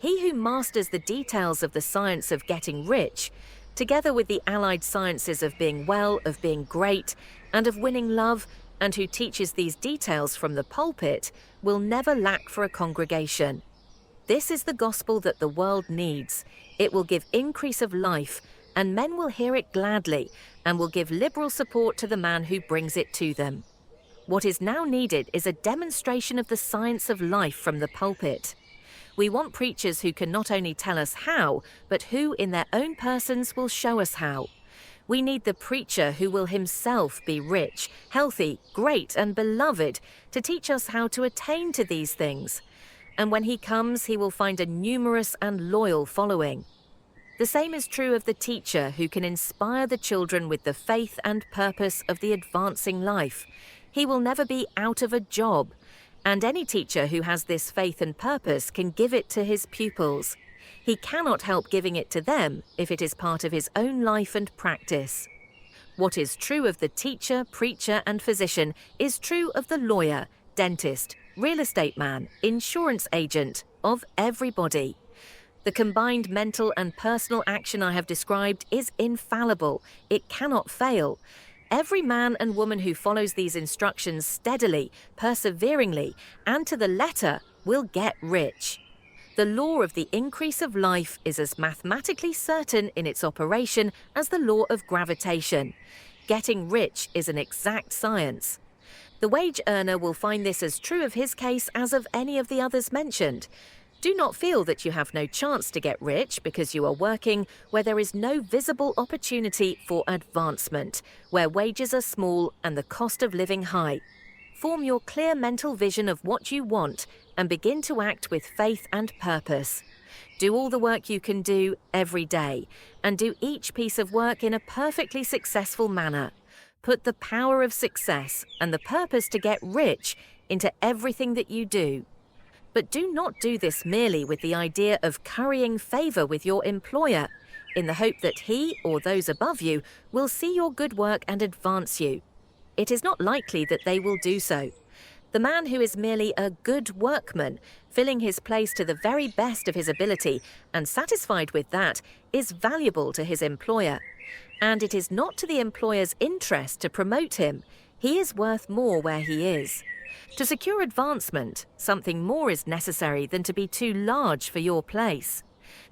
He who masters the details of the science of getting rich, together with the allied sciences of being well, of being great, and of winning love, and who teaches these details from the pulpit, will never lack for a congregation. This is the gospel that the world needs. It will give increase of life, and men will hear it gladly, and will give liberal support to the man who brings it to them. What is now needed is a demonstration of the science of life from the pulpit. We want preachers who can not only tell us how, but who in their own persons will show us how. We need the preacher who will himself be rich, healthy, great, and beloved to teach us how to attain to these things. And when he comes, he will find a numerous and loyal following. The same is true of the teacher who can inspire the children with the faith and purpose of the advancing life. He will never be out of a job. And any teacher who has this faith and purpose can give it to his pupils. He cannot help giving it to them if it is part of his own life and practice. What is true of the teacher, preacher, and physician is true of the lawyer, dentist, real estate man, insurance agent, of everybody. The combined mental and personal action I have described is infallible. It cannot fail. Every man and woman who follows these instructions steadily, perseveringly, and to the letter will get rich. The law of the increase of life is as mathematically certain in its operation as the law of gravitation. Getting rich is an exact science. The wage earner will find this as true of his case as of any of the others mentioned. Do not feel that you have no chance to get rich because you are working where there is no visible opportunity for advancement, where wages are small and the cost of living high. Form your clear mental vision of what you want and begin to act with faith and purpose. Do all the work you can do every day, and do each piece of work in a perfectly successful manner. Put the power of success and the purpose to get rich into everything that you do. But do not do this merely with the idea of currying favor with your employer, in the hope that he or those above you will see your good work and advance you. It is not likely that they will do so. The man who is merely a good workman, filling his place to the very best of his ability and satisfied with that, is valuable to his employer. And it is not to the employer's interest to promote him. He is worth more where he is. To secure advancement, something more is necessary than to be too large for your place.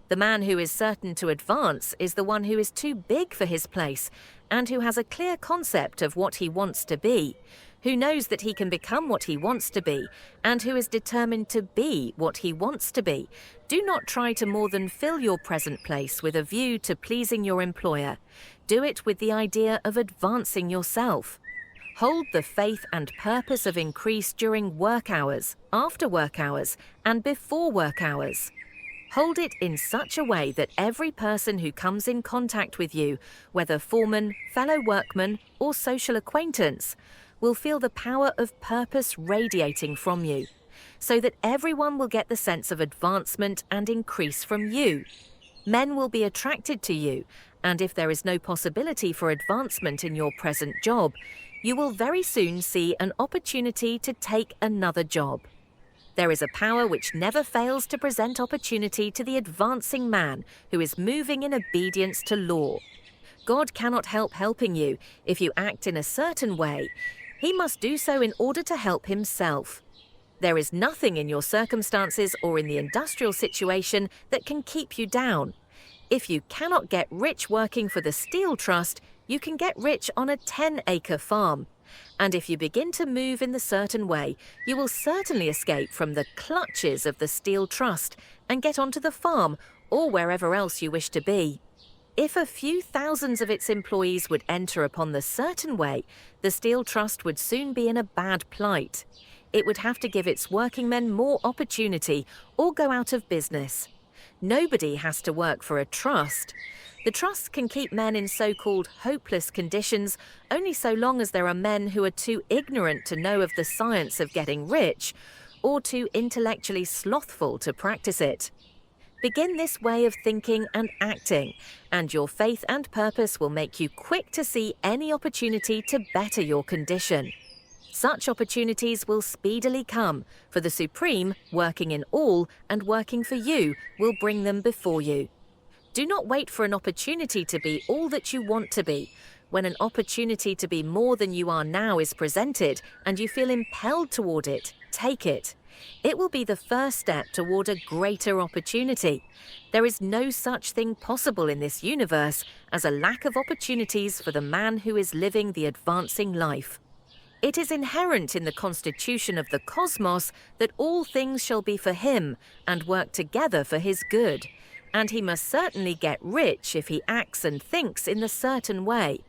The man who is certain to advance is the one who is too big for his place and who has a clear concept of what he wants to be, who knows that he can become what he wants to be, and who is determined to be what he wants to be. Do not try to more than fill your present place with a view to pleasing your employer. Do it with the idea of advancing yourself. Hold the faith and purpose of increase during work hours, after work hours, and before work hours. Hold it in such a way that every person who comes in contact with you, whether foreman, fellow workman, or social acquaintance, will feel the power of purpose radiating from you, so that everyone will get the sense of advancement and increase from you. Men will be attracted to you, and if there is no possibility for advancement in your present job, you will very soon see an opportunity to take another job. There is a power which never fails to present opportunity to the advancing man who is moving in obedience to law. God cannot help helping you if you act in a certain way. He must do so in order to help himself. There is nothing in your circumstances or in the industrial situation that can keep you down. If you cannot get rich working for the Steel Trust, you can get rich on a 10-acre farm. And if you begin to move in the certain way, you will certainly escape from the clutches of the Steel Trust and get onto the farm or wherever else you wish to be. If a few thousands of its employees would enter upon the certain way, the Steel Trust would soon be in a bad plight. It would have to give its working men more opportunity or go out of business. Nobody has to work for a trust. The trust can keep men in so-called hopeless conditions only so long as there are men who are too ignorant to know of the science of getting rich or too intellectually slothful to practice it. Begin this way of thinking and acting, and your faith and purpose will make you quick to see any opportunity to better your condition. Such opportunities will speedily come, for the Supreme, working in all and working for you, will bring them before you. Do not wait for an opportunity to be all that you want to be. When an opportunity to be more than you are now is presented and you feel impelled toward it, take it. It will be the first step toward a greater opportunity. There is no such thing possible in this universe as a lack of opportunities for the man who is living the advancing life. It is inherent in the constitution of the cosmos that all things shall be for him and work together for his good. And he must certainly get rich if he acts and thinks in the certain way.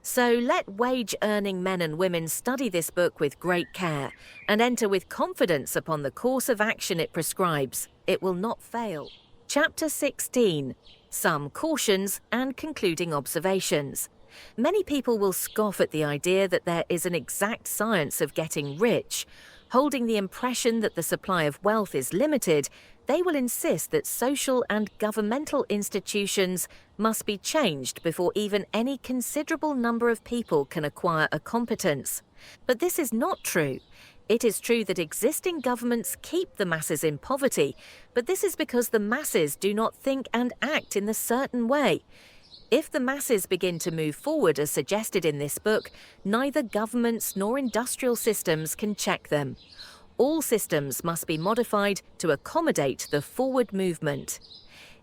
So let wage-earning men and women study this book with great care and enter with confidence upon the course of action it prescribes. It will not fail. Chapter 16. Some cautions and concluding observations. Many people will scoff at the idea that there is an exact science of getting rich. Holding the impression that the supply of wealth is limited, they will insist that social and governmental institutions must be changed before even any considerable number of people can acquire a competence. But this is not true. It is true that existing governments keep the masses in poverty, but this is because the masses do not think and act in the certain way. If the masses begin to move forward as suggested in this book, neither governments nor industrial systems can check them. All systems must be modified to accommodate the forward movement.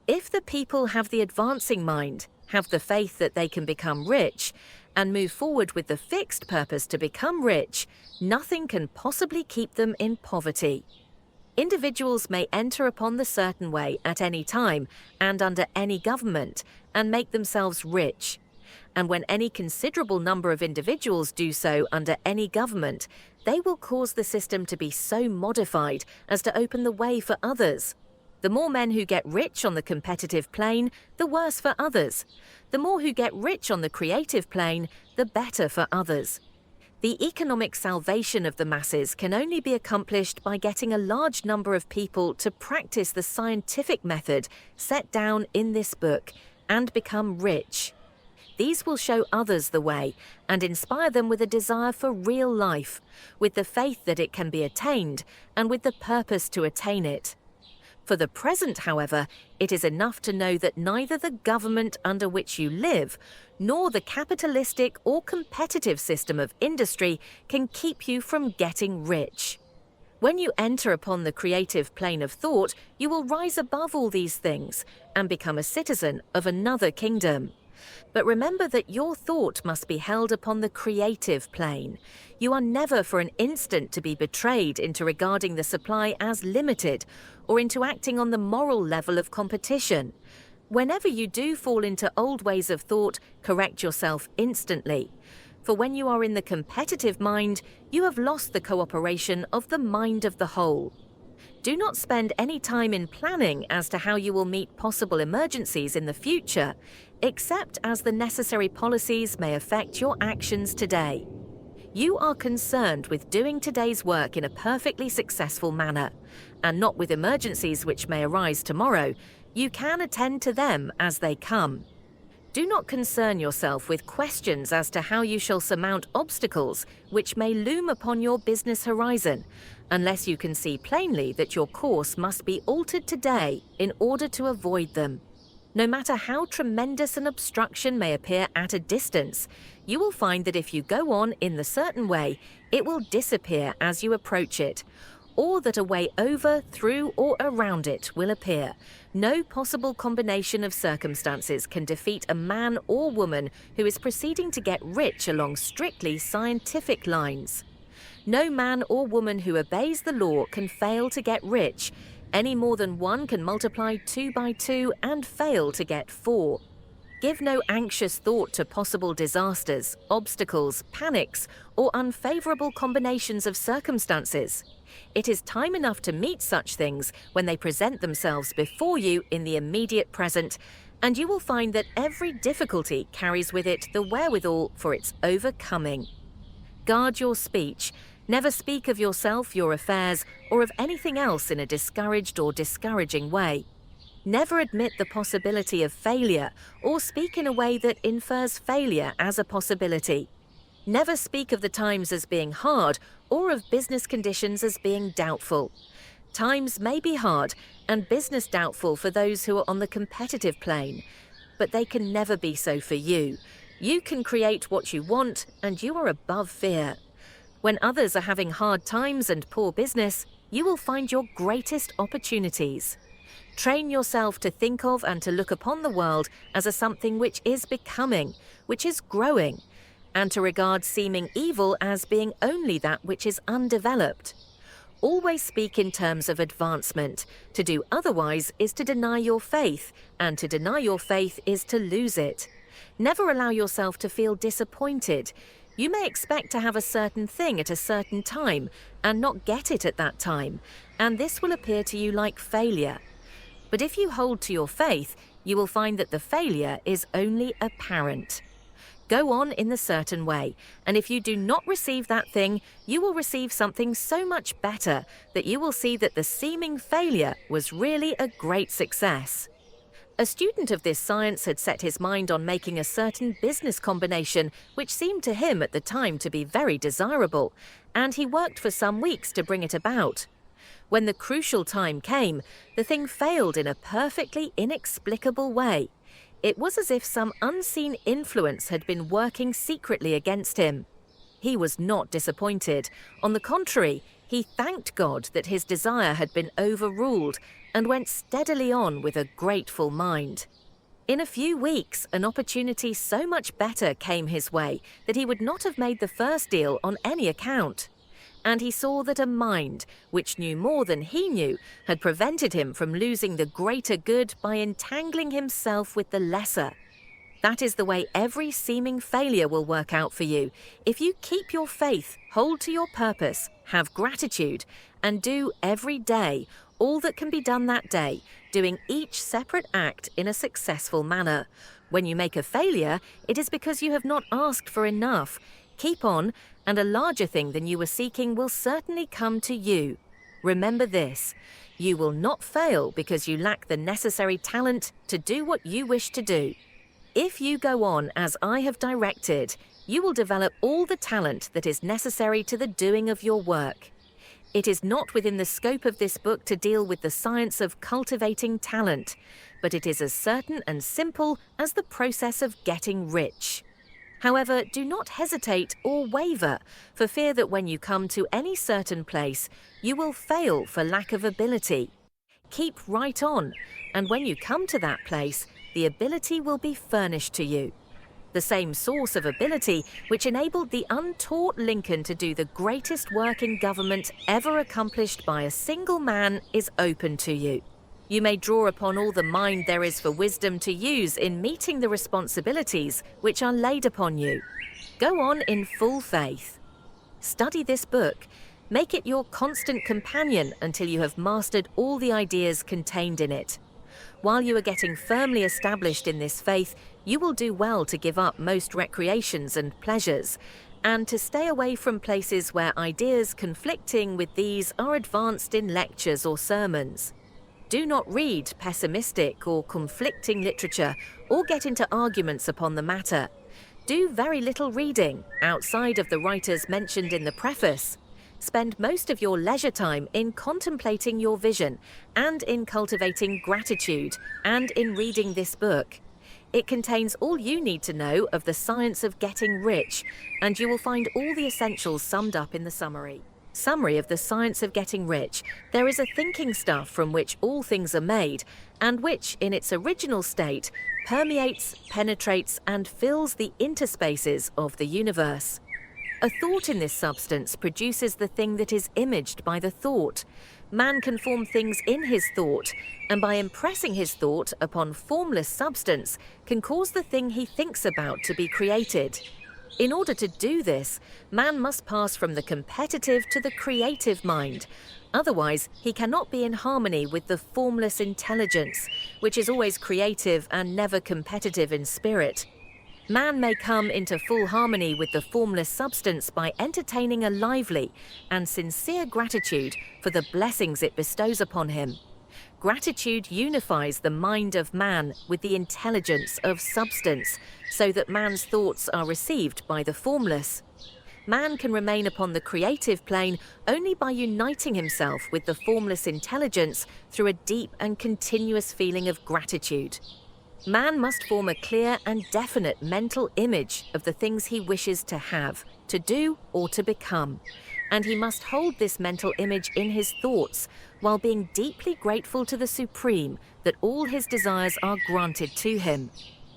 If the people have the advancing mind, have the faith that they can become rich, and move forward with the fixed purpose to become rich, nothing can possibly keep them in poverty. Individuals may enter upon the certain way at any time and under any government and make themselves rich. And when any considerable number of individuals do so under any government, they will cause the system to be so modified as to open the way for others. The more men who get rich on the competitive plane, the worse for others. The more who get rich on the creative plane, the better for others. The economic salvation of the masses can only be accomplished by getting a large number of people to practice the scientific method set down in this book and become rich. These will show others the way and inspire them with a desire for real life, with the faith that it can be attained and with the purpose to attain it. For the present, however, it is enough to know that neither the government under which you live nor the capitalistic or competitive system of industry can keep you from getting rich. When you enter upon the creative plane of thought, you will rise above all these things and become a citizen of another kingdom. But remember that your thought must be held upon the creative plane. You are never for an instant to be betrayed into regarding the supply as limited or into acting on the moral level of competition. Whenever you do fall into old ways of thought, correct yourself instantly. For when you are in the competitive mind, you have lost the cooperation of the mind of the whole. Do not spend any time in planning as to how you will meet possible emergencies in the future, except as the necessary policies may affect your actions today. You are concerned with doing today's work in a perfectly successful manner, and not with emergencies which may arise tomorrow. You can attend to them as they come. Do not concern yourself with questions as to how you shall surmount obstacles which may loom upon your business horizon, unless you can see plainly that your course must be altered today in order to avoid them. No matter how tremendous an obstruction may appear at a distance, you will find that if you go on in the certain way, it will disappear as you approach it, or that a way over, through, or around it will appear. No possible combination of circumstances can defeat a man or woman who is proceeding to get rich along strictly scientific lines. No man or woman who obeys the law can fail to get rich, any more than one can multiply 2 by 2 and fail to get 4. Give no anxious thought to possible disasters, obstacles, panics, or unfavorable combinations of circumstances. It is time enough to meet such things when they present themselves before you in the immediate present, and you will find that every difficulty carries with it the wherewithal for its overcoming. Guard your speech. Never speak of yourself, your affairs, or of anything else in a discouraged or discouraging way. Never admit the possibility of failure or speak in a way that infers failure as a possibility. Never speak of the times as being hard or of business conditions as being doubtful. Times may be hard and business doubtful for those who are on the competitive plane, but they can never be so for you. You can create what you want and you are above fear. When others are having hard times and poor business, you will find your greatest opportunities. Train yourself to think of and to look upon the world as a something which is becoming, which is growing, and to regard seeming evil as being only that which is undeveloped. Always speak in terms of advancement. To do otherwise is to deny your faith, and to deny your faith is to lose it. Never allow yourself to feel disappointed. You may expect to have a certain thing at a certain time and not get it at that time, and this will appear to you like failure. But if you hold to your faith, you will find that the failure is only apparent. Go on in the certain way, and if you do not receive that thing, you will receive something so much better that you will see that the seeming failure was really a great success. A student of this science had set his mind on making a certain business combination which seemed to him at the time to be very desirable, and he worked for some weeks to bring it about. When the crucial time came, the thing failed in a perfectly inexplicable way. It was as if some unseen influence had been working secretly against him. He was not disappointed. On the contrary, he thanked God that his desire had been overruled and went steadily on with a grateful mind. In a few weeks, an opportunity so much better came his way that he would not have made the first deal on any account. And he saw that a mind, which knew more than he knew, had prevented him from losing the greater good by entangling himself with the lesser. That is the way every seeming failure will work out for you, if you keep your faith, hold to your purpose, have gratitude, and do every day all that can be done that day, doing each separate act in a successful manner. When you make a failure, it is because you have not asked for enough. Keep on, and a larger thing than you were seeking will certainly come to you. Remember this: you will not fail because you lack the necessary talent to do what you wish to do. If you go on as I have directed, you will develop all the talent that is necessary to the doing of your work. It is not within the scope of this book to deal with the science of cultivating talent, but it is as certain and simple as the process of getting rich. However, do not hesitate or waver, for fear that when you come to any certain place, you will fail for lack of ability. Keep right on, and when you come to that place, the ability will be furnished to you. The same source of ability which enabled the untaught Lincoln to do the greatest work in government ever accomplished by a single man is open to you. You may draw upon all the mind there is for wisdom to use in meeting the responsibilities which are laid upon you. Go on in full faith. Study this book. Make it your constant companion until you have mastered all the ideas contained in it. While you are getting firmly established in this faith, you will do well to give up most recreations and pleasures, and to stay away from places where ideas conflicting with these are advanced in lectures or sermons. Do not read pessimistic or conflicting literature or get into arguments upon the matter. Do very little reading outside of the writers mentioned in the preface. Spend most of your leisure time in contemplating your vision and in cultivating gratitude and in reading this book. It contains all you need to know of the science of getting rich, and you will find all the essentials summed up in the summary. Summary of the science of getting rich. There is a thinking stuff from which all things are made, and which, in its original state, permeates, penetrates, and fills the interspaces of the universe. A thought in this substance produces the thing that is imaged by the thought. Man can form things in his thought, and by impressing his thought upon formless substance, can cause the thing he thinks about to be created. In order to do this, man must pass from the competitive to the creative mind. Otherwise, he cannot be in harmony with the formless intelligence, which is always creative and never competitive in spirit. Man may come into full harmony with the formless substance by entertaining a lively and sincere gratitude for the blessings it bestows upon him. Gratitude unifies the mind of man with the intelligence of substance, so that man's thoughts are received by the formless. Man can remain upon the creative plane only by uniting himself with the formless intelligence through a deep and continuous feeling of gratitude. Man must form a clear and definite mental image of the things he wishes to have, to do, or to become, and he must hold this mental image in his thoughts while being deeply grateful to the Supreme that all his desires are granted to him.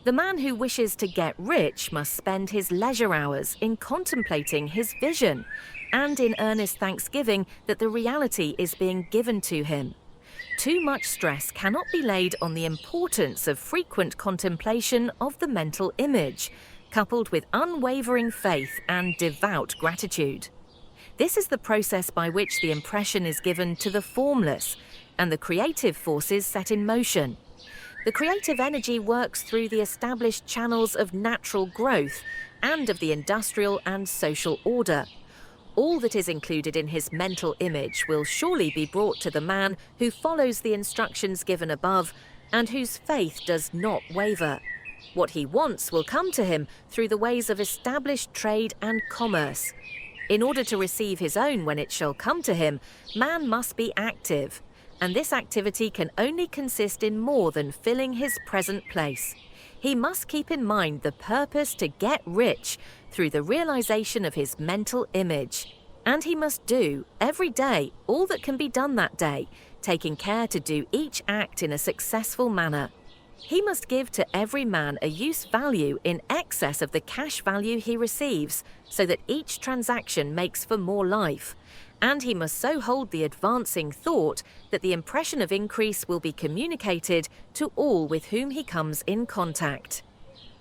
The man who wishes to get rich must spend his leisure hours in contemplating his vision and in earnest thanksgiving that the reality is being given to him. Too much stress cannot be laid on the importance of frequent contemplation of the mental image, coupled with unwavering faith and devout gratitude. This is the process by which the impression is given to the formless, and the creative forces set in motion. The creative energy works through the established channels of natural growth and of the industrial and social order. All that is included in his mental image will surely be brought to the man who follows the instructions given above and whose faith does not waver. What he wants will come to him through the ways of established trade and commerce. In order to receive his own when it shall come to him, man must be active, and this activity can only consist in more than filling his present place. He must keep in mind the purpose to get rich through the realization of his mental image. And he must do, every day, all that can be done that day, taking care to do each act in a successful manner. He must give to every man a use value in excess of the cash value he receives, so that each transaction makes for more life. And he must so hold the advancing thought that the impression of increase will be communicated to all with whom he comes in contact.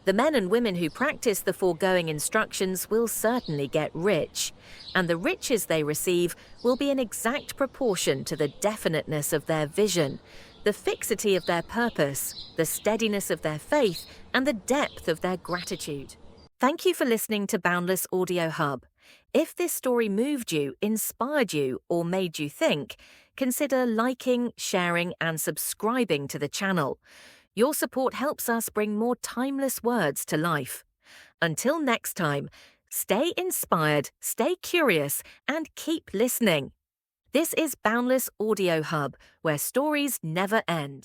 The men and women who practice the foregoing instructions will certainly get rich, and the riches they receive will be in exact proportion to the definiteness of their vision, the fixity of their purpose, the steadiness of their faith, and the depth of their gratitude. Thank you for listening to Boundless Audio Hub. If this story moved you, inspired you, or made you think, consider liking, sharing, and subscribing to the channel. Your support helps us bring more timeless words to life. Until next time, stay inspired, stay curious, and keep listening. This is Boundless Audio Hub, where stories never end.